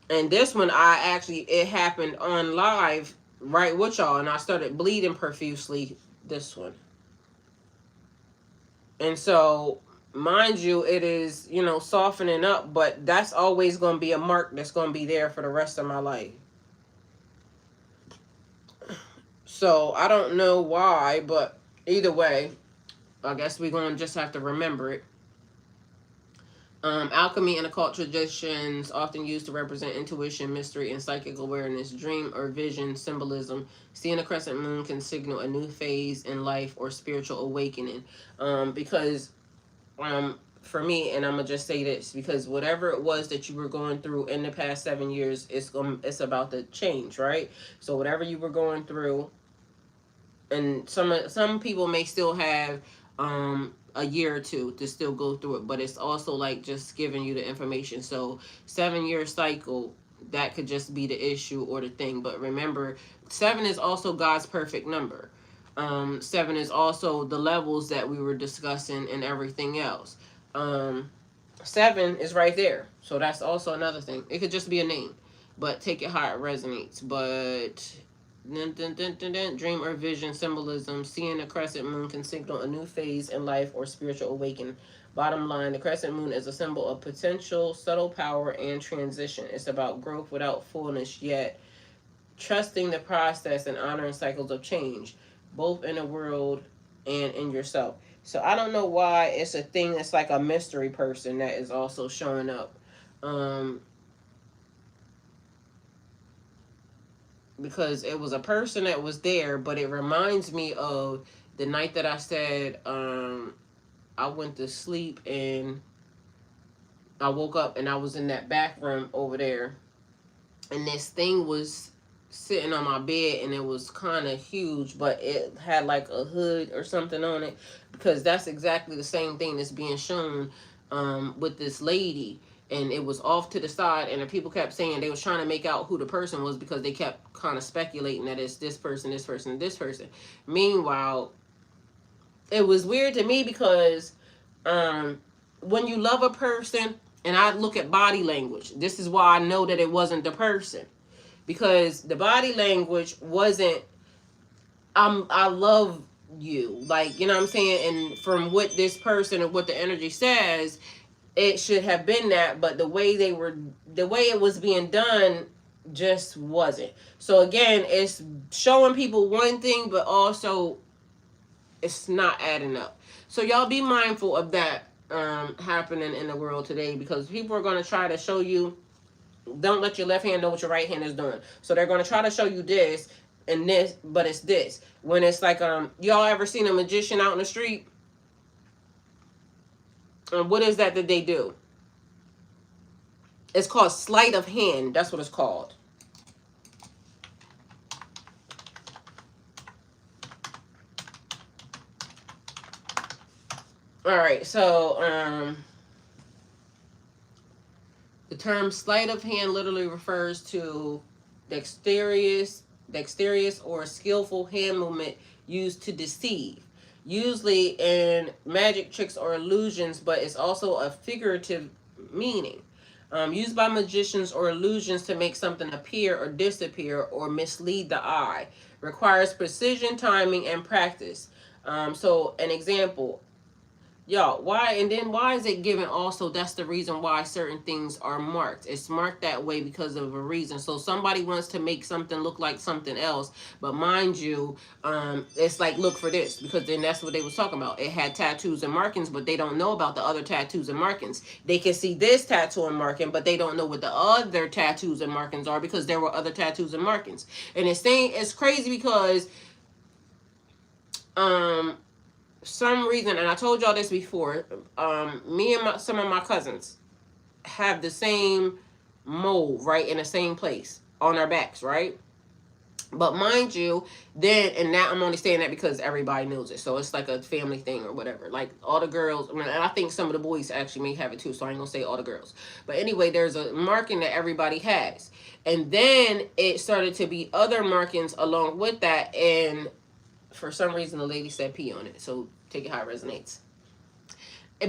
And this one, it happened on live right with y'all, and I started bleeding profusely. This one. And so, mind you, it is, softening up, but that's always going to be a mark that's going to be there for the rest of my life. So, I don't know why, but either way, I guess we're going to just have to remember it. Alchemy and occult traditions, often used to represent intuition, mystery, and psychic awareness, dream or vision symbolism. Seeing a crescent moon can signal a new phase in life or spiritual awakening. Because for me, and I'm gonna just say this, because whatever it was that you were going through in the past 7 years, it's about to change, right? So whatever you were going through, and some people may still have a year or two to still go through it, but it's also like just giving you the information. So 7 year cycle, that could just be the issue or the thing. But remember, 7 is also God's perfect number. 7 is also the levels that we were discussing and everything else. 7 is right there, so that's also another thing. It could just be a name, but take it how it resonates. But dream or vision symbolism. Seeing a crescent moon can signal a new phase in life or spiritual awakening. Bottom line, the crescent moon is a symbol of potential, subtle power, and transition. It's about growth without fullness, yet trusting the process and honoring cycles of change, both in the world and in yourself. So I don't know why it's a thing that's like a mystery person that is also showing up. Um, because it was a person that was there, but it reminds me of the night that I said I went to sleep and I woke up and I was in that back room over there, and this thing was sitting on my bed, and it was kind of huge, but it had like a hood or something on it, because that's exactly the same thing that's being shown with this lady. And it was off to the side, and the people kept saying they was trying to make out who the person was, because they kept kind of speculating that it's this person, this person, this person. Meanwhile, it was weird to me because when you love a person, and I look at body language, this is why I know that it wasn't the person, because the body language wasn't I love you, like, you know what I'm saying, and from what this person and what the energy says, it should have been that, but the way it was being done just wasn't. So again, it's showing people one thing, but also it's not adding up. So y'all be mindful of that happening in the world today, because people are going to try to show you, don't let your left hand know what your right hand is doing. So they're going to try to show you this and this, but it's this. When it's like, y'all ever seen a magician out in the street? What is that they do? It's called sleight of hand. That's what it's called. All right, so the term sleight of hand literally refers to dexterous or skillful hand movement used to deceive, usually in magic tricks or illusions, but it's also a figurative meaning. Used by magicians or illusions to make something appear or disappear or mislead the eye. Requires precision, timing, and practice. So an example, y'all, why is it given also? That's the reason why certain things are marked. It's marked that way because of a reason. So somebody wants to make something look like something else, but mind you, it's like, look for this, because then that's what they was talking about. It had tattoos and markings, but they don't know about the other tattoos and markings. They can see this tattoo and marking, but they don't know what the other tattoos and markings are, because there were other tattoos and markings. And it's crazy because some reason, and I told y'all this before, me and some of my cousins have the same mole, right, in the same place on our backs, right? But mind you, then, and now I'm only saying that because everybody knows it, so it's like a family thing or whatever. Like all the girls, and I think some of the boys actually may have it too, so I ain't gonna say all the girls. But anyway, there's a marking that everybody has, and then it started to be other markings along with that, and for some reason the lady said P on it, so take it how it resonates.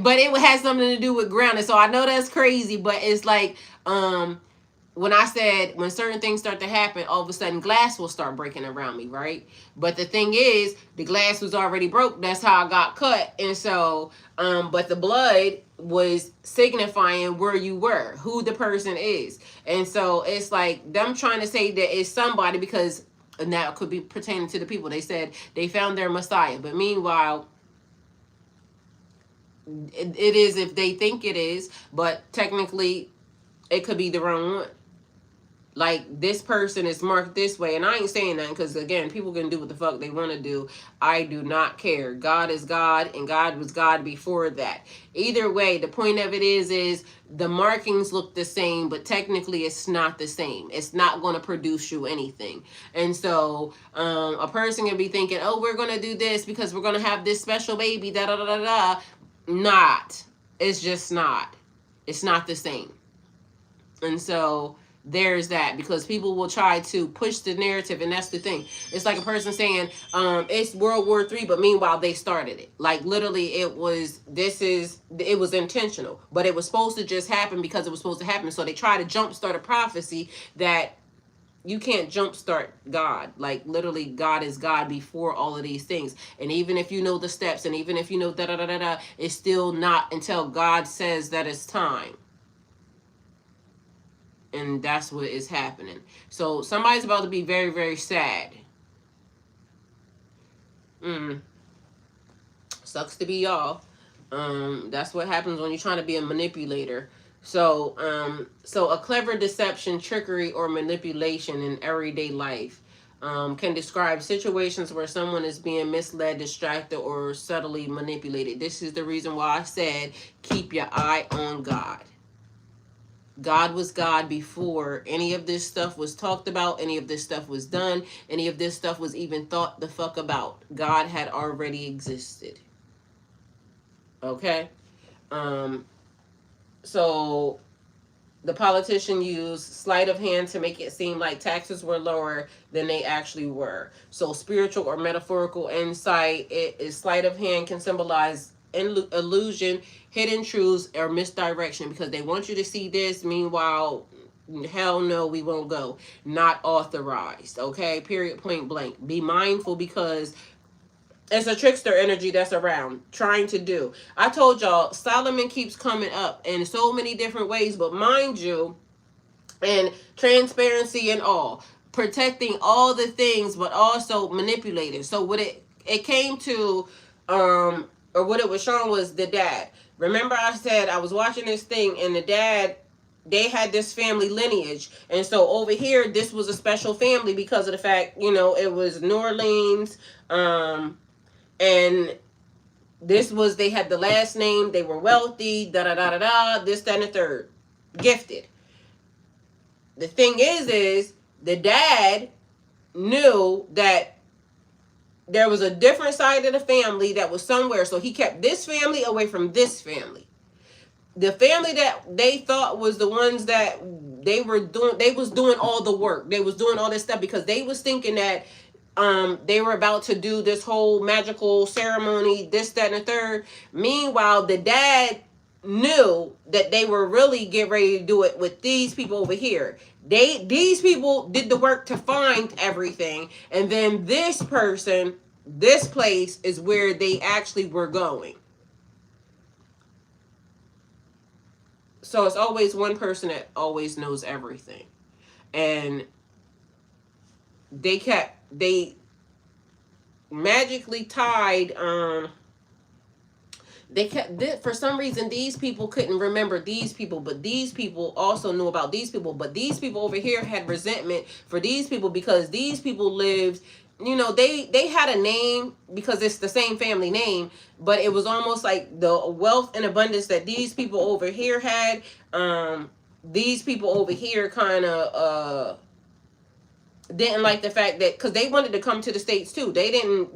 But it has something to do with grounding, so I know that's crazy, but it's like when I said when certain things start to happen, all of a sudden glass will start breaking around me, right? But the thing is, the glass was already broke. That's how I got cut. And so but the blood was signifying where you were, who the person is. And so it's like them trying to say that it's somebody, because and that could be pertaining to the people. They said they found their Messiah, but meanwhile, it is if they think it is, but technically it could be the wrong one. Like, this person is marked this way, and I ain't saying that because, again, people can do what the fuck they want to do. I do not care. God is God, and God was God before that. Either way, the point of it is the markings look the same, but technically it's not the same. It's not going to produce you anything. And so a person can be thinking, oh, we're going to do this because we're going to have this special baby, da-da-da-da-da. Not. It's just not. It's not the same. And so there's that, because people will try to push the narrative, and that's the thing. It's like a person saying it's World War III, but meanwhile they started it. Like, literally, it was intentional, but it was supposed to just happen because it was supposed to happen. So they try to jumpstart a prophecy that you can't jumpstart God. Like, literally, God is God before all of these things. And even if you know the steps, and even if you know da-da-da-da-da, it's still not until God says that it's time. And that's what is happening. So somebody's about to be very, very sad. Sucks to be y'all. That's what happens when you're trying to be a manipulator. So a clever deception, trickery, or manipulation in everyday life can describe situations where someone is being misled, distracted, or subtly manipulated. This is the reason why I said keep your eye on God. God was God before any of this stuff was talked about, any of this stuff was done, any of this stuff was even thought the fuck about. God had already existed. Okay? Um, so the politician used sleight of hand to make it seem like taxes were lower than they actually were. So spiritual or metaphorical insight, it is sleight of hand can symbolize illusion, hidden truths, or misdirection because they want you to see this. Meanwhile, hell no, we won't go. Not authorized. Okay, period, point blank. Be mindful because it's a trickster energy that's around trying to do. I told y'all Solomon keeps coming up in so many different ways, but mind you, and transparency and all, protecting all the things, but also manipulating. So what it came to, or what it was shown was the dad. Remember, I said I was watching this thing, and the dad, they had this family lineage, and so over here, this was a special family because of the fact, it was New Orleans, and this was, they had the last name, they were wealthy, da da da da da, this, that, and the third, gifted. The thing is the dad knew that there was a different side of the family that was somewhere, so he kept this family away from this family. The family that they thought was the ones that they was doing all the work. They was doing all this stuff because they was thinking that they were about to do this whole magical ceremony, this, that, and the third. Meanwhile, the dad knew that they were really getting ready to do it with these people over here. These people did the work to find everything, and then this place is where they actually were going. So it's always one person that always knows everything. And they magically tied, for some reason these people couldn't remember these people, but these people also knew about these people, but these people over here had resentment for these people because these people lived, they had a name because it's the same family name, but it was almost like the wealth and abundance that these people over here had, these people over here kind of didn't like the fact that, because they wanted to come to the States too. They didn't,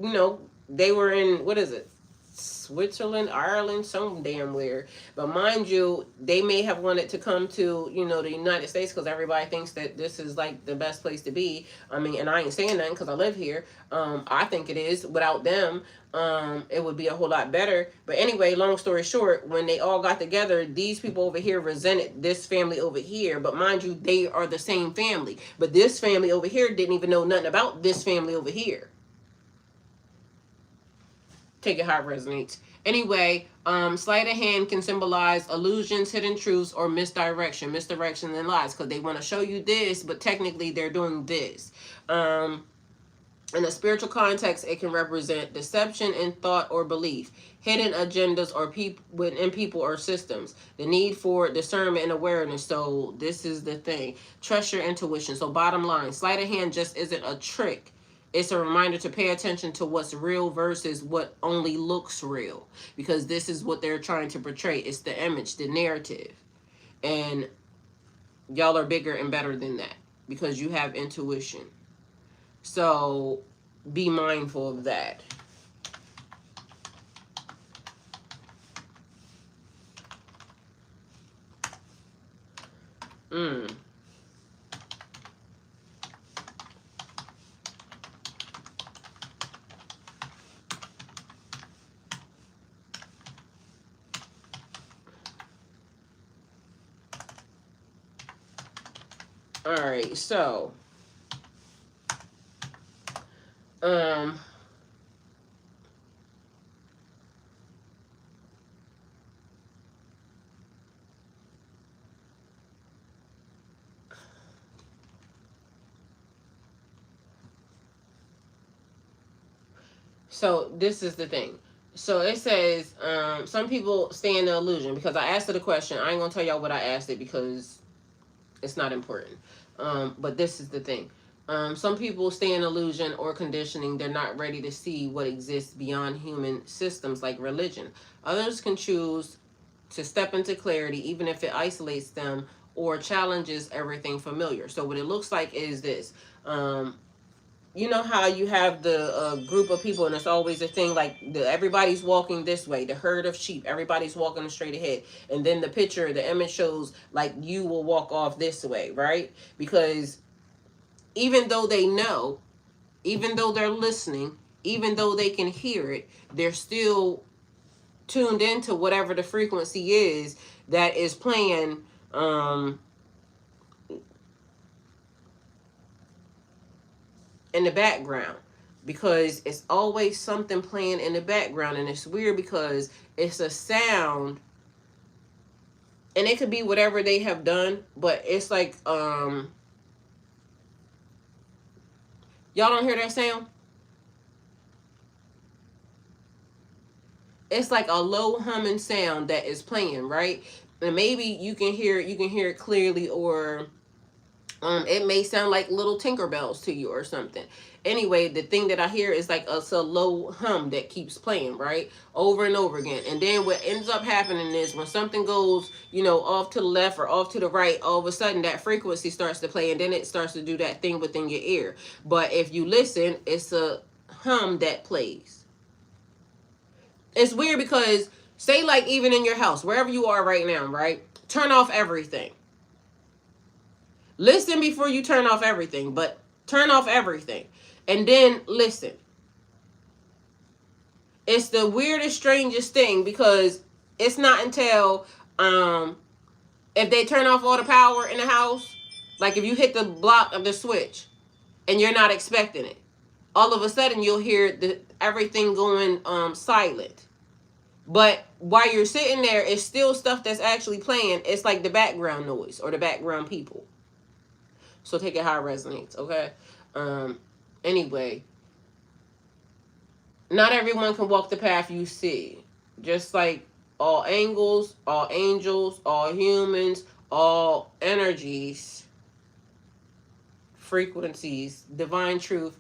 they were in, what is it, Switzerland, Ireland, some damn where. But mind you, they may have wanted to come to, the United States because everybody thinks that this is like the best place to be. I mean, and I ain't saying nothing because I live here. I think it is. Without them, it would be a whole lot better. But anyway, long story short, when they all got together, these people over here resented this family over here. But mind you, they are the same family. But this family over here didn't even know nothing about this family over here. Take it how it resonates. Anyway, sleight of hand can symbolize illusions, hidden truths, or misdirection and lies, because they want to show you this, but technically they're doing this. In a spiritual context, it can represent deception in thought or belief, hidden agendas or within people or systems, the need for discernment and awareness. So this is the thing. Trust your intuition. So bottom line, sleight of hand just isn't a trick. It's a reminder to pay attention to what's real versus what only looks real. Because this is what they're trying to portray. It's the image, the narrative. And y'all are bigger and better than that. Because you have intuition. So be mindful of that. All right, so so this is the thing. So it says, some people stay in the illusion, because I asked it a question. I ain't gonna tell y'all what I asked it because it's not important. But this is the thing. Some people stay in illusion or conditioning. They're not ready to see what exists beyond human systems like religion. Others can choose to step into clarity, even if it isolates them or challenges everything familiar. So what it looks like is this. You know how you have the group of people, and it's always a thing like everybody's walking this way, the herd of sheep, everybody's walking straight ahead, and then the picture, the image shows like you will walk off this way, right? Because even though they know, even though they're listening, even though they can hear it, they're still tuned into whatever the frequency is that is playing in the background, because it's always something playing in the background. And it's weird because it's a sound, and it could be whatever they have done, but it's like y'all don't hear that sound? It's like a low humming sound that is playing, right? And maybe you can hear it clearly, or it may sound like little Tinkerbells to you or something. Anyway, the thing that I hear is like it's a low hum that keeps playing, right? Over and over again. And then what ends up happening is when something goes, off to the left or off to the right, all of a sudden that frequency starts to play, and then it starts to do that thing within your ear. But if you listen, it's a hum that plays. It's weird because, say like even in your house, wherever you are right now, right? Turn off everything. Listen before you turn off everything, but turn off everything. And then listen. It's the weirdest, strangest thing, because it's not until if they turn off all the power in the house, like if you hit the block of the switch and you're not expecting it, all of a sudden you'll hear everything going silent. But while you're sitting there, it's still stuff that's actually playing. It's like the background noise or the background people. So take it how it resonates, okay? Anyway, not everyone can walk the path you see. Just like all angles, all angels, all humans, all energies, frequencies, divine truth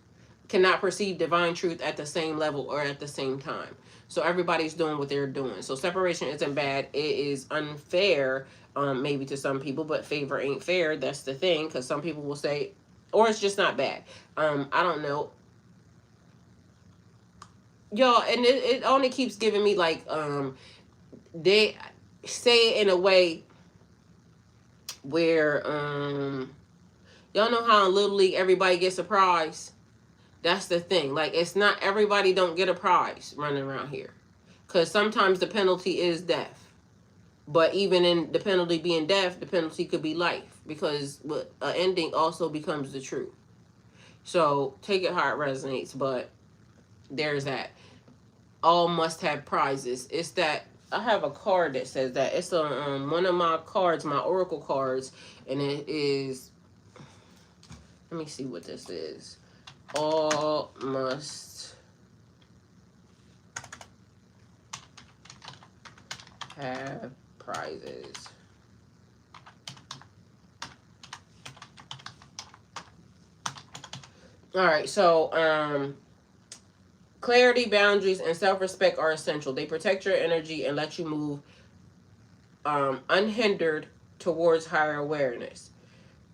cannot perceive divine truth at the same level or at the same time. So everybody's doing what they're doing. So separation isn't bad. It is unfair, maybe to some people, but favor ain't fair. That's the thing, because some people will say, or it's just not bad. I don't know. Y'all, and it only keeps giving me like, they say it in a way where, y'all know how in Little League everybody gets a prize? That's the thing. Like, it's not everybody don't get a prize running around here. Because sometimes the penalty is death. But even in the penalty being death, the penalty could be life. Because an ending also becomes the truth. So, take it how it resonates. But there's that. All must have prizes. It's that. I have a card that says that. It's on one of my cards, my oracle cards. And it is... Let me see what this is. All must have prizes. All right, so clarity, boundaries, and self-respect are essential. They protect your energy and let you move unhindered towards higher awareness.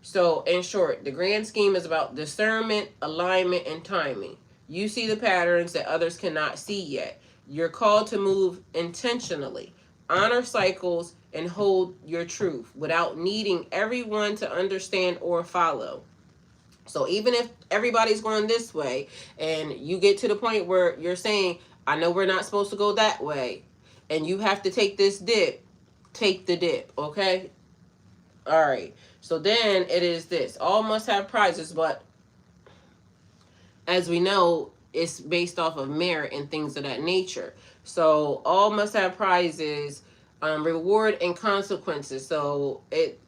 So, in short, the grand scheme is about discernment, alignment, and timing. You see the patterns that others cannot see yet. You're called to move intentionally, honor cycles, and hold your truth without needing everyone to understand or follow. So, even if everybody's going this way, and you get to the point where you're saying, I know we're not supposed to go that way, and you have to take this dip, take the dip, okay? All right. So then it is this. All must have prizes, but as we know, it's based off of merit and things of that nature. So all must have prizes, reward and consequences. So it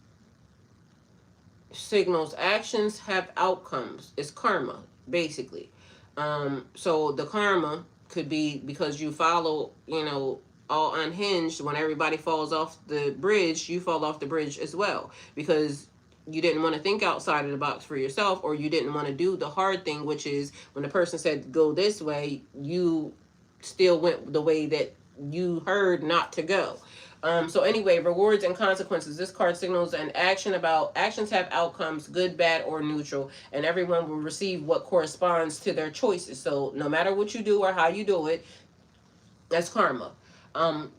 signals actions have outcomes. It's karma, basically. So the karma could be because you follow, all unhinged. When everybody falls off the bridge, you fall off the bridge as well, because you didn't want to think outside of the box for yourself, or you didn't want to do the hard thing, which is when the person said go this way, you still went the way that you heard not to go. So anyway, rewards and consequences. This card signals an action about actions have outcomes, good, bad, or neutral, and everyone will receive what corresponds to their choices. So no matter what you do or how you do it, that's karma.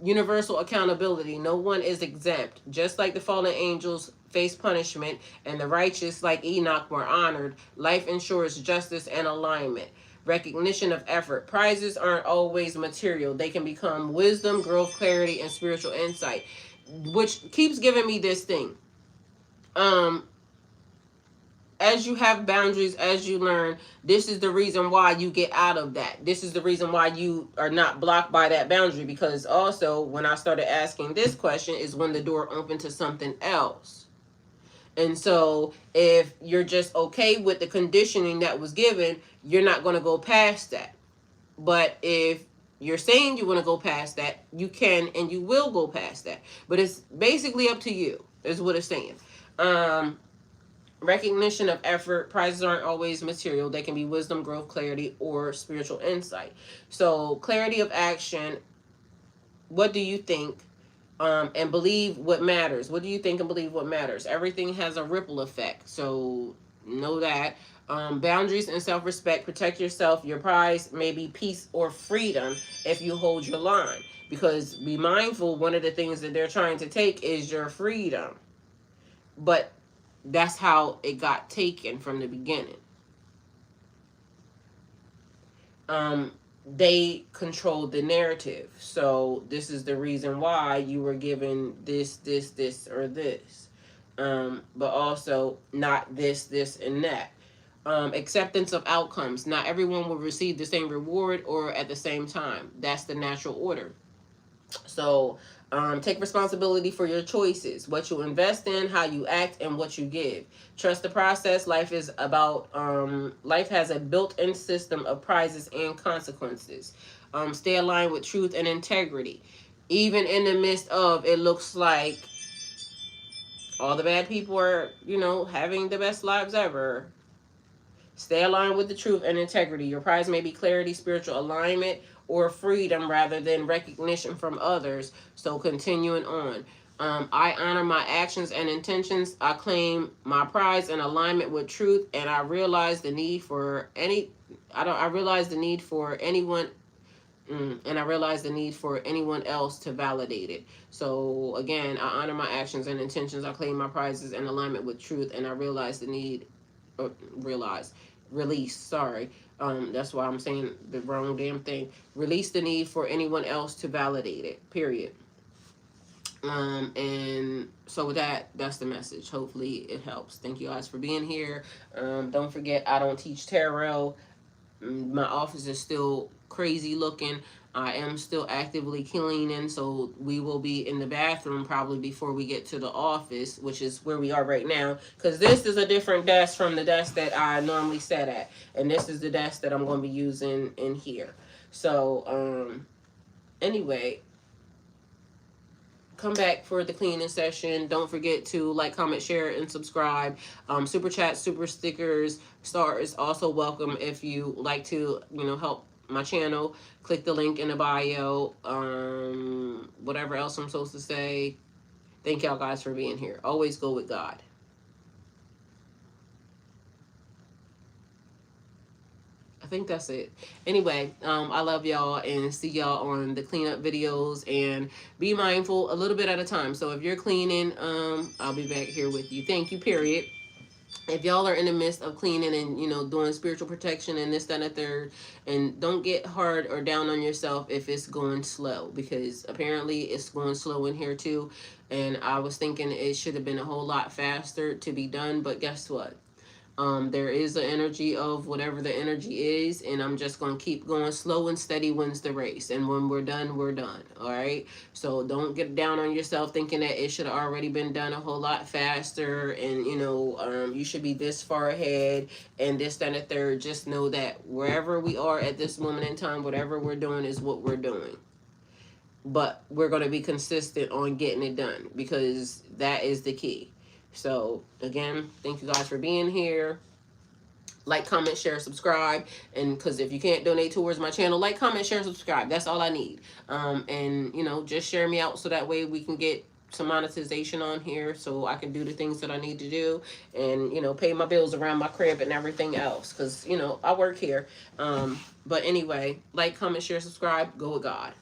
Universal accountability. No one is exempt. Just like the fallen angels face punishment and the righteous, like Enoch, were honored, life ensures justice and alignment. Recognition of effort. Prizes aren't always material. They can become wisdom, growth, clarity, and spiritual insight, which keeps giving me this thing. As you have boundaries, as you learn, this is the reason why you get out of that. This is the reason why you are not blocked by that boundary. Because also, when I started asking this question, is when the door opened to something else. And so, if you're just okay with the conditioning that was given, you're not going to go past that. But if you're saying you want to go past that, you can and you will go past that. But it's basically up to you, is what it's saying. Recognition of effort. Prizes aren't always material. They can be wisdom, growth, clarity, or spiritual insight. So clarity of action. What do you think? And believe what matters. What do you think and believe what matters? Everything has a ripple effect. So know that. Boundaries and self-respect. Protect yourself. Your prize may be peace or freedom if you hold your line. Because be mindful, one of the things that they're trying to take is your freedom. But that's how it got taken from the beginning. They controlled the narrative. So this is the reason why you were given this, or this. But also not this, and that. Acceptance of outcomes. Not everyone will receive the same reward or at the same time. That's the natural order. So take responsibility for your choices, what you invest in, how you act, and what you give. Trust the process. Life is about life has a built-in system of prizes and consequences. Stay aligned with truth and integrity, even in the midst of it looks like all the bad people are, having the best lives ever. Stay aligned with the truth and integrity. Your prize may be clarity, spiritual alignment, or freedom rather than recognition from others. So continuing on. I honor my actions and intentions. I claim my prize in alignment with truth, and I realize the need for anyone else to validate it. So again, I honor my actions and intentions. I claim my prizes in alignment with truth, and I realize the need. Release. Sorry. That's why I'm saying the wrong damn thing. Release the need for anyone else to validate it. Period. And so with that's the message. Hopefully it helps. Thank you guys for being here. Don't forget, I don't teach tarot. My office is still crazy looking. I am still actively cleaning, so we will be in the bathroom probably before we get to the office, which is where we are right now, because this is a different desk from the desk that I normally sit at, and this is the desk that I'm going to be using in here. So anyway, come back for the cleaning session. Don't forget to like, comment, share, and subscribe. Super chat, super stickers, stars also welcome. If you like to help my channel, click the link in the bio. Whatever else I'm supposed to say. Thank y'all guys for being here. Always go with God. I think that's it. Anyway, I love y'all and see y'all on the cleanup videos, and be mindful a little bit at a time. So if you're cleaning, I'll be back here with you. Thank you, period. If y'all are in the midst of cleaning and doing spiritual protection and this, that, and the third, and don't get hard or down on yourself if it's going slow, because apparently it's going slow in here too. And I was thinking it should have been a whole lot faster to be done, but guess what? There is the energy of whatever the energy is, and I'm just going to keep going. Slow and steady wins the race. And when we're done, we're done. All right. So don't get down on yourself thinking that it should have already been done a whole lot faster. And, you should be this far ahead and this, that, and the third. Just know that wherever we are at this moment in time, whatever we're doing is what we're doing. But we're going to be consistent on getting it done, because that is the key. So again, thank you guys for being here. Like, comment, share, subscribe. And because if you can't donate towards my channel, like, comment, share, subscribe. That's all I need. And just share me out so that way we can get some monetization on here, so I can do the things that I need to do, and pay my bills around my crib and everything else, because I work here. But anyway, like, comment, share, subscribe. Go with God.